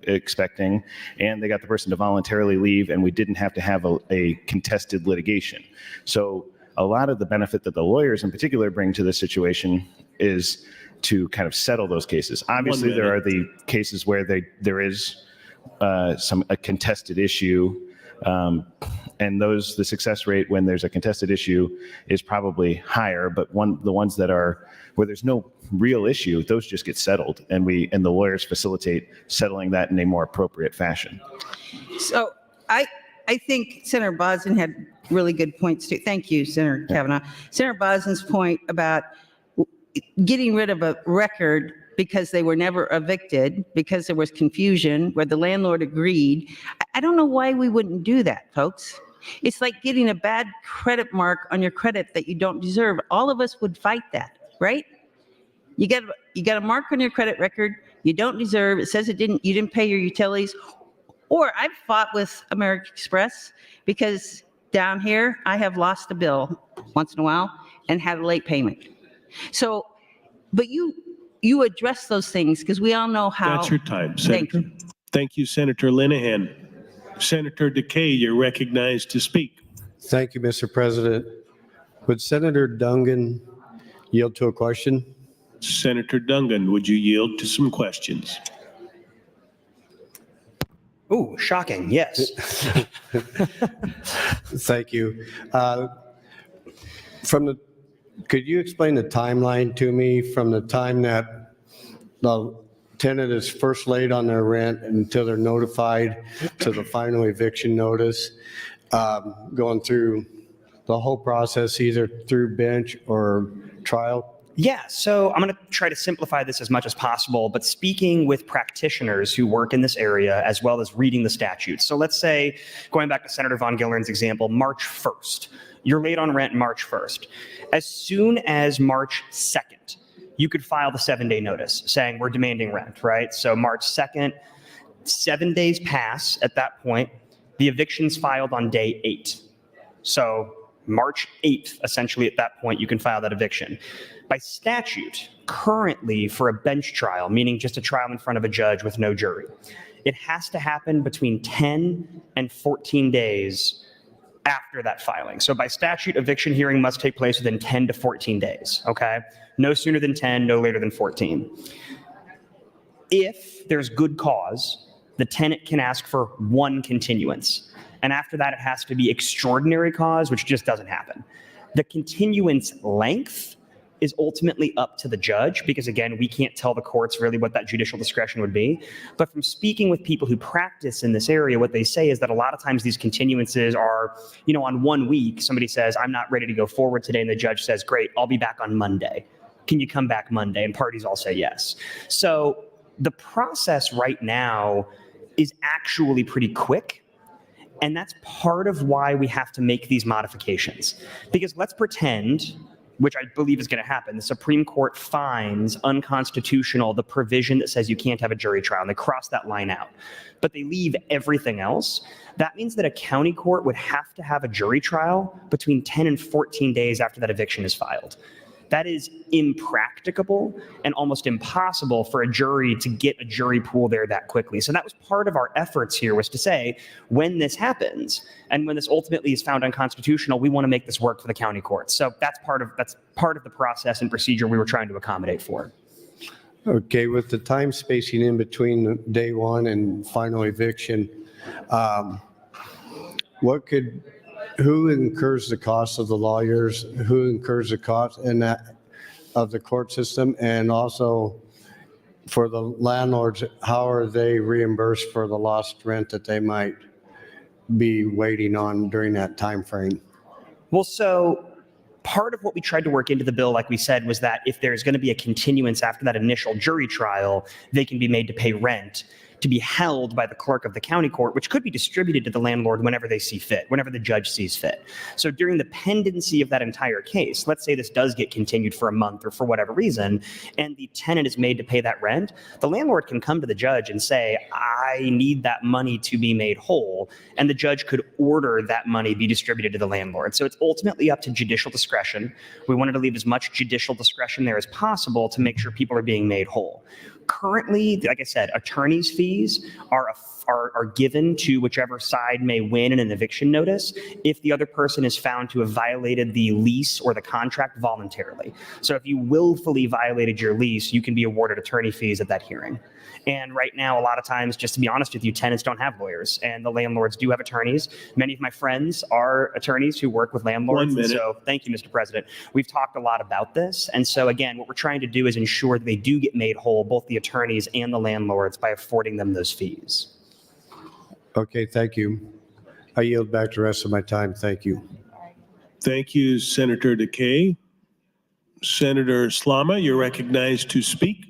Speaker 5: expecting, and they got the person to voluntarily leave, and we didn't have to have a contested litigation. So a lot of the benefit that the lawyers in particular bring to this situation is to kind of settle those cases. Obviously, there are the cases where there is a contested issue, and the success rate when there's a contested issue is probably higher. But the ones that are where there's no real issue, those just get settled, and the lawyers facilitate settling that in a more appropriate fashion.
Speaker 18: So I think Senator Bosden had really good points too. Thank you, Senator Kavanaugh. Senator Bosden's point about getting rid of a record because they were never evicted, because there was confusion where the landlord agreed. I don't know why we wouldn't do that, folks. It's like getting a bad credit mark on your credit that you don't deserve. All of us would fight that, right? You got a mark on your credit record you don't deserve. It says you didn't pay your utilities. Or I've fought with American Express because down here I have lost a bill once in a while, and had a late payment. So, but you address those things because we all know how.
Speaker 2: That's your time,
Speaker 18: Thank
Speaker 2: Senator. Thank you, Senator Linehan. Senator Decay, you're recognized to speak.
Speaker 4: Thank you, Mr. President. Would Senator Dungan yield to a question?
Speaker 2: Senator Dungan, would you yield to some questions?
Speaker 10: Ooh, shocking, yes.
Speaker 4: Thank you. Could you explain the timeline to me from the time that the tenant is first laid on their rent until they're notified to the final eviction notice, going through the whole process, either through bench or trial?
Speaker 10: Yeah, so I'm going to try to simplify this as much as possible, but speaking with practitioners who work in this area as well as reading the statutes. So let's say, going back to Senator Von Gilleren's example, March 1st. You're late on rent March 1st. As soon as March 2nd, you could file the 7-day notice saying we're demanding rent, right? So March 2nd, 7 days pass at that point. The eviction's filed on day 8. So March 8th, essentially at that point, you can file that eviction. By statute, currently for a bench trial, meaning just a trial in front of a judge with no jury, it has to happen between 10 and 14 days after that filing. So by statute, eviction hearing must take place within 10 to 14 days, okay? No sooner than 10, no later than 14. If there's good cause, the tenant can ask for one continuance. And after that, it has to be extraordinary cause, which just doesn't happen. The continuance length is ultimately up to the judge because, again, we can't tell the courts really what that judicial discretion would be. But from speaking with people who practice in this area, what they say is that a lot of times these continuances are, on 1 week, somebody says, I'm not ready to go forward today. And the judge says, great, I'll be back on Monday. Can you come back Monday? And parties all say yes. So the process right now is actually pretty quick. And that's part of why we have to make these modifications. Because let's pretend, which I believe is going to happen, the Supreme Court finds unconstitutional the provision that says you can't have a jury trial, and they cross that line out. But they leave everything else. That means that a county court would have to have a jury trial between 10 and 14 days after that eviction is filed. That is impracticable and almost impossible for a jury to get a jury pool there that quickly. So that was part of our efforts here, was to say, when this happens and when this ultimately is found unconstitutional, we want to make this work for the county courts. So that's part of the process and procedure we were trying to accommodate for.
Speaker 4: Okay, with the time spacing in between day one and final eviction, who incurs the cost of the lawyers? Who incurs the cost of the court system? And also for the landlords, how are they reimbursed for the lost rent that they might be waiting on during that time frame?
Speaker 10: Well, so part of what we tried to work into the bill, like we said, was that if there's going to be a continuance after that initial jury trial, they can be made to pay rent to be held by the clerk of the county court, which could be distributed to the landlord whenever they see fit, whenever the judge sees fit. So during the pendency of that entire case, let's say this does get continued for a month or for whatever reason, and the tenant is made to pay that rent, the landlord can come to the judge and say, I need that money to be made whole, and the judge could order that money be distributed to the landlord. So it's ultimately up to judicial discretion. We wanted to leave as much judicial discretion there as possible to make sure people are being made whole. Currently, like I said, attorney's fees are given to whichever side may win in an eviction notice if the other person is found to have violated the lease or the contract voluntarily. So if you willfully violated your lease, you can be awarded attorney fees at that hearing. And right now, a lot of times, just to be honest with you, tenants don't have lawyers and the landlords do have attorneys. Many of my friends are attorneys who work with landlords. And so thank you, Mr. President. We've talked a lot about this. And so again, what we're trying to do is ensure that they do get made whole, both the attorneys and the landlords, by affording them those fees.
Speaker 4: Okay, thank you. I yield back the rest of my time. Thank you.
Speaker 2: Thank you, Senator Decay. Senator Slama, you're recognized to speak.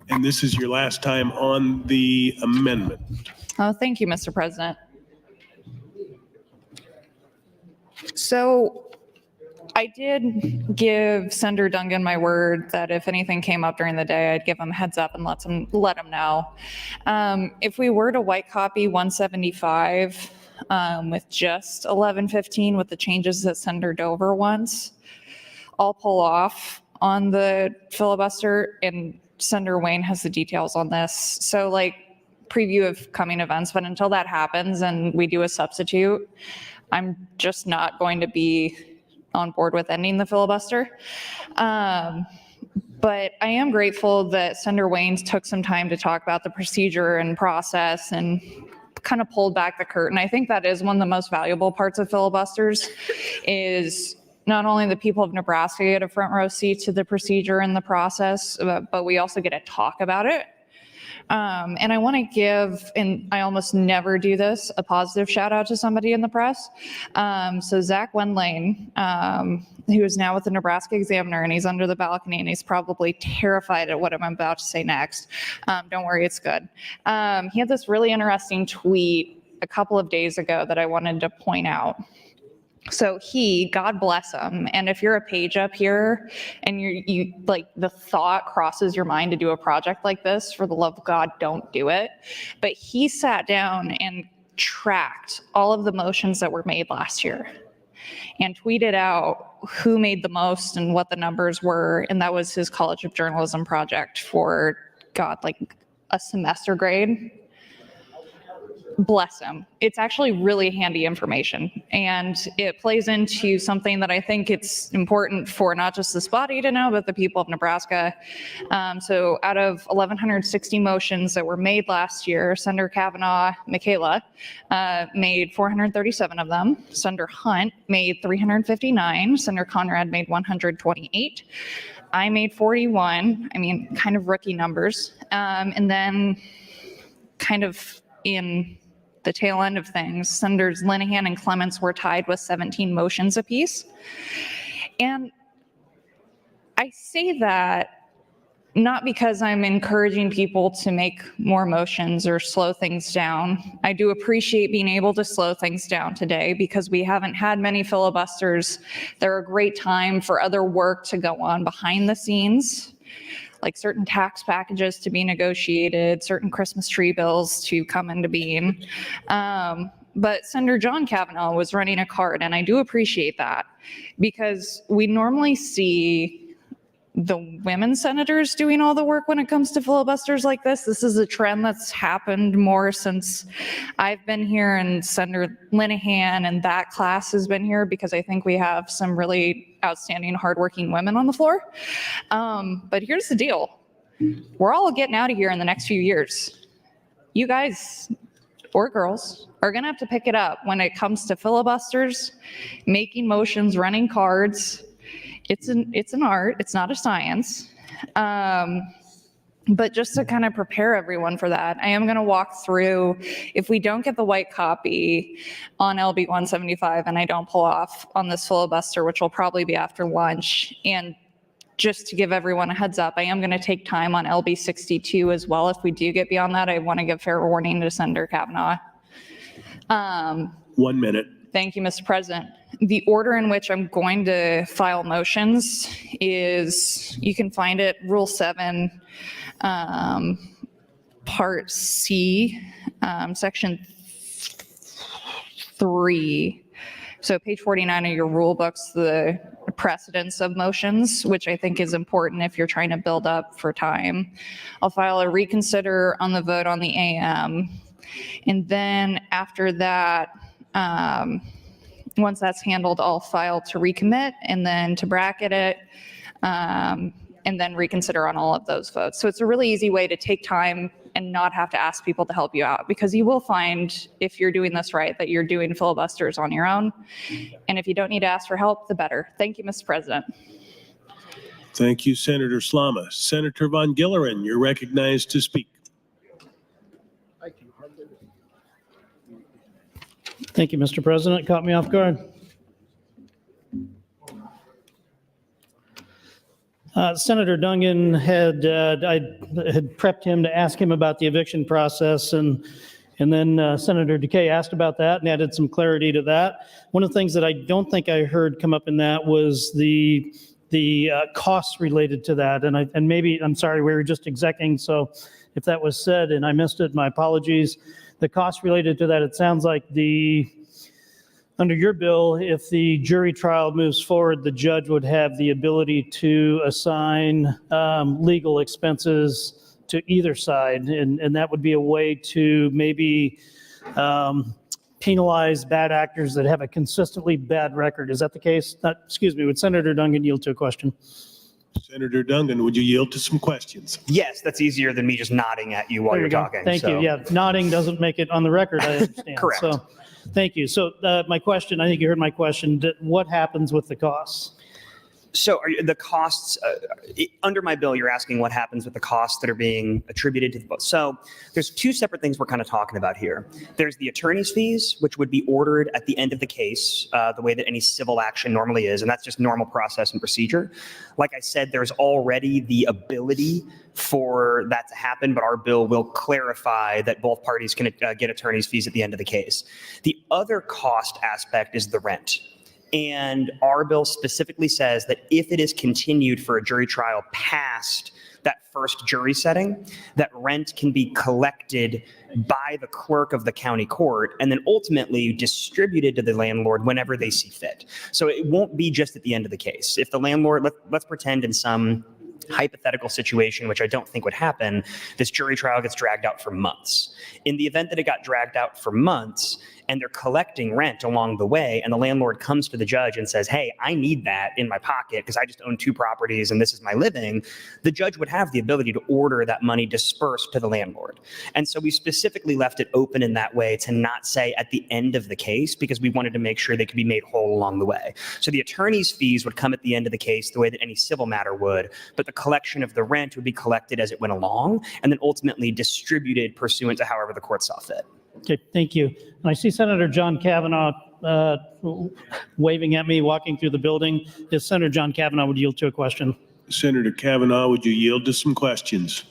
Speaker 2: And this is your last time on the amendment.
Speaker 14: Oh, thank you, Mr. President. So I did give Senator Dungan my word that if anything came up during the day, I'd give him a heads up and let him know. If we were to white copy 175 with just 1115 with the changes that Senator Dover wants, I'll pull off on the filibuster, and Senator Wayne has the details on this. So like preview of coming events, but until that happens and we do a substitute, I'm just not going to be on board with ending the filibuster. But I am grateful that Senator Wayne took some time to talk about the procedure and process and kind of pulled back the curtain. I think that is one of the most valuable parts of filibusters, is not only the people of Nebraska get a front row seat to the procedure and the process, but we also get to talk about it. And I want to give, and I almost never do this, a positive shout out to somebody in the press. So Zach Wendlane, who is now with the Nebraska Examiner, and he's under the balcony, and he's probably terrified at what I'm about to say next. Don't worry, it's good. He had this really interesting tweet a couple of days ago that I wanted to point out. So he, God bless him, and if you're a page up here and you like the thought crosses your mind to do a project like this, for the love of God, don't do it. But he sat down and tracked all of the motions that were made last year and tweeted out who made the most and what the numbers were. And that was his College of Journalism project for, God, like a semester grade. Bless him. It's actually really handy information, and it plays into something that I think it's important for not just this body to know, but the people of Nebraska. So out of 1,160 motions that were made last year, Senator Kavanaugh, Michaela, made 437 of them. Senator Hunt made 359. Senator Conrad made 128. I made 41. I mean, kind of rookie numbers. And then kind of in the tail end of things, Senators Linehan and Clements were tied with 17 motions apiece. And I say that not because I'm encouraging people to make more motions or slow things down. I do appreciate being able to slow things down today because we haven't had many filibusters. They're a great time for other work to go on behind the scenes, like certain tax packages to be negotiated, certain Christmas tree bills to come into being. But Senator John Kavanaugh was running a card, and I do appreciate that because we normally see the women senators doing all the work when it comes to filibusters like this. This is a trend that's happened more since I've been here, and Senator Linehan and that class has been here because I think we have some really outstanding, hardworking women on the floor. But here's the deal. We're all getting out of here in the next few years. You guys or girls are gonna have to pick it up when it comes to filibusters, making motions, running cards. It's an art, it's not a science. But just to kind of prepare everyone for that, I am going to walk through, if we don't get the white copy on LB 175 and I don't pull off on this filibuster, which will probably be after lunch, and just to give everyone a heads up, I am going to take time on LB 62 as well. If we do get beyond that, I want to give fair warning to Senator Kavanaugh.
Speaker 2: 1 minute.
Speaker 14: Thank you, Mr. President. The order in which I'm going to file motions is, you can find it, Rule 7, Part C, Section 3. So page 49 of your rule books, the precedence of motions, which I think is important if you're trying to build up for time. I'll file a reconsider on the vote on the AM. And then after that, once that's handled, I'll file to recommit and then to bracket it, and then reconsider on all of those votes. So it's a really easy way to take time and not have to ask people to help you out, because you will find, if you're doing this right, that you're doing filibusters on your own. And if you don't need to ask for help, the better. Thank you, Mr. President.
Speaker 2: Thank you, Senator Slama. Senator Von Gillerin, you're recognized to speak.
Speaker 21: Thank you, Mr. President. Caught me off guard. Senator Dungan I had prepped him to ask him about the eviction process, and And then Senator Decay asked about that and added some clarity to that. One of the things that I don't think I heard come up in that was the costs related to that. And maybe, I'm sorry, we were just execing, so if that was said and I missed it, my apologies. The costs related to that, it sounds like under your bill, if the jury trial moves forward, the judge would have the ability to assign legal expenses to either side. And that would be a way to maybe penalize bad actors that have a consistently bad record. Is that the case? Excuse me, would Senator Dungan yield to a question?
Speaker 2: Senator Dungan, would you yield to some questions?
Speaker 10: Yes, that's easier than me just nodding at you while
Speaker 21: There
Speaker 10: you're
Speaker 21: we go.
Speaker 10: talking.
Speaker 21: Thank you. Yeah, nodding doesn't make it on the record, I understand.
Speaker 10: Correct.
Speaker 21: So, thank you. So my question, I think you heard my question, what happens with the costs?
Speaker 10: So the costs, under my bill, you're asking what happens with the costs that are being attributed to the book. So there's two separate things we're kind of talking about here. There's the attorney's fees, which would be ordered at the end of the case, the way that any civil action normally is, and that's just normal process and procedure. Like I said, there's already the ability for that to happen, but our bill will clarify that both parties can get attorney's fees at the end of the case. The other cost aspect is the rent. And our bill specifically says that if it is continued for a jury trial past that first jury setting, that rent can be collected by the clerk of the county court and then ultimately distributed to the landlord whenever they see fit. So it won't be just at the end of the case. If the landlord, let's pretend in some hypothetical situation, which I don't think would happen, this jury trial gets dragged out for months. In the event that it got dragged out for months and they're collecting rent along the way and the landlord comes to the judge and says, hey, I need that in my pocket because I just own 2 properties and this is my living, the judge would have the ability to order that money dispersed to the landlord. And so we specifically left it open in that way to not say at the end of the case because we wanted to make sure they could be made whole along the way. So the attorney's fees would come at the end of the case the way that any civil matter would, but the collection of the rent would be collected as it went along and then ultimately distributed pursuant to however the court saw fit.
Speaker 21: Okay, thank you. And I see Senator John Kavanaugh waving at me, walking through the building. If Senator John Kavanaugh would yield to a question.
Speaker 2: Senator Kavanaugh, would you yield to some questions?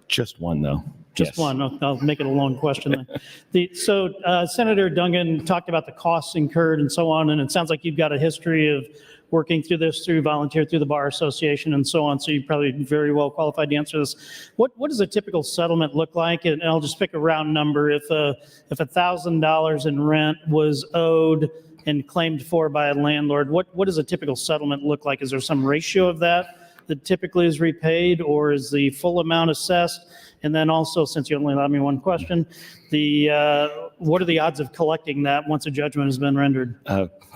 Speaker 6: Just one, though.
Speaker 21: Just one. I'll make it a long question then. So Senator Dungan talked about the costs incurred and so on, and it sounds like you've got a history of working through this through volunteer through the Bar Association and so on, so you're probably very well qualified to answer this. What does a typical settlement look like? And I'll just pick a round number. If $1,000 in rent was owed and claimed for by a landlord, what does a typical settlement look like? Is there some ratio of that typically is repaid, or is the full amount assessed? And then also, since you only allowed me one question, what are the odds of collecting that once a judgment has been rendered?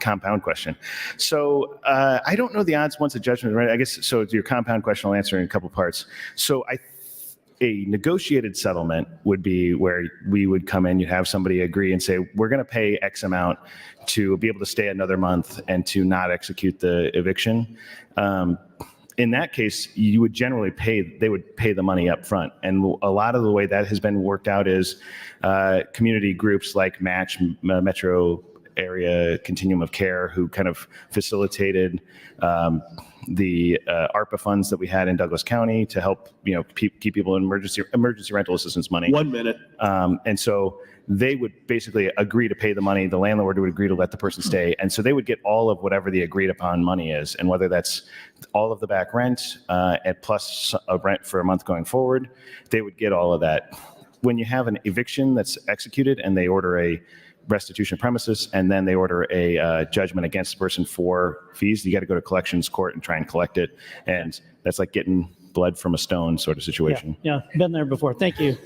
Speaker 6: Compound question. So I don't know the odds once a judgment is rendered. I guess, so your compound question I'll answer in a couple parts. So a negotiated settlement would be where we would come in, you'd have somebody agree and say, we're going to pay X amount to be able to stay another month and to not execute the eviction. In that case, you would generally they would pay the money up front. And a lot of the way that has been worked out is community groups like Match, Metro Area Continuum of Care, who kind of facilitated the ARPA funds that we had in Douglas County to help, keep people in emergency rental assistance money.
Speaker 2: 1 minute.
Speaker 6: And so they would basically agree to pay the money. The landlord would agree to let the person stay. And so they would get all of whatever the agreed upon money is. And whether that's all of the back rent and plus a rent for a month going forward, they would get all of that. When you have an eviction that's executed and they order a restitution of premises and then they order a judgment against the person for fees, you got to go to collections court and try and collect it. And that's like getting blood from a stone sort of situation.
Speaker 21: Yeah, been there before. Thank you.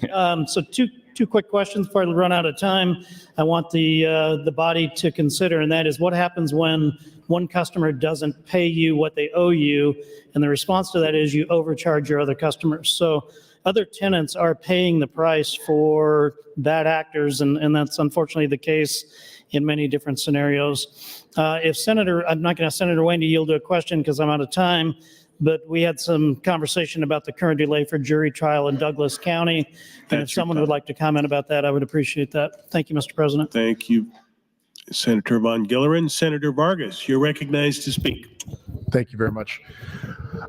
Speaker 21: So two quick questions before I run out of time. I want the body to consider, and that is what happens when one customer doesn't pay you what they owe you, and the response to that is you overcharge your other customers. So other tenants are paying the price for bad actors, and that's unfortunately the case in many different scenarios. I'm not going to ask Senator Wayne to yield to a question because I'm out of time, but we had some conversation about the current delay for jury trial in Douglas County. And if someone would like to comment about that, I would appreciate that. Thank you, Mr. President.
Speaker 2: Thank you, Senator Von Gillerin. Senator Vargas, you're recognized to speak.
Speaker 8: Thank you very much.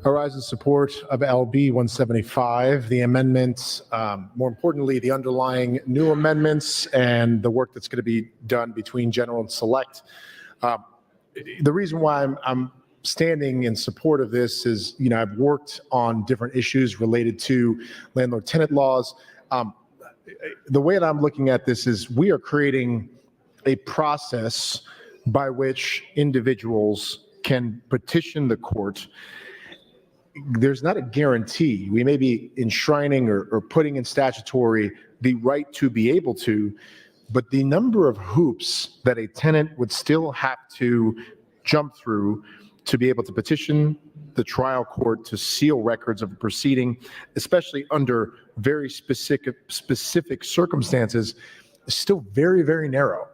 Speaker 8: I rise in support of LB 175, the amendments, more importantly, the underlying new amendments and the work that's going to be done between general and select. The reason why I'm standing in support of this is, I've worked on different issues related to landlord-tenant laws. The way that I'm looking at this is we are creating a process by which individuals can petition the court. There's not a guarantee. We may be enshrining or putting in statutory the right to be able to, but the number of hoops that a tenant would still have to jump through to be able to petition the trial court to seal records of a proceeding, especially under very specific circumstances, is still very, very narrow.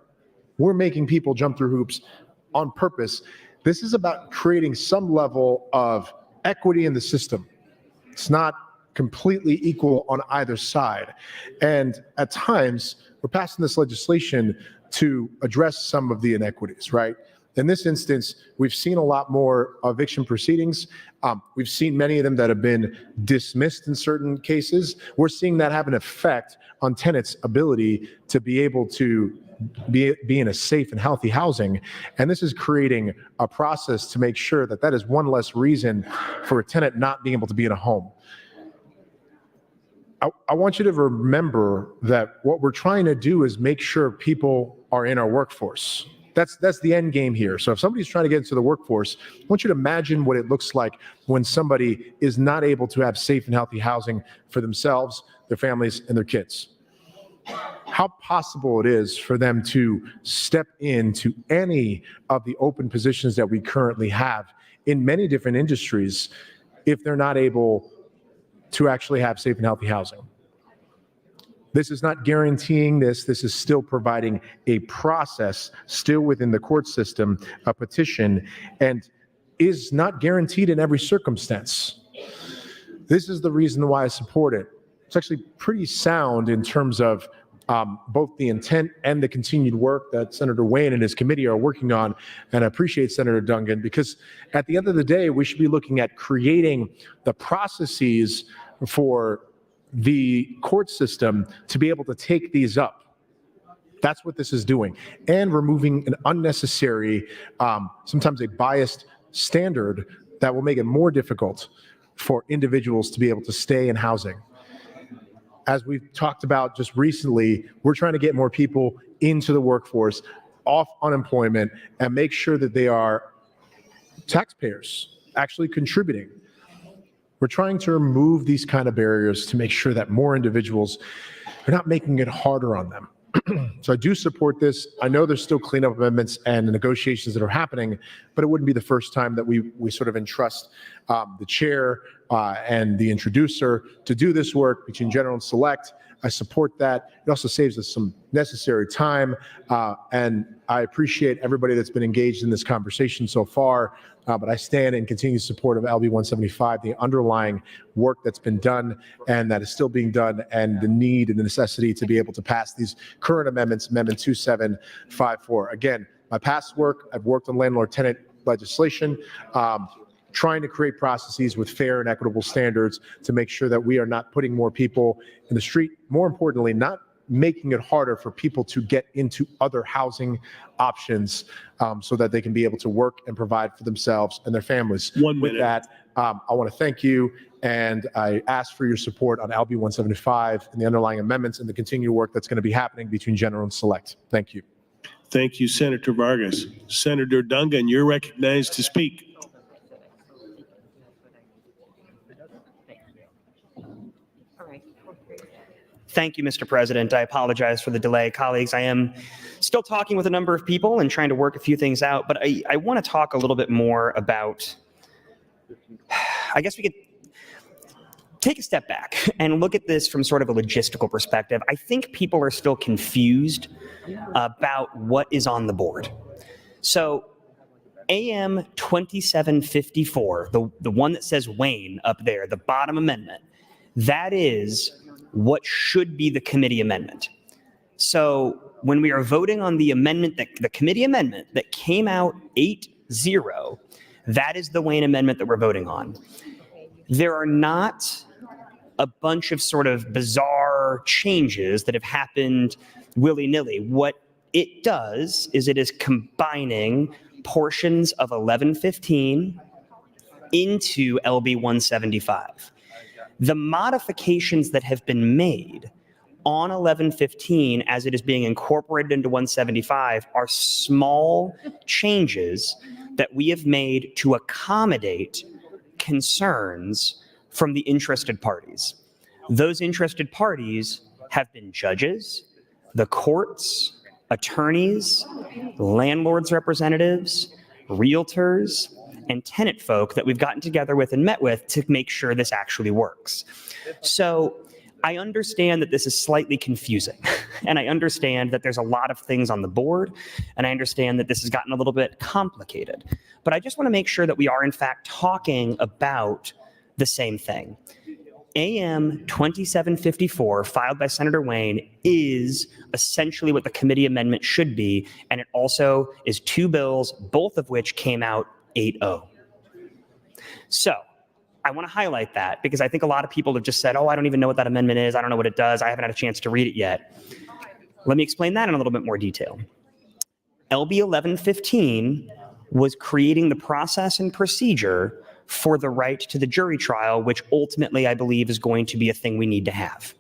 Speaker 8: We're making people jump through hoops on purpose. This is about creating some level of equity in the system. It's not completely equal on either side. And at times, we're passing this legislation to address some of the inequities, right? In this instance, we've seen a lot more eviction proceedings. We've seen many of them that have been dismissed in certain cases. We're seeing that have an effect on tenants' ability to be able to be in a safe and healthy housing. And this is creating a process to make sure that that is one less reason for a tenant not being able to be in a home. I want you to remember that what we're trying to do is make sure people are in our workforce. That's the end game here. So if somebody's trying to get into the workforce, I want you to imagine what it looks like when somebody is not able to have safe and healthy housing for themselves, their families, and their kids. How possible it is for them to step into any of the open positions that we currently have in many different industries if they're not able to actually have safe and healthy housing. This is not guaranteeing this. This is still providing a process still within the court system, a petition, and is not guaranteed in every circumstance. This is the reason why I support it. It's actually pretty sound in terms of both the intent and the continued work that Senator Wayne and his committee are working on. And I appreciate Senator Dungan, because at the end of the day, we should be looking at creating the processes for the court system to be able to take these up. That's what this is doing. And removing an unnecessary, sometimes a biased standard that will make it more difficult for individuals to be able to stay in housing. As we've talked about just recently, we're trying to get more people into the workforce, off unemployment, and make sure that they are taxpayers actually contributing. We're trying to remove these kind of barriers to make sure that more individuals are not making it harder on them. So I do support this. I know there's still cleanup amendments and negotiations that are happening, but it wouldn't be the first time that we sort of entrust the chair and the introducer to do this work between general and select. I support that. It also saves us some necessary time. And I appreciate everybody that's been engaged in this conversation so far. But I stand in continued support of LB 175, the underlying work that's been done and that is still being done, and the need and the necessity to be able to pass these current amendments, Amendment 2754. Again, my past work, I've worked on landlord-tenant legislation, trying to create processes with fair and equitable standards to make sure that we are not putting more people in the street. More importantly, not making it harder for people to get into other housing options so that they can be able to work and provide for themselves and their families.
Speaker 2: 1 minute.
Speaker 8: With that, I want to thank you, and I ask for your support on LB 175 and the underlying amendments and the continued work that's going to be happening between general and select. Thank you.
Speaker 2: Thank you, Senator Vargas. Senator Dungan, you're recognized to speak.
Speaker 10: Thank you, Mr. President. I apologize for the delay. Colleagues, I am still talking with a number of people and trying to work a few things out, but I want to talk a little bit more about, I guess we could take a step back and look at this from sort of a logistical perspective. I think people are still confused about what is on the board. So AM 2754, the one that says Wayne up there, the bottom amendment, that is what should be the committee amendment. So when we are voting on the amendment, the committee amendment that came out 8-0, That is the Wayne amendment that we're voting on. There are not a bunch of sort of bizarre changes that have happened willy-nilly. What it does is it is combining portions of 1115 into LB 175. The modifications that have been made on 1115 as it is being incorporated into 175 are small changes that we have made to accommodate concerns from the interested parties. Those interested parties have been judges, the courts, attorneys, landlords' representatives, realtors, and tenant folk that we've gotten together with and met with to make sure this actually works. So I understand that this is slightly confusing, and I understand that there's a lot of things on the board, and I understand that this has gotten a little bit complicated. But I just want to make sure that we are in fact talking about the same thing. AM 2754, filed by Senator Wayne, is essentially what the committee amendment should be, and it also is two bills, both of which came out 8-0. So I want to highlight that because I think a lot of people have just said, oh, I don't even know what that amendment is. I don't know what it does. I haven't had a chance to read it yet. Let me explain that in a little bit more detail. LB 1115 was creating the process and procedure for the right to the jury trial, which ultimately I believe is going to be a thing we need to have.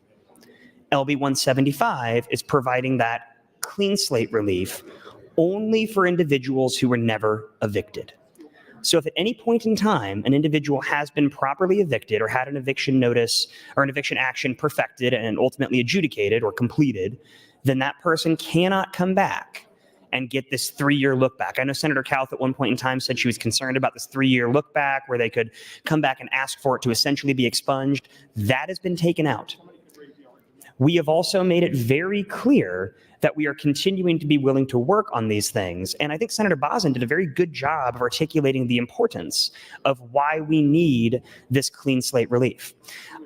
Speaker 10: LB 175 is providing that clean slate relief only for individuals who were never evicted. So if at any point in time an individual has been properly evicted or had an eviction notice or an eviction action perfected and ultimately adjudicated or completed, then that person cannot come back and get this 3-year look back. I know Senator Kauth at one point in time said she was concerned about this 3-year look back where they could come back and ask for it to essentially be expunged. That has been taken out. We have also made it very clear that we are continuing to be willing to work on these things. And I think Senator Bosin did a very good job of articulating the importance of why we need this clean slate relief.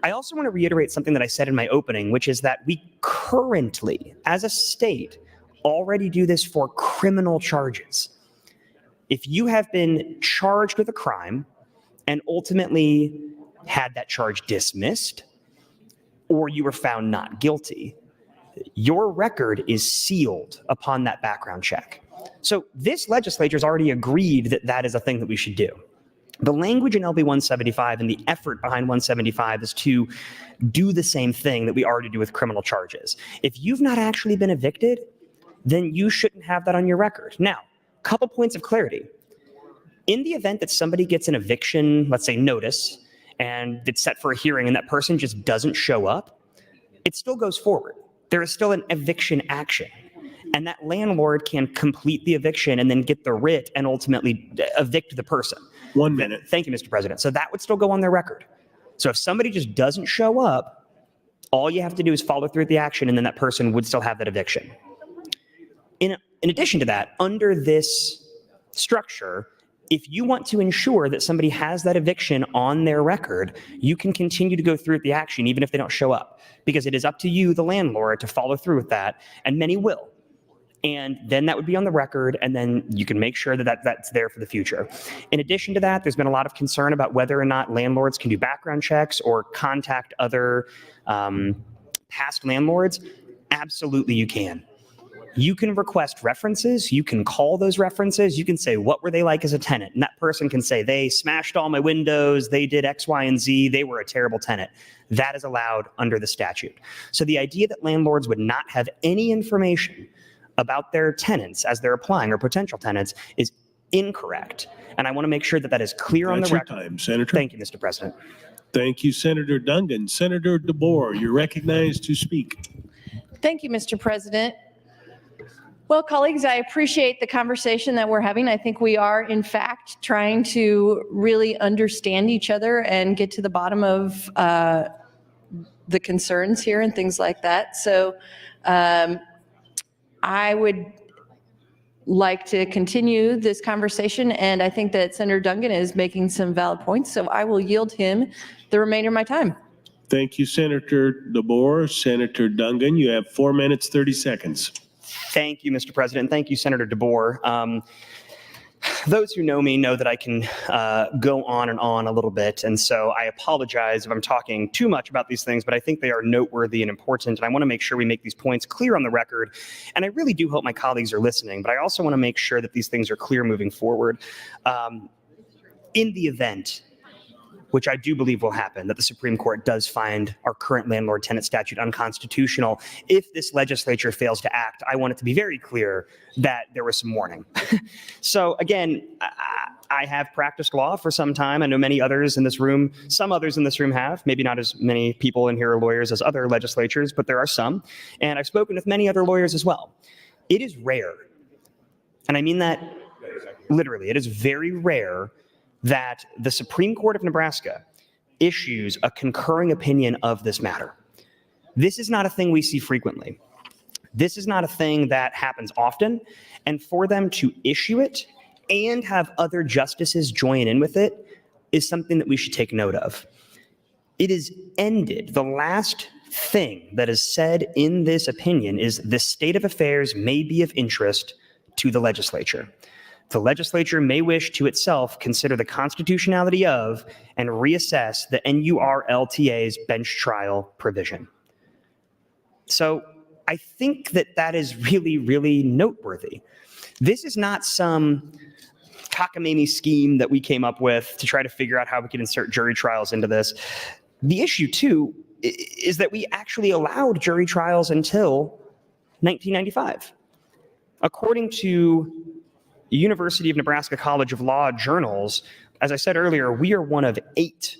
Speaker 10: I also want to reiterate something that I said in my opening, which is that we currently, as a state, already do this for criminal charges. If you have been charged with a crime and ultimately had that charge dismissed, or you were found not guilty, your record is sealed upon that background check. So this legislature has already agreed that that is a thing that we should do. The language in LB 175 and the effort behind 175 is to do the same thing that we already do with criminal charges. If you've not actually been evicted, then you shouldn't have that on your record. Now, a couple points of clarity. In the event that somebody gets an eviction, let's say notice, and it's set for a hearing and that person just doesn't show up, it still goes forward. There is still an eviction action, and that landlord can complete the eviction and then get the writ and ultimately evict the person.
Speaker 2: 1 minute.
Speaker 10: Thank you, Mr. President. So that would still go on their record. So if somebody just doesn't show up, all you have to do is follow through with the action, and then that person would still have that eviction. In addition to that, under this structure, if you want to ensure that somebody has that eviction on their record, you can continue to go through with the action even if they don't show up, because it is up to you, the landlord, to follow through with that, and many will. And then that would be on the record, and then you can make sure that that's there for the future. In addition to that, there's been a lot of concern about whether or not landlords can do background checks or contact other past landlords. Absolutely, you can. You can request references, you can call those references, you can say, what were they like as a tenant? And that person can say, they smashed all my windows, they did X, Y, and Z, they were a terrible tenant. That is allowed under the statute. So the idea that landlords would not have any information about their tenants as they're applying or potential tenants is incorrect. And I want to make sure that that is clear on the record.
Speaker 2: That's your time, Senator.
Speaker 10: Thank you, Mr. President.
Speaker 2: Thank you, Senator Dungan. Senator DeBoer, you're recognized to speak.
Speaker 13: Thank you, Mr. President. Well, colleagues, I appreciate the conversation that we're having. I think we are, in fact, trying to really understand each other and get to the bottom of the concerns here and things like that. So I would like to continue this conversation, and I think that Senator Dungan is making some valid points, so I will yield him the remainder of my time.
Speaker 2: Thank you, Senator DeBoer. Senator Dungan, you have 4 minutes, 30 seconds.
Speaker 10: Thank you, Mr. President. Thank you, Senator DeBoer. those who know me know that I can go on and on a little bit. And so I apologize if I'm talking too much about these things, but I think they are noteworthy and important. And I want to make sure we make these points clear on the record. And I really do hope my colleagues are listening, but I also want to make sure that these things are clear moving forward. In the event, which I do believe will happen, that the Supreme Court does find our current landlord-tenant statute unconstitutional, if this legislature fails to act, I want it to be very clear that there was some warning. So again, I have practiced law for some time. I know many others in this room, some others in this room have, maybe not as many people in here are lawyers as other legislatures, but there are some. And I've spoken with many other lawyers as well. It is rare, and I mean that literally, it is very rare that the Supreme Court of Nebraska issues a concurring opinion of this matter. This is not a thing we see frequently. This is not a thing that happens often, and for them to issue it and have other justices join in with it is something that we should take note of. It is ended. The last thing that is said in this opinion is the state of affairs may be of interest to the legislature. The legislature may wish to itself consider the constitutionality of and reassess the NURLTA's bench trial provision. So I think that that is really, really noteworthy. This is not some cockamamie scheme that we came up with to try to figure out how we could insert jury trials into this. The issue, too, is that we actually allowed jury trials until 1995. According to University of Nebraska College of Law journals, as I said earlier, we are one of eight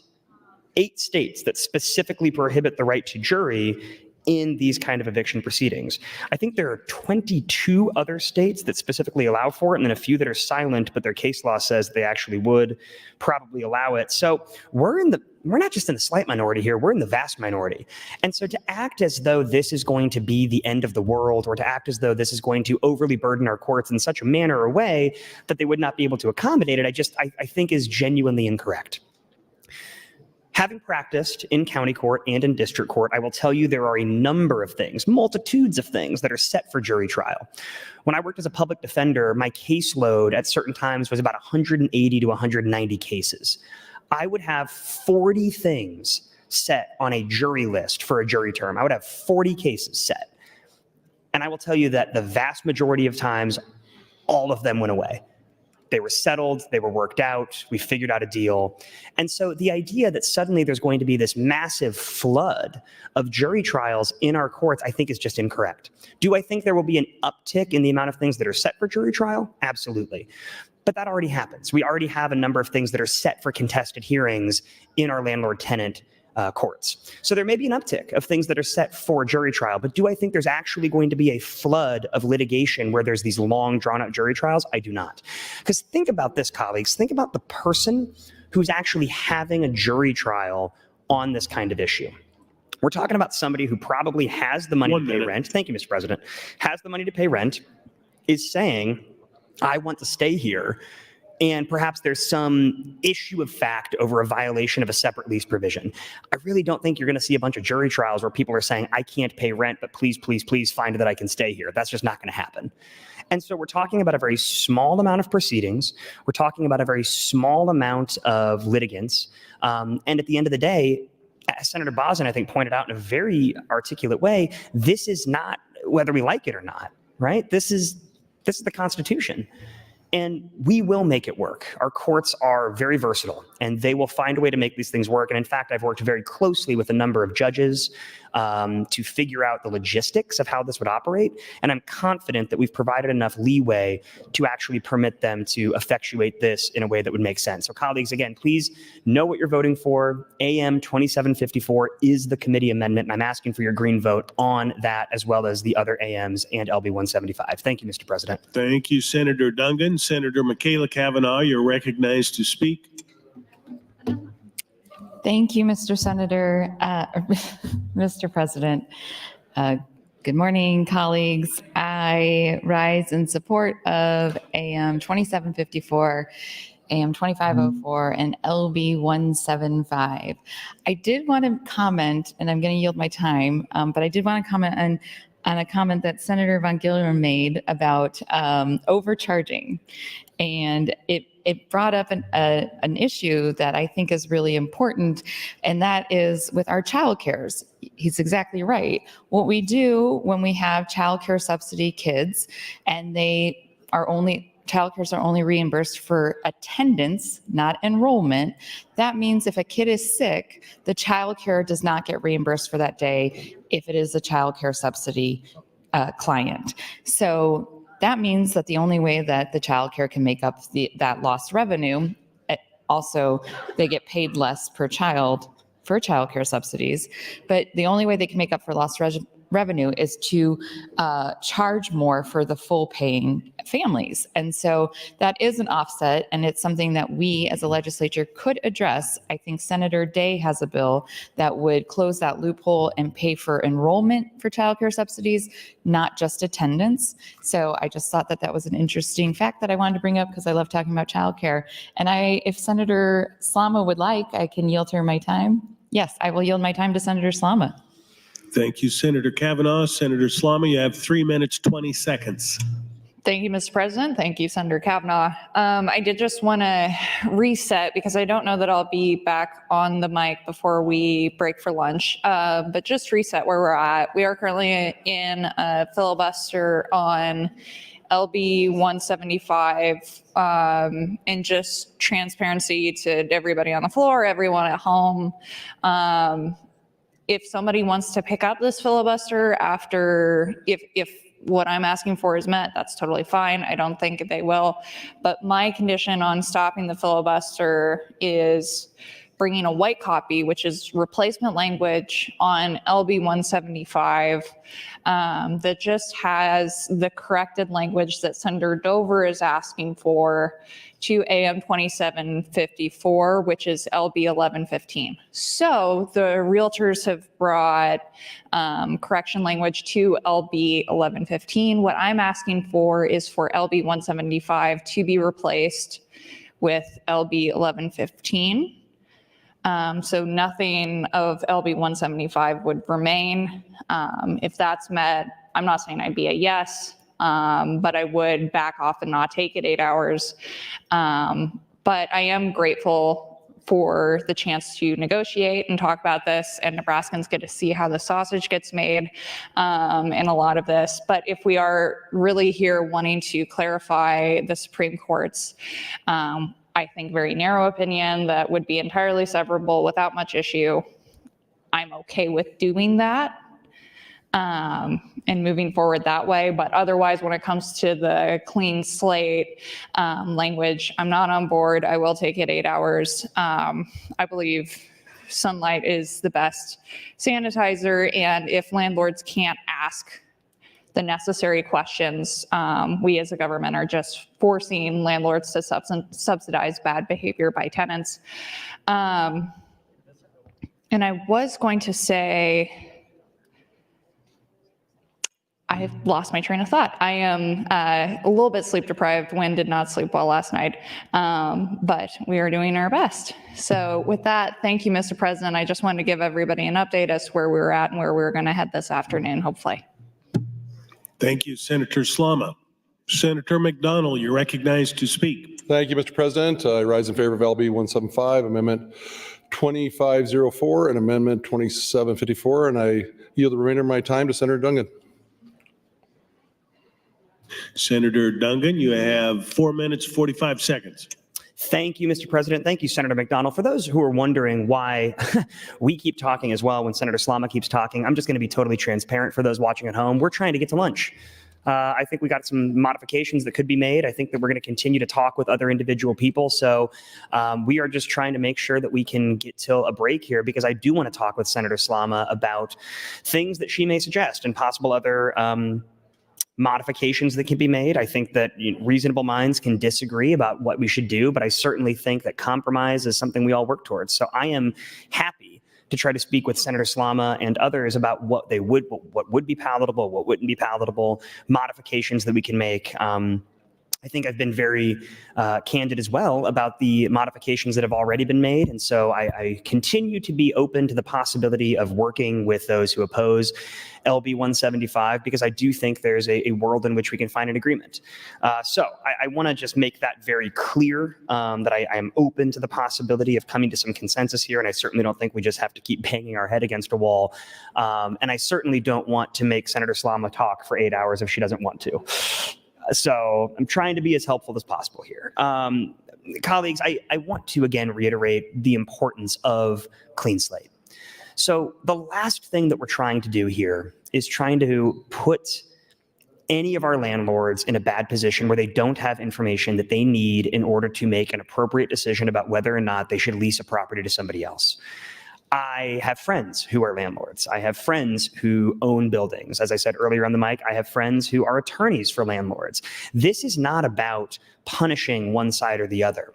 Speaker 10: states that specifically prohibit the right to jury in these kind of eviction proceedings. I think there are 22 other states that specifically allow for it, and then a few that are silent, but their case law says they actually would probably allow it. So we're not just in the slight minority here, we're in the vast minority. And so to act as though this is going to be the end of the world, or to act as though this is going to overly burden our courts in such a manner or way that they would not be able to accommodate it, I think is genuinely incorrect. Having practiced in county court and in district court, I will tell you there are a number of things, multitudes of things that are set for jury trial. When I worked as a public defender, my caseload at certain times was about 180 to 190 cases. I would have 40 things set on a jury list for a jury term. I would have 40 cases set. And I will tell you that the vast majority of times, all of them went away. They were settled, they were worked out, we figured out a deal. And so the idea that suddenly there's going to be this massive flood of jury trials in our courts, I think is just incorrect. Do I think there will be an uptick in the amount of things that are set for jury trial? Absolutely. But that already happens. We already have a number of things that are set for contested hearings in our landlord-tenant courts. So there may be an uptick of things that are set for jury trial, but do I think there's actually going to be a flood of litigation where there's these long drawn-out jury trials? I do not. Because think about this, colleagues. Think about the person who's actually having a jury trial on this kind of issue. We're talking about somebody who probably has the money to pay rent. Thank you, Mr. President. Has the money to pay rent, is saying, I want to stay here, and perhaps there's some issue of fact over a violation of a separate lease provision. I really don't think you're going to see a bunch of jury trials where people are saying, I can't pay rent, but please, please, please find that I can stay here. That's just not going to happen. And so we're talking about a very small amount of proceedings. We're talking about a very small amount of litigants. And at the end of the day, as Senator Bosin, I think, pointed out in a very articulate way, this is not whether we like it or not, right? This is the Constitution. And we will make it work. Our courts are very versatile, and they will find a way to make these things work. And in fact, I've worked very closely with a number of judges to figure out the logistics of how this would operate. And I'm confident that we've provided enough leeway to actually permit them to effectuate this in a way that would make sense. So colleagues, again, please know what you're voting for. AM 2754 is the committee amendment, and I'm asking for your green vote on that as well as the other AMs and LB 175. Thank you, Mr. President.
Speaker 2: Thank you, Senator Dungan. Senator Michaela Cavanaugh, you're recognized to speak.
Speaker 7: Thank you, Mr. Senator, Mr. President. Good morning, colleagues. I rise in support of AM 2754, AM 2504, and LB 175. I did want to comment, and I'm going to yield my time, but I did want to comment on a comment that Senator Von Gilliam made about overcharging. And it brought up an issue that I think is really important, and that is with our childcares. He's exactly right. What we do when we have childcare subsidy kids and childcares are only reimbursed for attendance, not enrollment. That means if a kid is sick, the childcare does not get reimbursed for that day if it is a childcare subsidy client. So that means that the only way that the childcare can make up that lost revenue, also they get paid less per child for childcare subsidies, but the only way they can make up for lost revenue is to charge more for the full paying families. And so that is an offset, and it's something that we as a legislature could address. I think Senator Day has a bill that would close that loophole and pay for enrollment for childcare subsidies, not just attendance. So I just thought that that was an interesting fact that I wanted to bring up because I love talking about childcare. And if Senator Slama would like, I can yield her my time. Yes, I will yield my time to Senator Slama.
Speaker 2: Thank you, Senator Kavanaugh. Senator Slama, you have 3 minutes, 20 seconds.
Speaker 14: Thank you, Mr. President. Thank you, Senator Kavanaugh. I did just want to reset because I don't know that I'll be back on the mic before we break for lunch, but just reset where we're at. We are currently in a filibuster on LB 175, and just transparency to everybody on the floor, everyone at home. If somebody wants to pick up this filibuster after, if what I'm asking for is met, that's totally fine. I don't think they will. But my condition on stopping the filibuster is bringing a white copy, which is replacement language on LB 175 that just has the corrected language that Senator Dover is asking for to AM 2754, which is LB 1115. So the realtors have brought correction language to LB 1115. What I'm asking for is for LB 175 to be replaced with LB 1115. So nothing of LB 175 would remain. If that's met, I'm not saying I'd be a yes, but I would back off and not take it 8 hours. But I am grateful for the chance to negotiate and talk about this, and Nebraskans get to see how the sausage gets made in a lot of this. But if we are really here wanting to clarify the Supreme Court's I think very narrow opinion that would be entirely severable without much issue, I'm okay with doing that and moving forward that way. But otherwise, when it comes to the clean slate language, I'm not on board. I will take it 8 hours. I believe sunlight is the best sanitizer, and if landlords can't ask the necessary questions, we as a government are just forcing landlords to subsidize bad behavior by tenants. And I was going to say, I have lost my train of thought. I am a little bit sleep deprived. Wynn did not sleep well last night, but we are doing our best. So with that, thank you, Mr. President. I just wanted to give everybody an update as to where we're at and where we're going to head this afternoon, hopefully.
Speaker 2: Thank you, Senator Slama. Senator McDonald, you're recognized to speak.
Speaker 20: Thank you, Mr. President. I rise in favor of LB 175, Amendment 2504, and Amendment 2754, and I yield the remainder of my time to Senator Dungan.
Speaker 2: Senator Dungan, you have 4 minutes, 45 seconds.
Speaker 10: Thank you, Mr. President. Thank you, Senator McDonald. For those who are wondering why we keep talking as well when Senator Slama keeps talking, I'm just going to be totally transparent for those watching at home. We're trying to get to lunch. I think we got some modifications that could be made. I think that we're going to continue to talk with other individual people. So we are just trying to make sure that we can get till a break here, because I do want to talk with Senator Slama about things that she may suggest and possible other modifications that can be made. I think that reasonable minds can disagree about what we should do, but I certainly think that compromise is something we all work towards. So I am happy to try to speak with Senator Slama and others about what would be palatable, what wouldn't be palatable, modifications that we can make. I think I've been very candid as well about the modifications that have already been made. And so I continue to be open to the possibility of working with those who oppose LB 175, because I do think there's a world in which we can find an agreement. So I want to just make that very clear, that I am open to the possibility of coming to some consensus here. And I certainly don't think we just have to keep banging our head against a wall. And I certainly don't want to make Senator Slama talk for 8 hours if she doesn't want to. So I'm trying to be as helpful as possible here. Colleagues, I want to again reiterate the importance of clean slate. So the last thing that we're trying to do here is trying to put any of our landlords in a bad position where they don't have information that they need in order to make an appropriate decision about whether or not they should lease a property to somebody else. I have friends who are landlords. I have friends who own buildings. As I said earlier on the mic, I have friends who are attorneys for landlords. This is not about punishing one side or the other.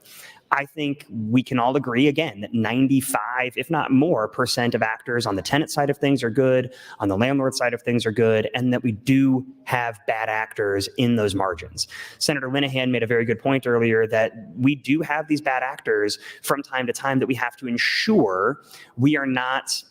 Speaker 10: I think we can all agree, again, that 95, if not more, % of actors on the tenant side of things are good, on the landlord side of things are good, and that we do have bad actors in those margins. Senator Linehan made a very good point earlier that we do have these bad actors from time to time that we have to ensure we are not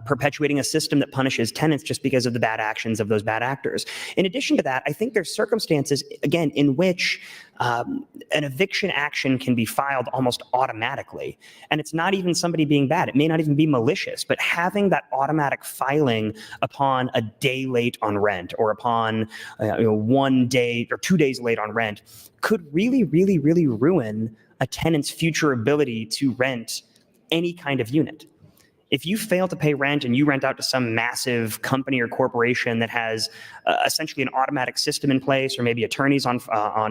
Speaker 10: perpetuating a system that punishes tenants just because of the bad actions of those bad actors. In addition to that, I think there's circumstances, again, in which an eviction action can be filed almost automatically. And it's not even somebody being bad. It may not even be malicious, but having that automatic filing upon a day late on rent or upon 1 day or 2 days late on rent could really, really, really ruin a tenant's future ability to rent any kind of unit. If you fail to pay rent and you rent out to some massive company or corporation that has essentially an automatic system in place, or maybe attorneys on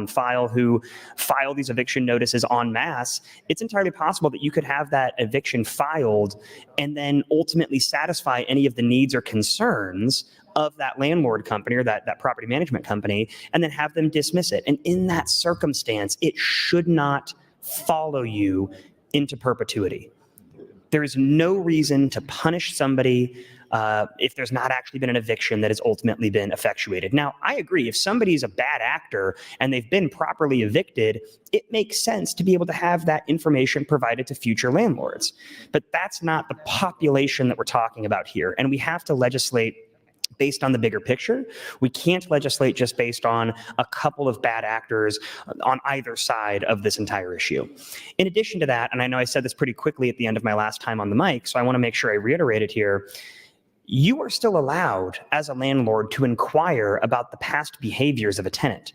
Speaker 10: file who file these eviction notices en masse, it's entirely possible that you could have that eviction filed and then ultimately satisfy any of the needs or concerns of that landlord company or that property management company, and then have them dismiss it. And in that circumstance, it should not follow you into perpetuity. There is no reason to punish somebody if there's not actually been an eviction that has ultimately been effectuated. Now, I agree, if somebody's a bad actor and they've been properly evicted, it makes sense to be able to have that information provided to future landlords. But that's not the population that we're talking about here. And we have to legislate based on the bigger picture. We can't legislate just based on a couple of bad actors on either side of this entire issue. In addition to that, and I know I said this pretty quickly at the end of my last time on the mic, so I want to make sure I reiterate it here, you are still allowed as a landlord to inquire about the past behaviors of a tenant.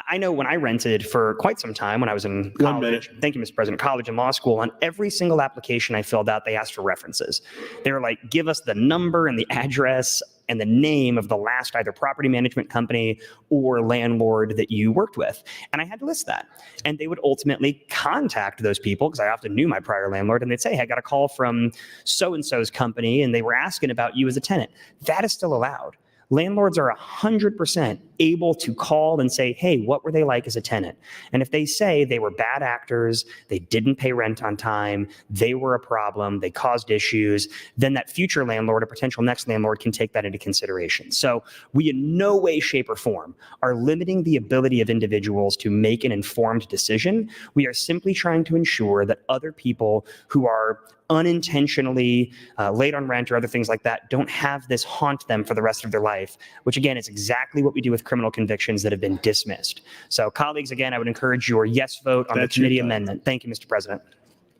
Speaker 10: I know when I rented for quite some time when I was in college, thank you, Mr. President, college and law school, on every single application I filled out, they asked for references. They were like, give us the number and the address and the name of the last either property management company or landlord that you worked with. And I had to list that. And they would ultimately contact those people, because I often knew my prior landlord, and they'd say, hey, I got a call from so-and-so's company, and they were asking about you as a tenant. That is still allowed. Landlords are 100% able to call and say, hey, what were they like as a tenant? And if they say they were bad actors, they didn't pay rent on time, they were a problem, they caused issues, then that future landlord or potential next landlord can take that into consideration. So we in no way, shape, or form are limiting the ability of individuals to make an informed decision. We are simply trying to ensure that other people who are unintentionally late on rent or other things like that don't have this haunt them for the rest of their life, which again is exactly what we do with criminal convictions that have been dismissed. So colleagues, again, I would encourage your yes vote on the committee amendment. Thank you, Mr. President.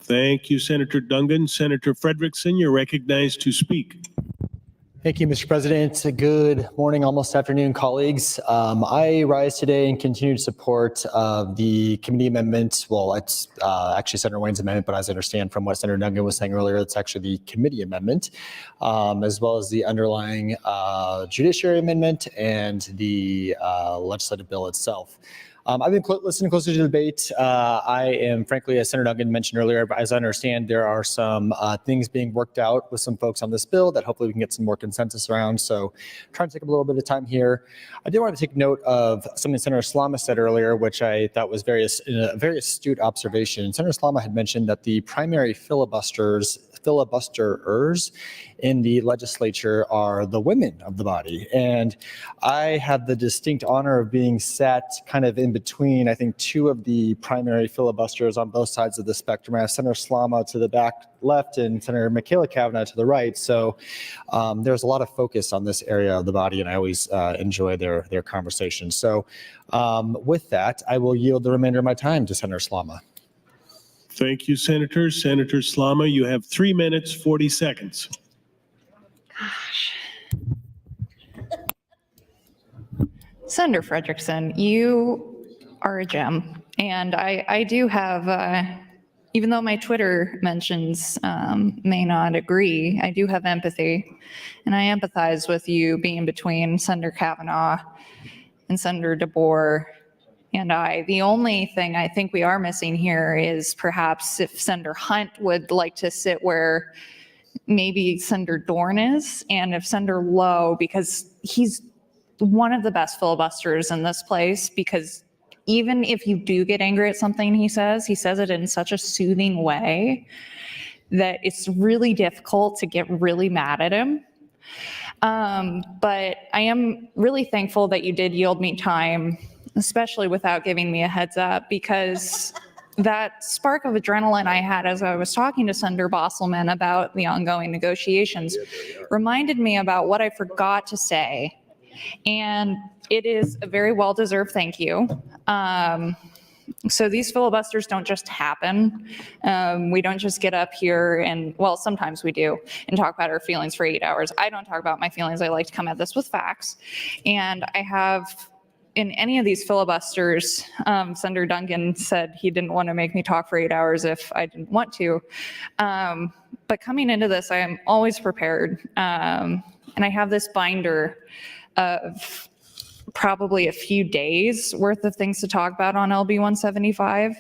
Speaker 2: Thank you, Senator Dungan. Senator Frederickson, you're recognized to speak.
Speaker 9: Thank you, Mr. President. Good morning, almost afternoon, colleagues. I rise today and continue to support the committee amendment. Well, it's actually Senator Wayne's amendment, but as I understand from what Senator Dungan was saying earlier, it's actually the committee amendment, as well as the underlying judiciary amendment and the legislative bill itself. I've been listening closely to the debate. I am, frankly, as Senator Dungan mentioned earlier, as I understand, there are some things being worked out with some folks on this bill that hopefully we can get some more consensus around. So trying to take a little bit of time here. I did want to take note of something Senator Slama said earlier, which I thought was a very astute observation. Senator Slama had mentioned that the primary filibuster filibusterers in the legislature are the women of the body. And I had the distinct honor of being sat kind of in between, I think, two of the primary filibusters on both sides of the spectrum. I have Senator Slama to the back left and Senator Michaela Kavanaugh to the right. So there's a lot of focus on this area of the body, and I always enjoy their conversations. So with that, I will yield the remainder of my time to Senator Slama.
Speaker 2: Thank you, Senator. Senator Slama, you have 3 minutes, 40 seconds.
Speaker 14: Senator Frederickson, you are a gem. And I do have, even though my Twitter mentions may not agree, I do have empathy. And I empathize with you being between Senator Kavanaugh and Senator DeBoer and I. The only thing I think we are missing here is perhaps if Senator Hunt would like to sit where maybe Senator Dorn is, and if Senator Lowe, because he's one of the best filibusters in this place, because even if you do get angry at something he says it in such a soothing way that it's really difficult to get really mad at him. But I am really thankful that you did yield me time, especially without giving me a heads up, because that spark of adrenaline I had as I was talking to Senator Bosselman about the ongoing negotiations reminded me about what I forgot to say. And it is a very well-deserved thank you. So these filibusters don't just happen. We don't just get up here and, well, sometimes we do, and talk about our feelings for 8 hours. I don't talk about my feelings. I like to come at this with facts. And I have, in any of these filibusters, Senator Duncan said he didn't want to make me talk for 8 hours if I didn't want to. But coming into this, I am always prepared. And I have this binder of probably a few days worth of things to talk about on LB 175.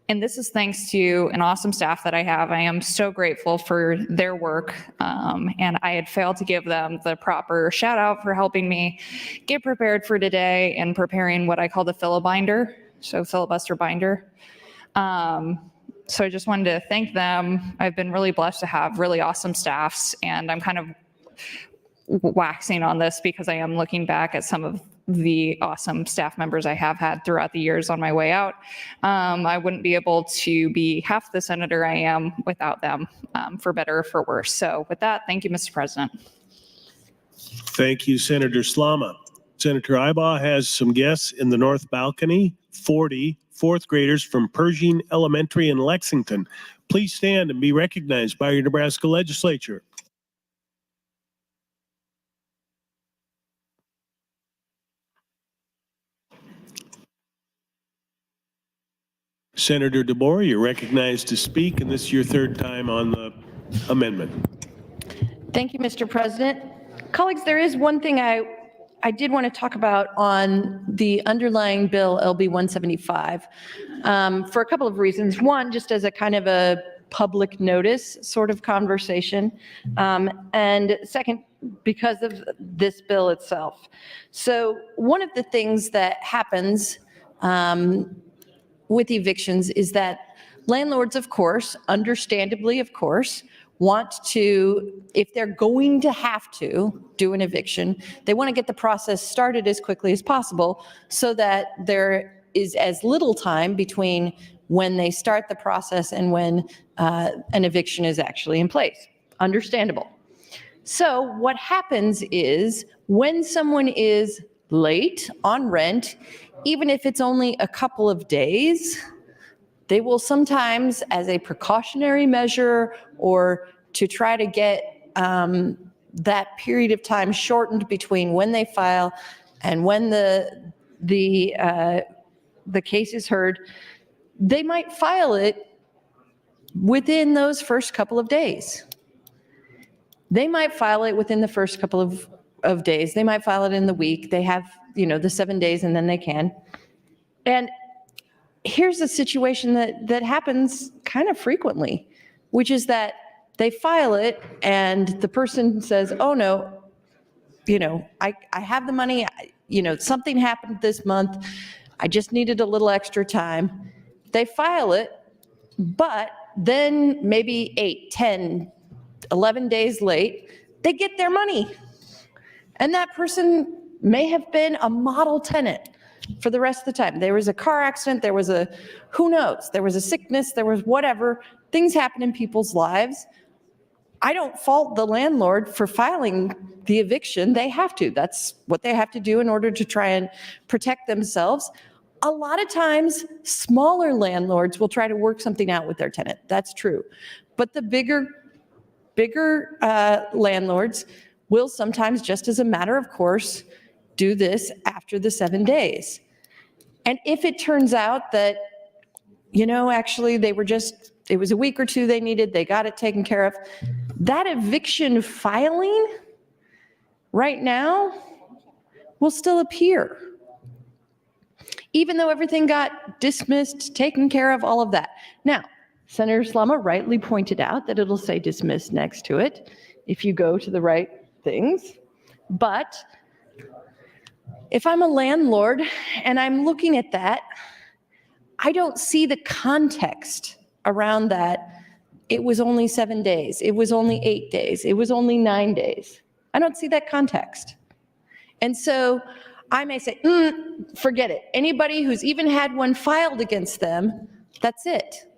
Speaker 14: And this is thanks to an awesome staff that I have. I am so grateful for their work. And I had failed to give them the proper shout out for helping me get prepared for today and preparing what I call the filibinder, so filibuster binder. So I just wanted to thank them. I've been really blessed to have really awesome staffs, and I'm kind of waxing on this because I am looking back at some of the awesome staff members I have had throughout the years on my way out. I wouldn't be able to be half the senator I am without them, for better or for worse. So with that, thank you, Mr. President.
Speaker 2: Thank you, Senator Slama. Senator Ibaugh has some guests in the North Balcony, 40 fourth graders from Pershing Elementary in Lexington. Please stand and be recognized by your Nebraska Legislature. Senator DeBoer, you're recognized to speak, and this is your third time on the amendment.
Speaker 13: Thank you, Mr. President. Colleagues, there is one thing I did want to talk about on the underlying bill, LB 175, for a couple of reasons. One, just as a kind of a public notice sort of conversation, and second, because of this bill itself. So one of the things that happens with evictions is that landlords, of course, understandably, of course, want to, if they're going to have to do an eviction, they want to get the process started as quickly as possible so that there is as little time between when they start the process and when an eviction is actually in place. Understandable. So what happens is when someone is late on rent, even if it's only a couple of days, they will sometimes, as a precautionary measure or to try to get that period of time shortened between when they file and when the case is heard, they might file it within those first couple of days. They might file it within the first couple of days. They might file it in the week. They have, the 7 days and then they can. And here's a situation that happens kind of frequently, which is that they file it and the person says, oh no, I have the money, something happened this month. I just needed a little extra time. They file it, but then maybe 8, 10, 11 days late, they get their money. And that person may have been a model tenant for the rest of the time. There was a car accident, there was a, who knows, there was a sickness, there was whatever. Things happen in people's lives. I don't fault the landlord for filing the eviction. They have to. That's what they have to do in order to try and protect themselves. A lot of times, smaller landlords will try to work something out with their tenant. That's true. But the bigger landlords will sometimes, just as a matter of course, do this after the 7 days. And if it turns out that, actually they were just, it was a week or two they needed, they got it taken care of, that eviction filing right now will still appear. Even though everything got dismissed, taken care of, all of that. Now, Senator Slama rightly pointed out that it'll say dismissed next to it if you go to the right things. But if I'm a landlord and I'm looking at that, I don't see the context around that. It was only 7 days. It was only 8 days. It was only 9 days. I don't see that context. And so I may say, forget it. Anybody who's even had one filed against them, that's it.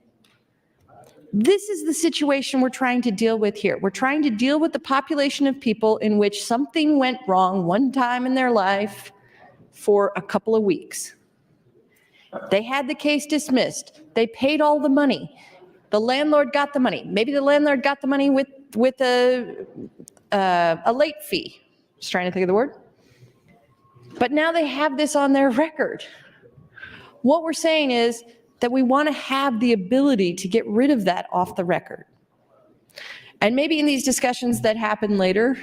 Speaker 13: This is the situation we're trying to deal with here. We're trying to deal with the population of people in which something went wrong one time in their life for a couple of weeks. They had the case dismissed. They paid all the money. The landlord got the money. Maybe the landlord got the money with a late fee. Just trying to think of the word. But now they have this on their record. What we're saying is that we want to have the ability to get rid of that off the record. And maybe in these discussions that happen later,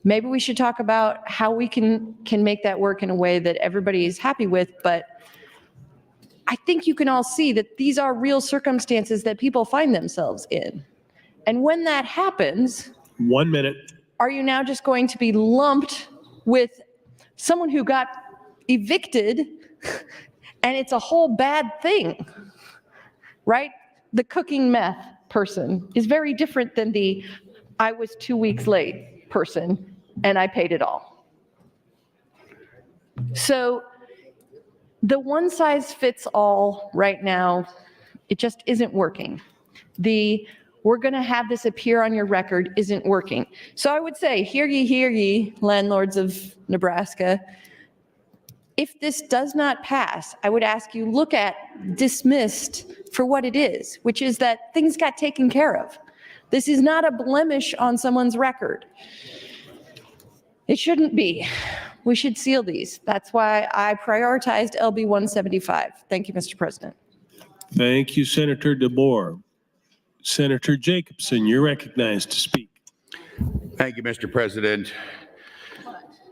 Speaker 13: maybe we should talk about how we can make that work in a way that everybody is happy with. But I think you can all see that these are real circumstances that people find themselves in. And when that happens,
Speaker 2: 1 minute.
Speaker 13: are you now just going to be lumped with someone who got evicted and it's a whole bad thing, right? The cooking meth person is very different than the I was 2 weeks late person and I paid it all. So the one size fits all right now, it just isn't working. We're going to have this appear on your record isn't working. So I would say, hear ye, landlords of Nebraska. If this does not pass, I would ask you look at dismissed for what it is, which is that things got taken care of. This is not a blemish on someone's record. It shouldn't be. We should seal these. That's why I prioritized LB 175. Thank you, Mr. President.
Speaker 2: Thank you, Senator DeBoer. Senator Jacobson, you're recognized to speak.
Speaker 11: Thank you, Mr. President.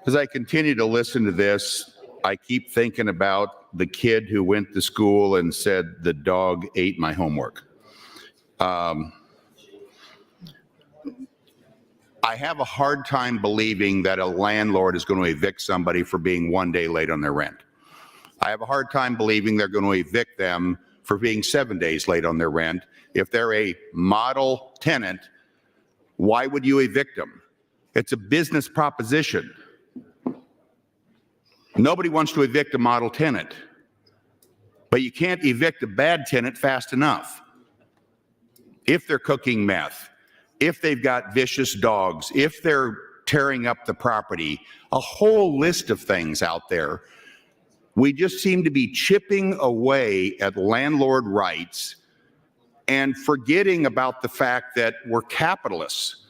Speaker 11: As I continue to listen to this, I keep thinking about the kid who went to school and said, the dog ate my homework. I have a hard time believing that a landlord is going to evict somebody for being 1 day late on their rent. I have a hard time believing they're going to evict them for being 7 days late on their rent. If they're a model tenant, why would you evict them? It's a business proposition. Nobody wants to evict a model tenant, but you can't evict a bad tenant fast enough. If they're cooking meth, if they've got vicious dogs, if they're tearing up the property, a whole list of things out there. We just seem to be chipping away at landlord rights and forgetting about the fact that we're capitalists.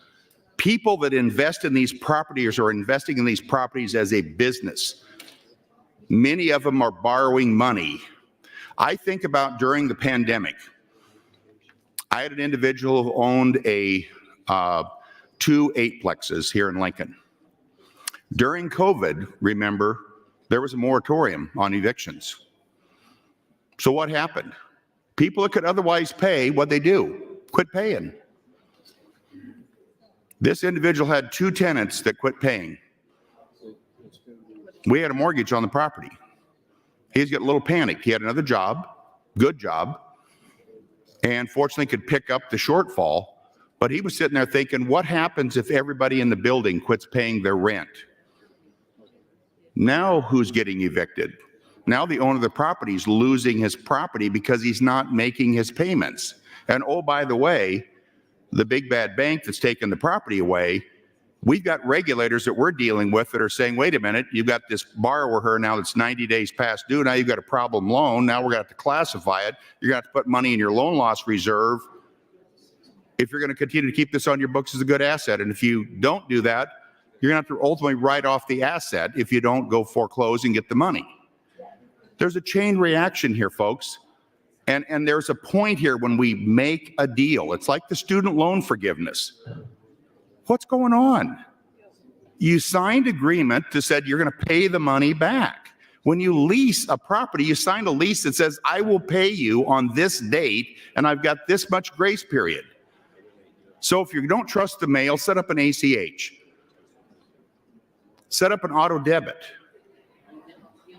Speaker 11: People that invest in these properties are investing in these properties as a business. Many of them are borrowing money. I think about during the pandemic, I had an individual who owned two eightplexes here in Lincoln. During COVID, remember, there was a moratorium on evictions. So what happened? People that could otherwise pay, what'd they do? Quit paying. This individual had two tenants that quit paying. We had a mortgage on the property. He's got a little panicked. He had another job, good job, and fortunately could pick up the shortfall. But he was sitting there thinking, what happens if everybody in the building quits paying their rent? Now who's getting evicted? Now the owner of the property is losing his property because he's not making his payments. And oh, by the way, the big bad bank that's taken the property away, we've got regulators that we're dealing with that are saying, wait a minute, you've got this borrower here now that's 90 days past due. Now you've got a problem loan. Now we're going to have to classify it. You're going to have to put money in your loan loss reserve if you're going to continue to keep this on your books as a good asset. And if you don't do that, you're going to have to ultimately write off the asset if you don't go foreclose and get the money. There's a chain reaction here, folks. And there's a point here when we make a deal. It's like the student loan forgiveness. What's going on? You signed agreement that said you're going to pay the money back. When you lease a property, you signed a lease that says, I will pay you on this date, and I've got this much grace period. So if you don't trust the mail, set up an ACH. Set up an auto debit.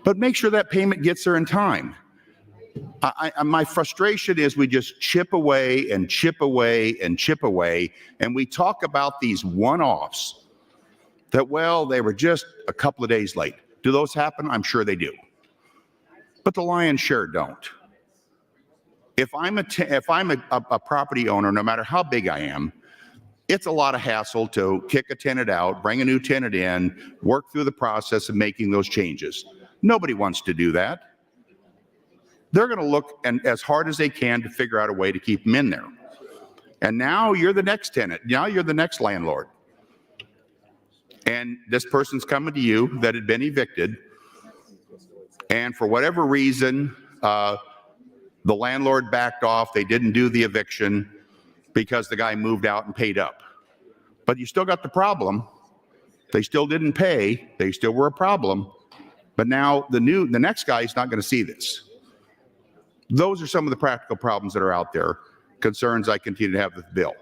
Speaker 11: But make sure that payment gets there in time. My frustration is we just chip away and chip away and chip away, and we talk about these one-offs that, well, they were just a couple of days late. Do those happen? I'm sure they do. But the lion's share don't. If I'm a property owner, no matter how big I am, it's a lot of hassle to kick a tenant out, bring a new tenant in, work through the process of making those changes. Nobody wants to do that. They're going to look as hard as they can to figure out a way to keep them in there. And now you're the next tenant. Now you're the next landlord. And this person's coming to you that had been evicted. And for whatever reason, the landlord backed off. They didn't do the eviction because the guy moved out and paid up. But you still got the problem. They still didn't pay. They still were a problem. But now the next guy is not going to see this. Those are some of the practical problems that are out there, concerns I continue to have with the bill.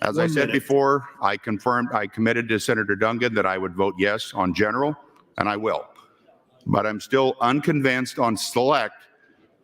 Speaker 11: As I said before, I committed to Senator Dungan that I would vote yes on general, and I will. But I'm still unconvinced on select.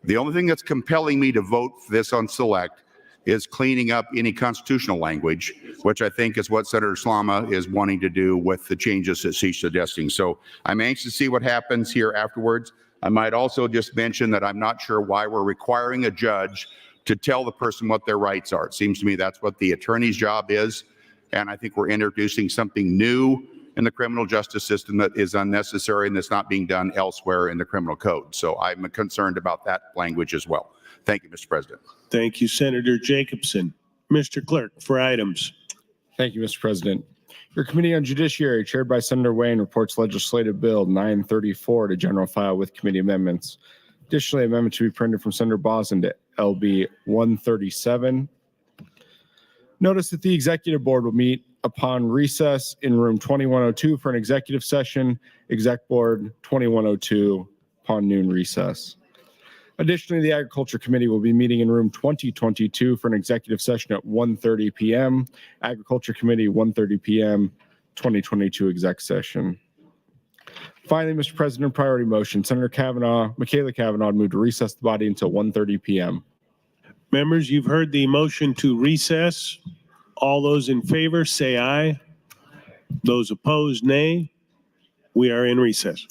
Speaker 11: The only thing that's compelling me to vote for this on select is cleaning up any constitutional language, which I think is what Senator Slama is wanting to do with the changes that she's suggesting. So I'm anxious to see what happens here afterwards. I might also just mention that I'm not sure why we're requiring a judge to tell the person what their rights are. It seems to me that's what the attorney's job is. And I think we're introducing something new in the criminal justice system that is unnecessary and that's not being done elsewhere in the criminal code. So I'm concerned about that language as well. Thank you, Mr. President.
Speaker 2: Thank you, Senator Jacobson. Mr. Clerk, for items.
Speaker 5: Thank you, Mr. President. Your Committee on Judiciary, chaired by Senator Wayne, reports Legislative Bill 934 to general file with committee amendments. Additionally, amendment to be printed from Senator Boslin to LB 137. Notice that the Executive Board will meet upon recess in room 2102 for an executive session, Exec Board 2102 upon noon recess. Additionally, the Agriculture Committee will be meeting in room 2022 for an executive session at 1:30 p.m. Agriculture Committee, 1:30 p.m., 2022 exec session. Finally, Mr. President, priority motion. Senator Michaela Kavanaugh moved to recess the body until 1:30 p.m.
Speaker 2: Members, you've heard the motion to recess. All those in favor say aye. Those opposed, nay. We are in recess.